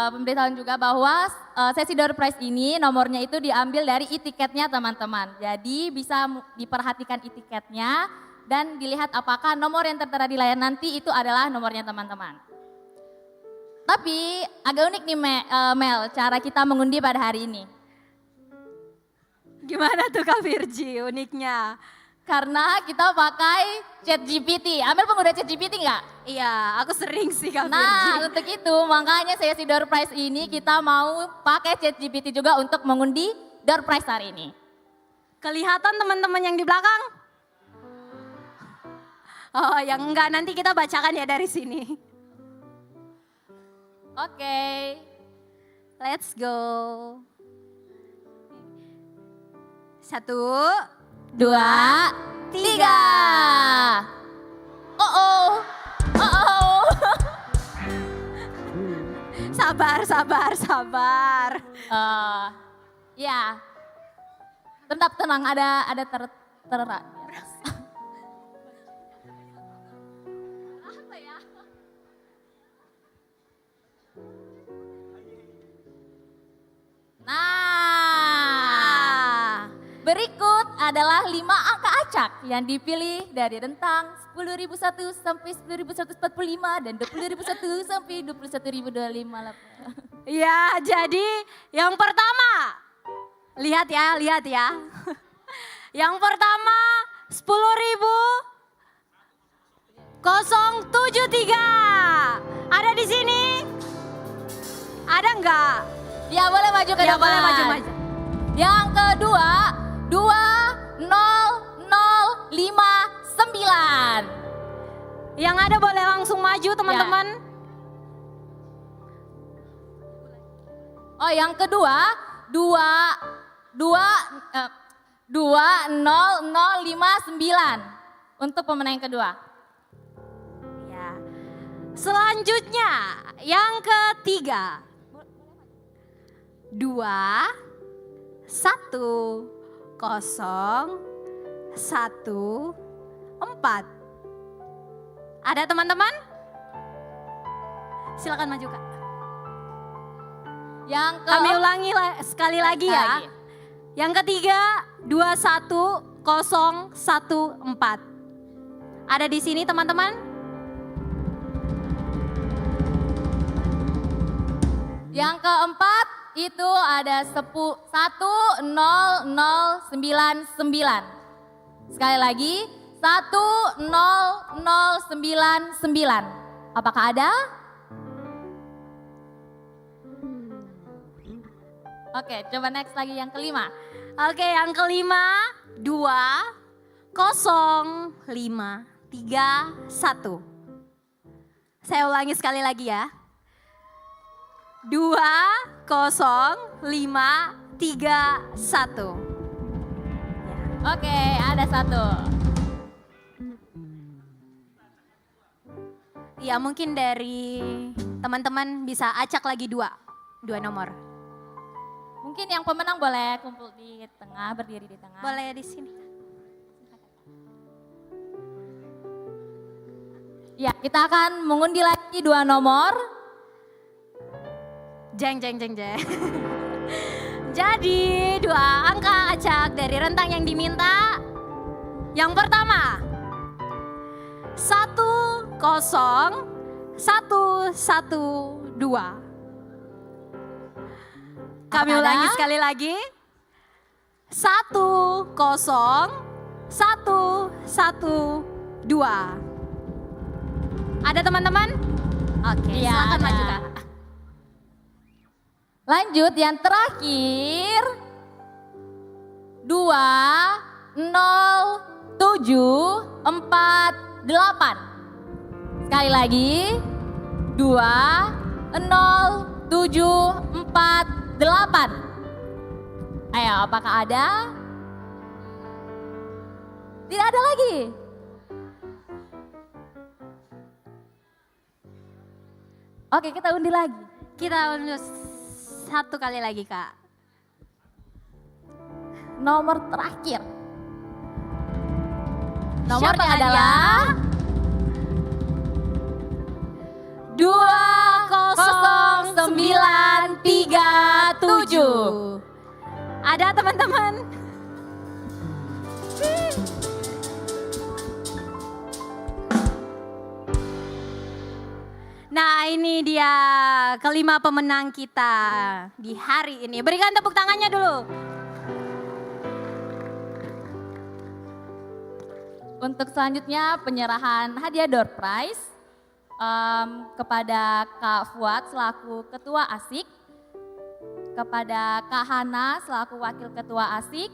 pemberitahuan juga bahwa sesi door prize ini nomornya itu diambil dari e-tiketnya teman-teman. Jadi bisa diperhatikan e-tiketnya dan dilihat apakah nomor yang tertera di layar nanti itu adalah nomornya teman-teman. Tapi agak unik nih Mel, cara kita mengundi pada hari ini. Gimana tuh Kak Virgi uniknya? Karena kita pakai ChatGPT. Amel pengguna ChatGPT nggak? Iya, aku sering sih Kak Nah, Virgi. untuk itu makanya sesi door prize ini kita mau pakai ChatGPT juga untuk mengundi door prize hari ini. Kelihatan teman-teman yang di belakang? Oh, yang enggak nanti kita bacakan ya dari sini. Oke. Let's go. 1, 2, 3. Oh. Sabar. Ya. Tetap tenang, ada tertera. Apa ya? Nah, berikut adalah 5 angka acak yang dipilih dari rentang 10.001 sampai 10.145 dan 20.001 sampai 21.025. Ya, jadi yang pertama. Lihat ya. Yang pertama 10.073. Ada di sini? Ada enggak? Ya boleh maju ke Ya, depan. boleh maju. Yang kedua 20059. Yang ada boleh langsung maju teman-teman. Oh yang kedua 20059 untuk pemenang yang kedua. Ya. Selanjutnya yang ketiga. 21014. Ada teman-teman? Silakan maju Kak. Kami ulangi sekali lagi ya. Yang ketiga 21014. Ada di sini teman-teman? Yang keempat itu ada 10099. Sekali lagi 10099. Apakah ada? Oke, coba next lagi yang kelima. Oke, yang kelima 20531. Saya ulangi sekali lagi ya. 20531. Oke, ada satu. Ya mungkin dari teman-teman bisa acak lagi dua nomor. Mungkin yang pemenang boleh kumpul di tengah, berdiri di tengah. Boleh di sini. Ya, kita akan mengundi lagi 2 nomor. Jeng. Jadi 2 angka acak dari rentang yang diminta. Yang pertama 10112. Kami ulangi sekali lagi. 10112. Ada teman-teman? Oke, Ya, silakan ada. maju Kak. Lanjut yang terakhir 20748. Sekali lagi 20748. Ayo, apakah ada? Tidak ada lagi. Oke, kita undi lagi. Kita undi 1 kali lagi Kak. Nomor terakhir. Nomornya Siapa adalah 20937. Ada teman-teman? Nah ini dia kelima pemenang kita di hari ini. Berikan tepuk tangannya dulu. Untuk selanjutnya penyerahan hadiah door prize kepada Kak Fuad selaku Ketua ASIK, kepada Kak Hana selaku Wakil Ketua ASIK,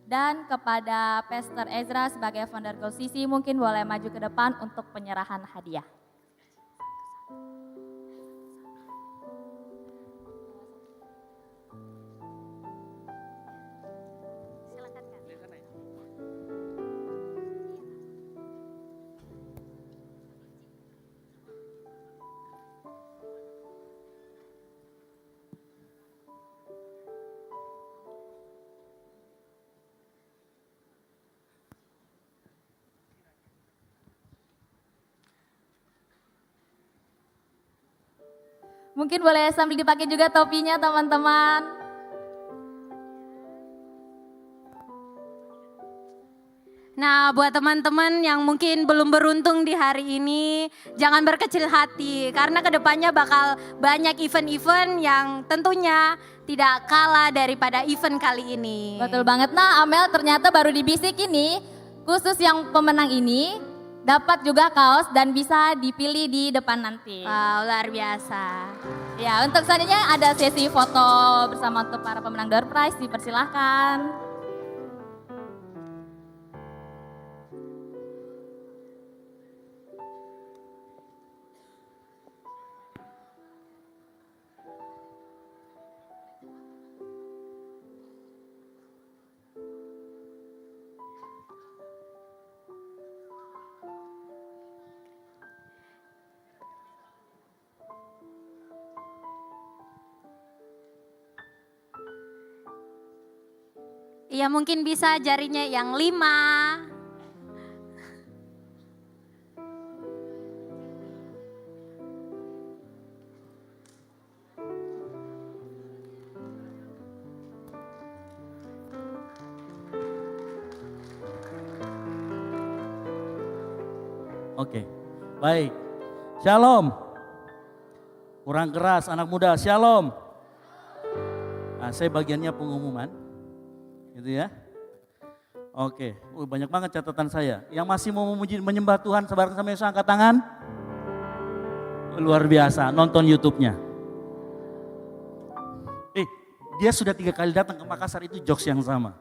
dan kepada Pastor Ezra sebagai founder Gold CC. Mungkin boleh maju ke depan untuk penyerahan hadiah. Mungkin boleh sambil dipakai juga topinya teman-teman. Nah, buat teman-teman yang mungkin belum beruntung di hari ini, jangan berkecil hati karena kedepannya bakal banyak event-event yang tentunya tidak kalah daripada event kali ini. Betul banget. Nah, Amel ternyata baru dibisik ini, khusus yang pemenang ini dapat juga kaos dan bisa dipilih di depan nanti. Wow, luar biasa. Ya, untuk selanjutnya ada sesi foto bersama untuk para pemenang door prize, dipersilahkan. Ya mungkin bisa jarinya yang 5. Oke, baik. Shalom. Kurang keras anak muda, shalom. Nah, saya bagiannya pengumuman. Gitu ya. Oke, banyak banget catatan saya. Yang masih mau memuji menyembah Tuhan, sebarkan sama Yesus, angkat tangan. Luar biasa, nonton YouTube-nya. Dia sudah 3 kali datang ke Makassar, itu jokes yang sama.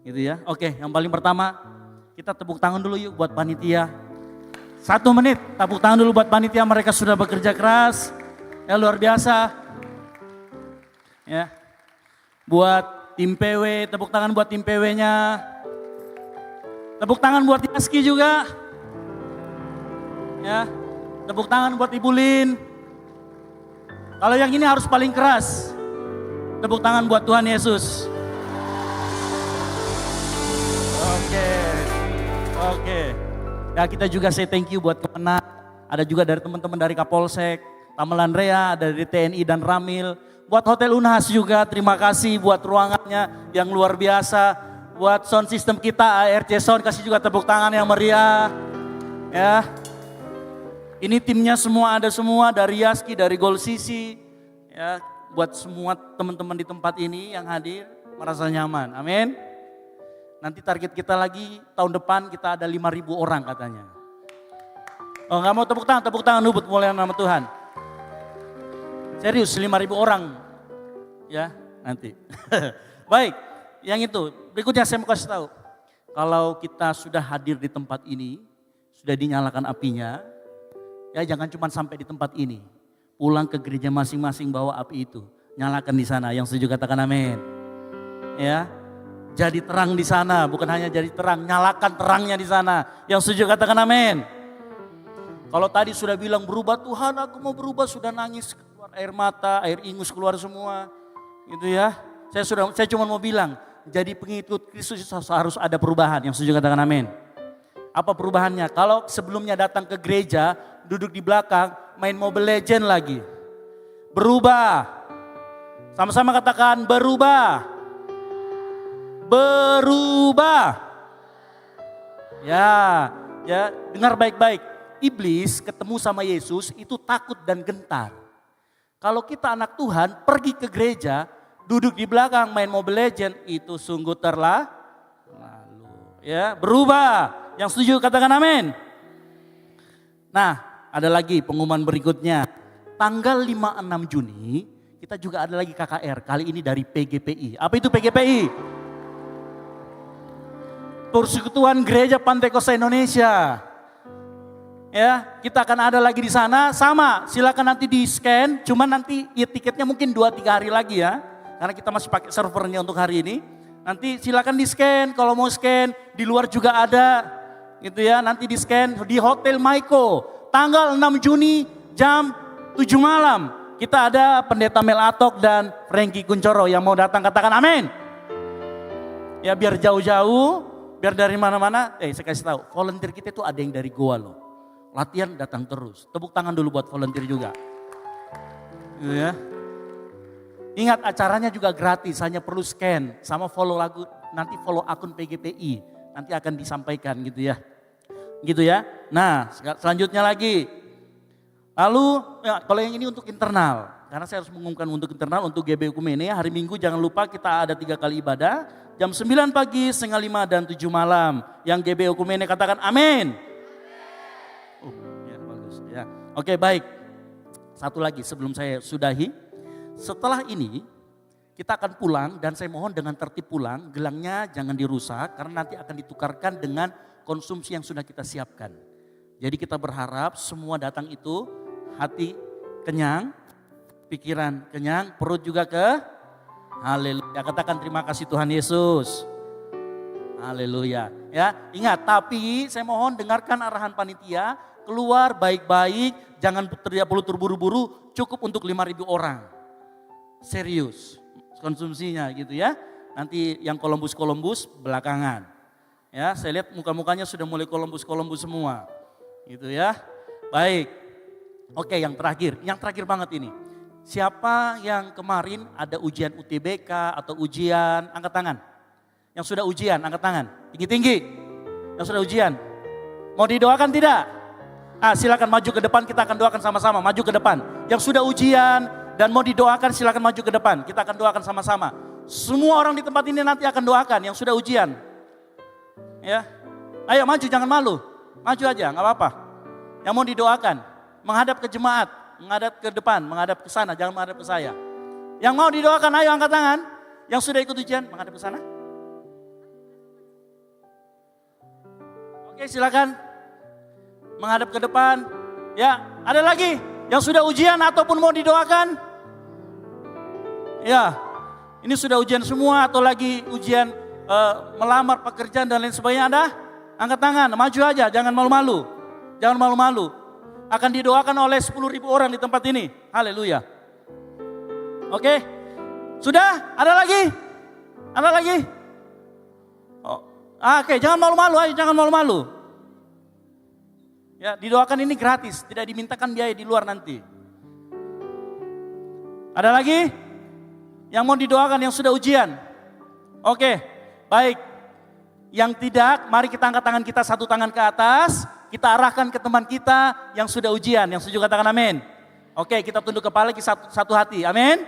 Gitu ya. Oke, yang paling pertama, kita tepuk tangan dulu yuk buat panitia. 1 menit, tepuk tangan dulu buat panitia, mereka sudah bekerja keras. Ya luar biasa. Ya. Buat tim PW, tepuk tangan buat tim PW-nya. Tepuk tangan buat Yaski juga. Ya, tepuk tangan buat Ibu Lin. Kalau yang ini harus paling keras. Tepuk tangan buat Tuhan Yesus. Oke. Ya kita juga say thank you buat Kemenang. Ada juga dari teman-teman dari Kapolsek, Tamelan Rea, ada dari TNI dan Ramil. Buat Hotel Unhas juga, terima kasih buat ruangannya yang luar biasa. Buat sound system kita, ARC Sound, kasih juga tepuk tangan yang meriah. Ya, ini timnya semua ada semua, dari Yaski, dari Gold CC. Ya, buat semua teman-teman di tempat ini yang hadir, merasa nyaman, amin. Nanti target kita lagi, tahun depan kita ada 5.000 orang katanya. Oh nggak mau tepuk tangan dulu buat kemuliaan nama Tuhan. Serius 5.000 orang ya nanti. Baik, yang itu berikutnya saya mau kasih tahu. Kalau kita sudah hadir di tempat ini, sudah dinyalakan apinya, ya jangan cuma sampai di tempat ini. Pulang ke gereja masing-masing bawa api itu, nyalakan di sana. Yang setuju katakan amin. Ya, jadi terang di sana, bukan hanya jadi terang, nyalakan terangnya di sana. Yang setuju katakan amin. Kalau tadi sudah bilang berubah, Tuhan aku mau berubah, sudah nangis, keluar air mata, air ingus keluar semua. Gitu ya. Saya cuma mau bilang, jadi pengikut Kristus harus ada perubahan. Yang setuju katakan amin. Apa perubahannya? Kalau sebelumnya datang ke gereja, duduk di belakang, main Mobile Legend lagi. Berubah. Sama-sama katakan berubah. Berubah. Ya, dengar baik-baik. Iblis ketemu sama Yesus itu takut dan gentar. Kalau kita anak Tuhan pergi ke gereja, duduk di belakang main Mobile Legend, itu sungguh terlalu. Ya, berubah. Yang setuju katakan amin. Nah, ada lagi pengumuman berikutnya. Tanggal 5-6 Juni kita juga ada lagi KKR. Kali ini dari PGPI. Apa itu PGPI? Persekutuan Gereja Pantekosta Indonesia. Ya, kita akan ada lagi di sana. Sama, silakan nanti di scan. Cuman nanti ya, tiketnya mungkin 2-3 hari lagi ya. Karena kita masih pakai servernya untuk hari ini. Nanti silakan di scan. Kalau mau scan, di luar juga ada. Gitu ya, nanti di scan di Hotel Maiko. Tanggal 6 Juni jam 7 malam. Kita ada Pendeta Mel Atok dan Frankie Kuncoro yang mau datang, katakan amin. Ya biar jauh-jauh, biar dari mana-mana. Saya kasih tahu, volunteer kita itu ada yang dari Goa loh. Latihan datang terus. Tepuk tangan dulu buat volunteer juga. Gitu ya. Ingat acaranya juga gratis, hanya perlu scan sama follow lagu, nanti follow akun PGPI. Nanti akan disampaikan gitu ya. Gitu ya. Nah, selanjutnya lagi. Lalu ya, kalau yang ini untuk internal. Karena saya harus mengumumkan untuk internal, untuk GBI Ekumene. Hari Minggu jangan lupa kita ada 3 kali ibadah. Jam 9 pagi, setengah 5 dan 7 malam. Yang GBI Ekumene katakan amin. Ya bagus ya. Oke baik. Satu lagi sebelum saya sudahi. Setelah ini kita akan pulang dan saya mohon dengan tertib pulang. Gelangnya jangan dirusak karena nanti akan ditukarkan dengan konsumsi yang sudah kita siapkan. Jadi kita berharap semua datang itu hati kenyang, pikiran kenyang, perut juga haleluya. Katakan terima kasih Tuhan Yesus. Haleluya. Ya, ingat tapi saya mohon dengarkan arahan panitia, keluar baik-baik, jangan tidak perlu terburu-buru, cukup untuk 5.000 orang. Serius konsumsinya gitu ya. Nanti yang Columbus belakangan. Ya, saya lihat muka-mukanya sudah mulai Columbus semua. Gitu ya. Baik. Oke, yang terakhir banget ini. Siapa yang kemarin ada ujian UTBK atau ujian, angkat tangan. Yang sudah ujian, angkat tangan. Tinggi-tinggi. Yang sudah ujian. Mau didoakan tidak? Silakan maju ke depan, kita akan doakan sama-sama. Maju ke depan. Yang sudah ujian dan mau didoakan silakan maju ke depan. Kita akan doakan sama-sama. Semua orang di tempat ini nanti akan doakan yang sudah ujian. Ya. Ayo maju, jangan malu. Maju aja, nggak apa-apa. Yang mau didoakan, menghadap ke jemaat, menghadap ke depan, menghadap ke sana, jangan menghadap ke saya. Yang mau didoakan, ayo angkat tangan. Yang sudah ikut ujian, menghadap ke sana. Oke, silakan. Menghadap ke depan. Ya, ada lagi yang sudah ujian ataupun mau didoakan? Ya, ini sudah ujian semua atau lagi ujian melamar pekerjaan dan lain sebagainya ada? Angkat tangan, maju aja, jangan malu-malu. Jangan malu-malu. Akan didoakan oleh 10.000 orang di tempat ini. Haleluya. Oke. Sudah? Ada lagi? Ada lagi? Oke, jangan malu-malu, ayo jangan malu-malu. Ya, didoakan ini gratis, tidak dimintakan biaya di luar nanti. Ada lagi? Yang mau didoakan yang sudah ujian? Oke, baik. Yang tidak, mari kita angkat tangan kita satu tangan ke atas. Kita arahkan ke teman kita yang sudah ujian. Yang setuju katakan amin. Oke, kita tunduk kepala kita satu hati. Amin.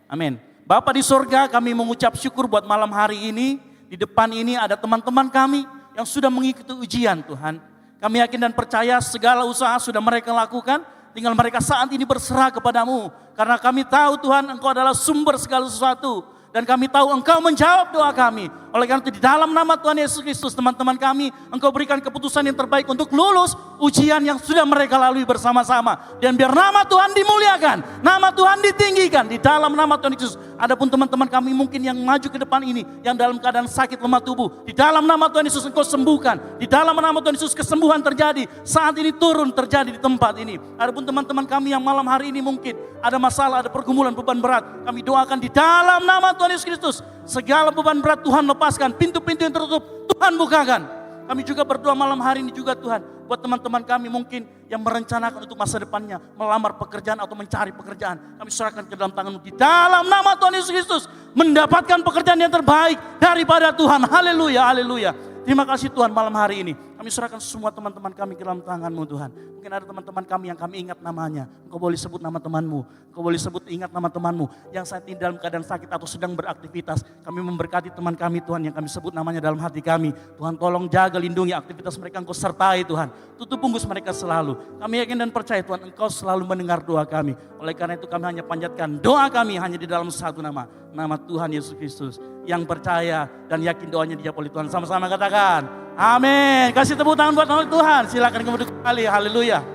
Amin. Bapa di surga, kami mengucap syukur buat malam hari ini. Di depan ini ada teman-teman kami yang sudah mengikuti ujian Tuhan. Kami yakin dan percaya segala usaha sudah mereka lakukan. Tinggal mereka saat ini berserah kepadamu. Karena kami tahu Tuhan Engkau adalah sumber segala sesuatu. Dan kami tahu Engkau menjawab doa kami. Oleh karena itu di dalam nama Tuhan Yesus Kristus teman-teman kami. Engkau berikan keputusan yang terbaik untuk lulus ujian yang sudah mereka lalui bersama-sama. Dan biar nama Tuhan dimuliakan. Nama Tuhan ditinggikan di dalam nama Tuhan Yesus. Adapun teman-teman kami mungkin yang maju ke depan ini. Yang dalam keadaan sakit lemah tubuh. Di dalam nama Tuhan Yesus Engkau sembuhkan. Di dalam nama Tuhan Yesus kesembuhan terjadi. Saat ini turun terjadi di tempat ini. Adapun teman-teman kami yang malam hari ini mungkin ada masalah, ada pergumulan, beban berat. Kami doakan di dalam nama Tuhan Yesus Kristus. Segala beban berat Tuhan lepaskan. Pintu-pintu yang tertutup Tuhan bukakan. Kami juga berdoa malam hari ini juga Tuhan. Buat teman-teman kami mungkin yang merencanakan untuk masa depannya. Melamar pekerjaan atau mencari pekerjaan. Kami serahkan ke dalam tangan-Mu. Di dalam nama Tuhan Yesus Kristus. Mendapatkan pekerjaan yang terbaik daripada Tuhan. Haleluya, haleluya. Terima kasih Tuhan malam hari ini. Kami serahkan semua teman-teman kami ke dalam tangan-Mu Tuhan. Mungkin ada teman-teman kami yang kami ingat namanya. Engkau boleh sebut nama temanmu. Engkau boleh sebut ingat nama temanmu. Yang saat ini dalam keadaan sakit atau sedang beraktivitas. Kami memberkati teman kami Tuhan yang kami sebut namanya dalam hati kami. Tuhan tolong jaga, lindungi aktivitas mereka. Engkau sertai Tuhan. Tutup bungkus mereka selalu. Kami yakin dan percaya Tuhan Engkau selalu mendengar doa kami. Oleh karena itu kami hanya panjatkan doa kami hanya di dalam satu nama. Nama Tuhan Yesus Kristus. Yang percaya dan yakin doanya dijawab oleh Tuhan. Sama-sama katakan, amin. Kasih tepuk tangan buat nama Tuhan. Silakan kembali kembali. Haleluya.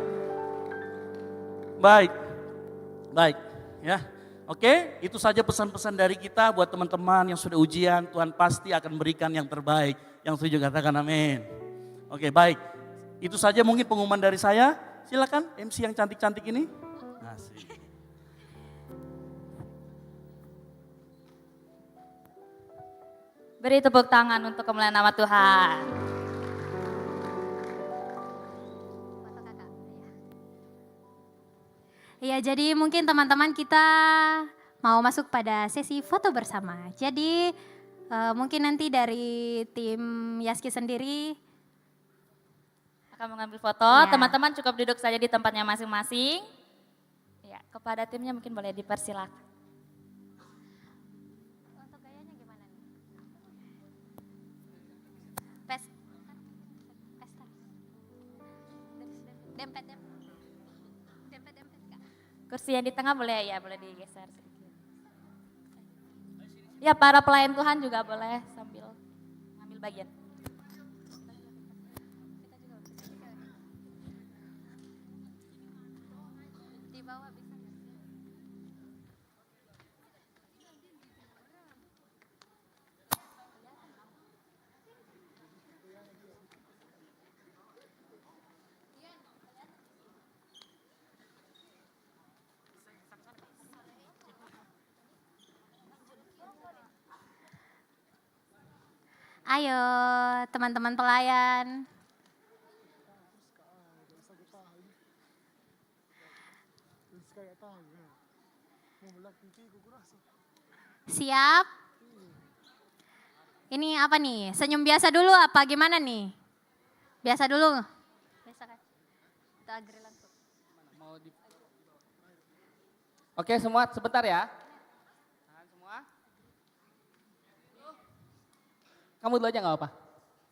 Baik. Baik. Ya. Oke, itu saja pesan-pesan dari kita buat teman-teman yang sudah ujian. Tuhan pasti akan berikan yang terbaik. Yang setuju katakan amin. Oke, baik. Itu saja mungkin pengumuman dari saya. Silakan MC yang cantik-cantik ini. Asik. Beri tepuk tangan untuk kemuliaan nama Tuhan. Ya, jadi mungkin teman-teman kita mau masuk pada sesi foto bersama. Jadi mungkin nanti dari tim Yaski sendiri Akan mengambil foto, Ya. teman-teman cukup duduk saja di tempatnya masing-masing. Ya, kepada timnya mungkin boleh dipersilakan. Untuk gayanya gimana nih? Pesta. Dempet. Dempet Kak. Kursi yang di tengah boleh ya, boleh digeser sedikit. Ya, para pelayan Tuhan juga boleh sambil ambil bagian. Di bawah bisa. Ayo teman-teman pelayan. Siap? Ini apa nih? Senyum biasa dulu apa gimana nih? Biasa dulu. Biasa kan? Kita agree langsung. Oke semua sebentar ya. Tahan semua. Kamu dulu aja gak apa-apa.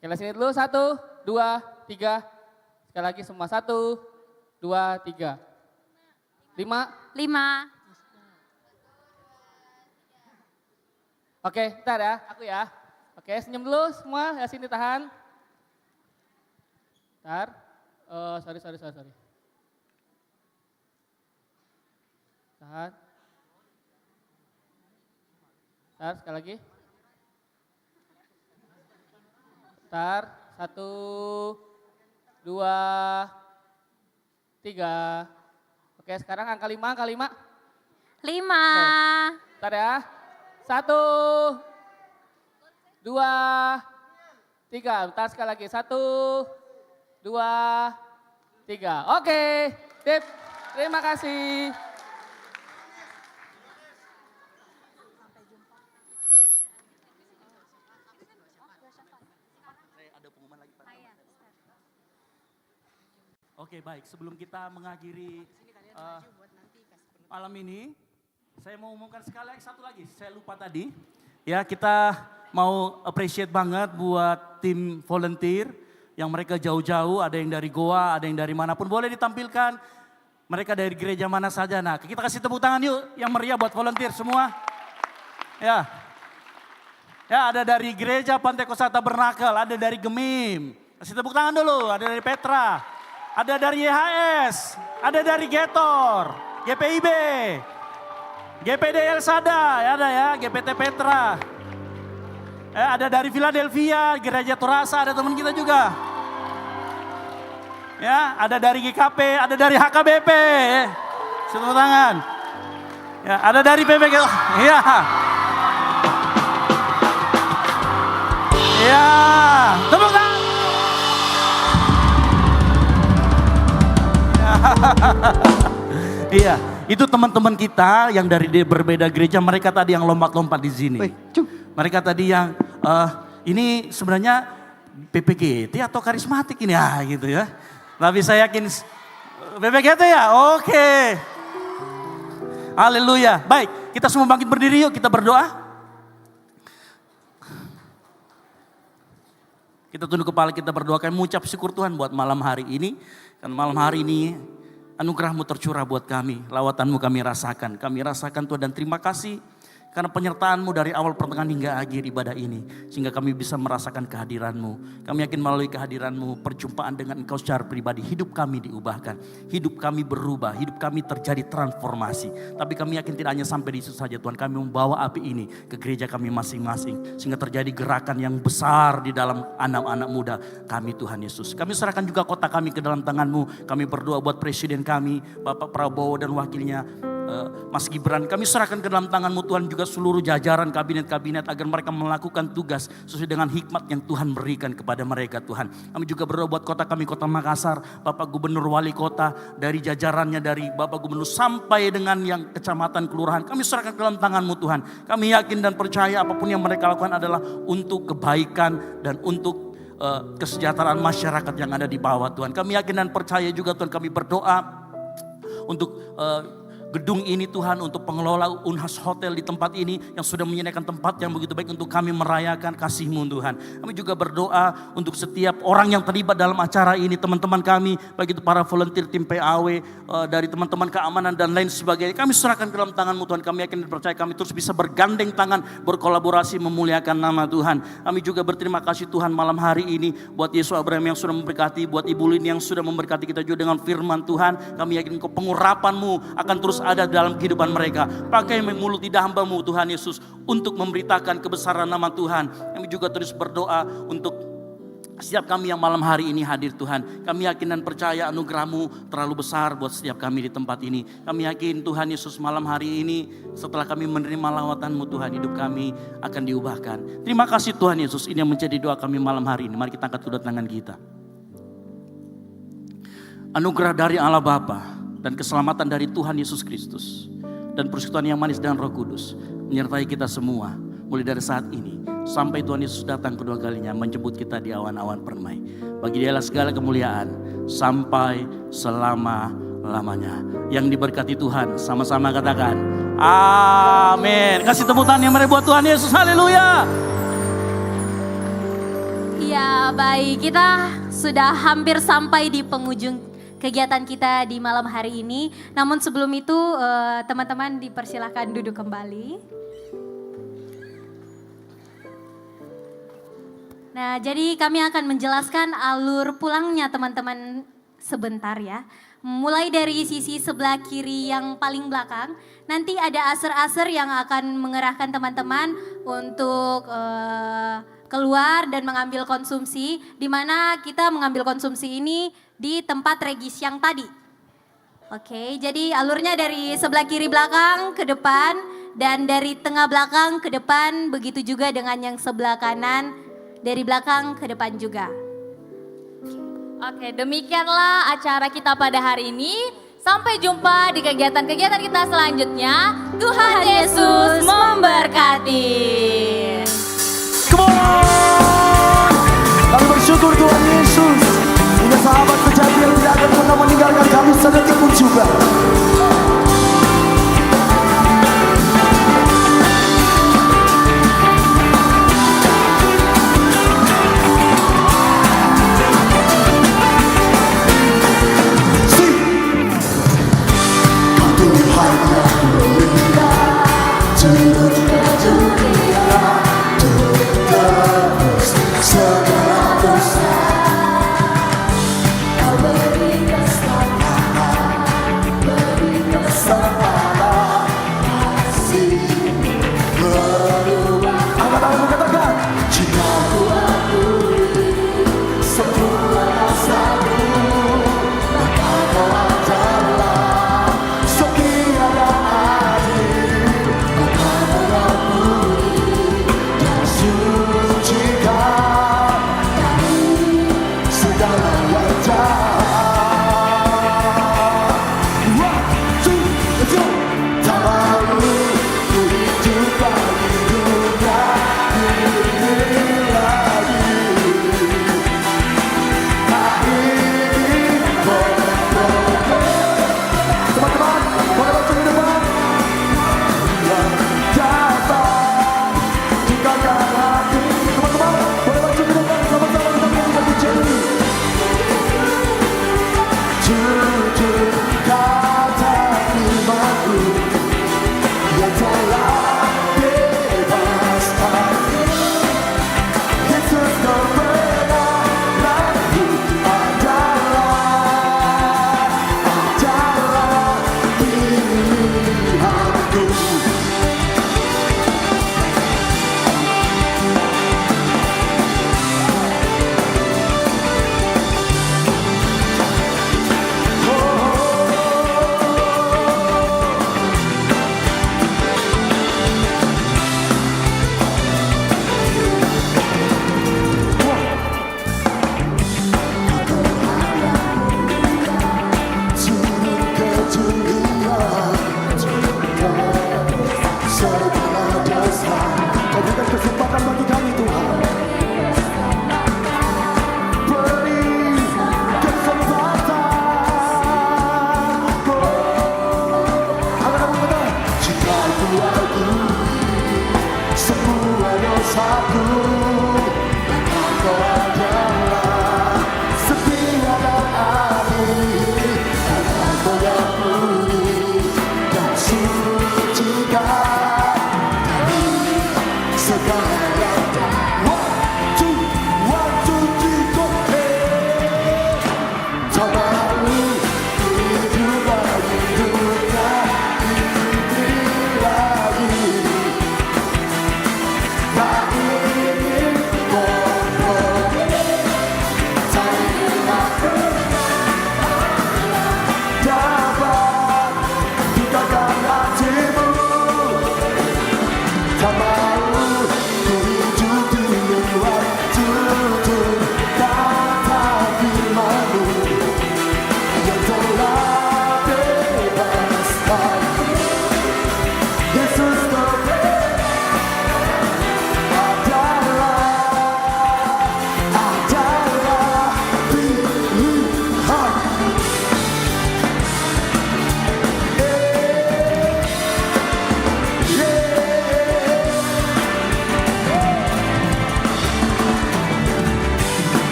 Oke sini dulu 1, 2, 3. Sekali lagi semua 1, 2, 3. 5. 5. Oke bentar ya, aku ya. Oke senyum dulu semua, ya sini tahan. Bentar. Sorry. Tahan. Bentar, sekali lagi. Bentar, 1, 2, 3. Oke sekarang angka 5, angka 5. 5. Bentar ya. 1, 2, 3. Bentar sekali lagi. 1, 2, 3. Oke, sip. Terima kasih. Oke baik, sebelum kita mengakhiri malam ini, saya mau umumkan sekali lagi satu lagi, saya lupa tadi. Ya kita mau appreciate banget buat tim volunteer yang mereka jauh-jauh, ada yang dari Goa, ada yang dari manapun. Boleh ditampilkan mereka dari gereja mana saja. Nah kita kasih tepuk tangan yuk yang meriah buat volunteer semua. Ya ada dari gereja Pantai Kosta Tabernakel, ada dari Gemim. Kasih tepuk tangan dulu, ada dari Petra. Ada dari YHS, ada dari Getor, GPIB, GPD El Sada, ada ya, GPT Petra. Ada dari Philadelphia, Gereja Torasa, ada teman kita juga. Ya, ada dari GKP, ada dari HKBP. Tepuk tangan. Ya, ada dari PPG. Ya. Ya, tepuk tangan. Iya, itu teman-teman kita yang dari berbeda gereja, mereka tadi yang lompat-lompat di sini. Mereka tadi yang ini sebenarnya PPGT atau karismatik ini ya gitu ya. Tapi saya yakin PPGT ya, oke. Haleluya. Baik, kita semua bangkit berdiri yuk, kita berdoa. Kita tunduk kepala, kita berdoa, kami mengucap syukur Tuhan buat malam hari ini. Dan malam hari ini anugerah-Mu tercurah buat kami, lawatan-Mu kami rasakan Tuhan, dan terima kasih karena penyertaan-Mu dari awal pertengahan hingga akhir ibadah ini. Sehingga kami bisa merasakan kehadiran-Mu. Kami yakin melalui kehadiran-Mu, perjumpaan dengan Engkau secara pribadi, hidup kami diubahkan. Hidup kami berubah, hidup kami terjadi transformasi. Tapi kami yakin tidak hanya sampai di situ saja Tuhan. Kami membawa api ini ke gereja kami masing-masing. Sehingga terjadi gerakan yang besar di dalam anak-anak muda kami Tuhan Yesus. Kami serahkan juga kota kami ke dalam tangan-Mu. Kami berdoa buat presiden kami, Bapak Prabowo dan wakilnya, Mas Gibran, kami serahkan ke dalam tangan-Mu Tuhan, juga seluruh jajaran kabinet-kabinet agar mereka melakukan tugas sesuai dengan hikmat yang Tuhan berikan kepada mereka Tuhan. Kami juga berdoa buat kota kami, Kota Makassar, Bapak Gubernur Wali Kota, dari jajarannya, dari Bapak Gubernur sampai dengan yang kecamatan, kelurahan, kami serahkan ke dalam tangan-Mu Tuhan. Kami yakin dan percaya apapun yang mereka lakukan adalah untuk kebaikan dan untuk kesejahteraan masyarakat yang ada di bawah Tuhan. Kami yakin dan percaya juga Tuhan, kami berdoa untuk gedung ini Tuhan, untuk pengelola Unhas Hotel di tempat ini yang sudah menyediakan tempat yang begitu baik untuk kami merayakan kasih-Mu Tuhan. Kami juga berdoa untuk setiap orang yang terlibat dalam acara ini, teman-teman kami, baik itu para volunteer tim PAW, dari teman-teman keamanan dan lain sebagainya. Kami serahkan ke dalam tangan-Mu Tuhan. Kami yakin dan percaya kami terus bisa bergandeng tangan, berkolaborasi memuliakan nama Tuhan. Kami juga berterima kasih Tuhan malam hari ini buat Yesus Abraham yang sudah memberkati, buat Ibu Lin yang sudah memberkati kita juga dengan firman Tuhan. Kami yakin pengurapan-Mu akan terus ada dalam kehidupan mereka. Pakai mulut lidah hamba-Mu Tuhan Yesus untuk memberitakan kebesaran nama Tuhan. Kami juga terus berdoa untuk setiap kami yang malam hari ini hadir Tuhan. Kami yakin dan percaya anugerah-Mu terlalu besar buat setiap kami di tempat ini. Kami yakin Tuhan Yesus malam hari ini setelah kami menerima lawatan-Mu Tuhan, hidup kami akan diubahkan. Terima kasih Tuhan Yesus, ini yang menjadi doa kami malam hari ini. Mari kita angkat kedua tangan kita. Anugerah dari Allah Bapa dan keselamatan dari Tuhan Yesus Kristus dan persekutuan yang manis dengan Roh Kudus menyertai kita semua mulai dari saat ini sampai Tuhan Yesus datang kedua kalinya menjemput kita di awan-awan permai. Bagi Dialah segala kemuliaan sampai selama-lamanya. Yang diberkati Tuhan, sama-sama katakan amin. Kasih tepuk tangan yang meriah buat Tuhan Yesus. Haleluya. Ya, baik, kita sudah hampir sampai di penghujung kegiatan kita di malam hari ini. Namun sebelum itu teman-teman dipersilahkan duduk kembali. Nah, jadi kami akan menjelaskan alur pulangnya teman-teman sebentar ya. Mulai dari sisi sebelah kiri yang paling belakang, nanti ada aser-aser yang akan mengerahkan teman-teman untuk keluar dan mengambil konsumsi, di mana kita mengambil konsumsi ini di tempat regis yang tadi. Oke, jadi alurnya dari sebelah kiri belakang ke depan dan dari tengah belakang ke depan, begitu juga dengan yang sebelah kanan dari belakang ke depan juga. Oke, demikianlah acara kita pada hari ini. Sampai jumpa di kegiatan-kegiatan kita selanjutnya. Tuhan Yesus memberkati. Come on! Kami bersyukur Tuhan Yesus. Punya sahabat sejati yang tidak akan pernah meninggalkan kami sedetik pun juga. Segala dosa kau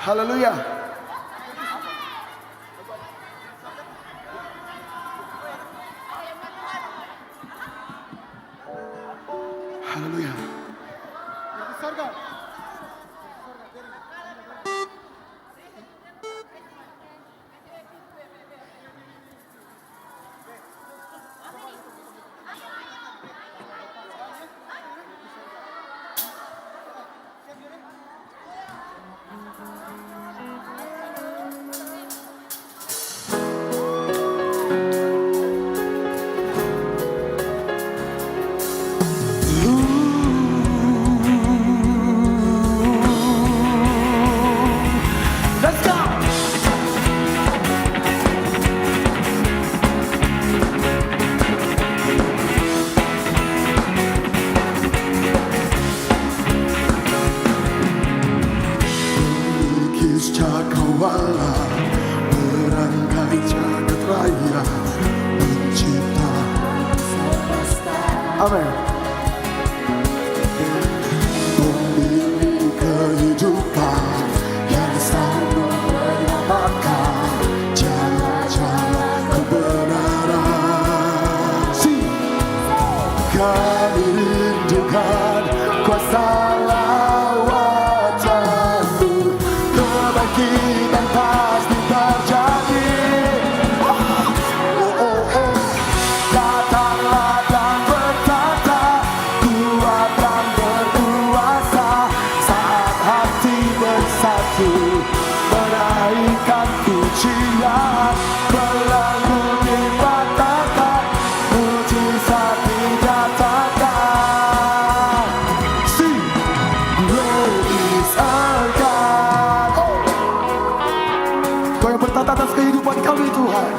Haleluya. Haleluya. Let's go. Melukis cakrawala, merangkai jagat raya, mencipta. Amin. Pemilik kehidupan yang selalu menyelamatkan jalan-jalan kebenaran. Kami rindukan kuasa lawatan-Mu, kebangkitan pasti terjadi. Datanglah dan bertata, kuat dan berkuasa, saat hati bersatu menaikkan pujian, belenggu dipatahkan, mujizat dinyatakan. Sing, great is our God. Kau yang bertata atas kehidupan kami Tuhan.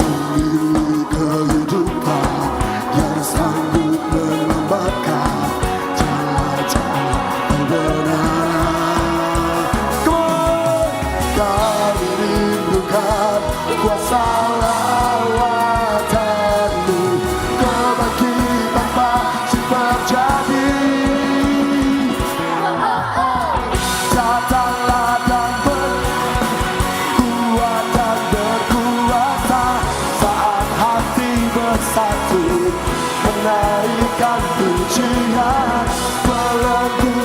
Pemilik kehidupan yang sanggup menyelamatkan jalan-jalan kebenaran. Kami rindukan kuasa lawatan-Mu, kebangkitan pasti terjadi. Datanglah dan berkuat dan berkuasa, saat hati bersatu menaikkan pujian, belenggu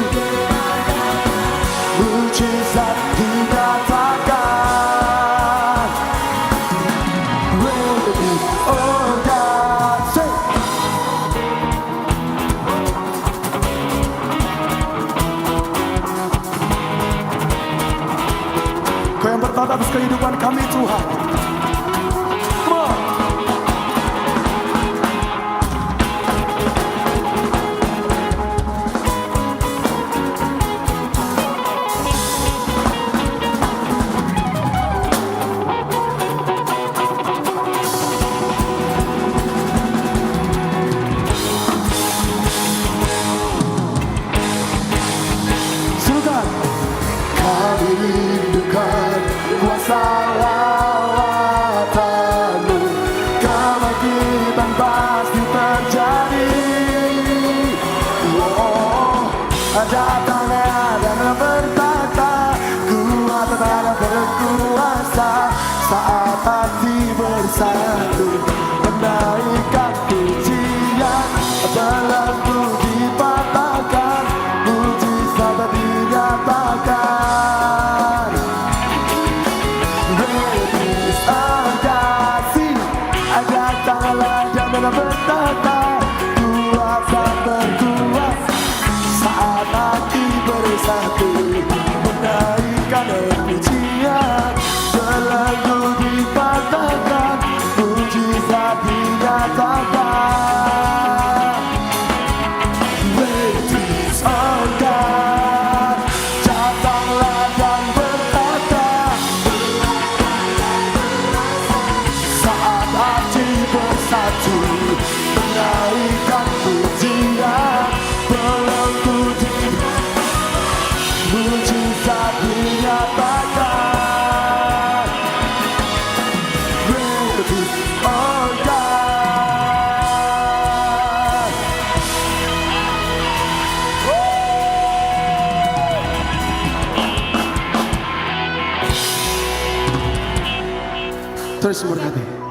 mujizat dinyatakan. Ready, oh God, say. Kau yang bertata atas kehidupan kami Tuhan. Come on. Silakan. Kami rindukan kuasa lawatan-Mu, kebangkitan pasti terjadi. Oh, datanglah dan bertata, kuat dan berkuasa, saat hati bersatu menaikkan pujian, belenggu dipatahkan, mujizat dinyatakan. Ready is our God. Sing. Datanglah dan bertata, kuat dan berkuasa, saat hati bersatu menaikkan pujian, belenggu dipatahkan, mujizat dinyatakan. Ready is our God. Datanglah dan bertata, saat hati bersatu menaikkan pujian, belenggu mujizat dinyatakan. Ready, oh God. Terus berkati.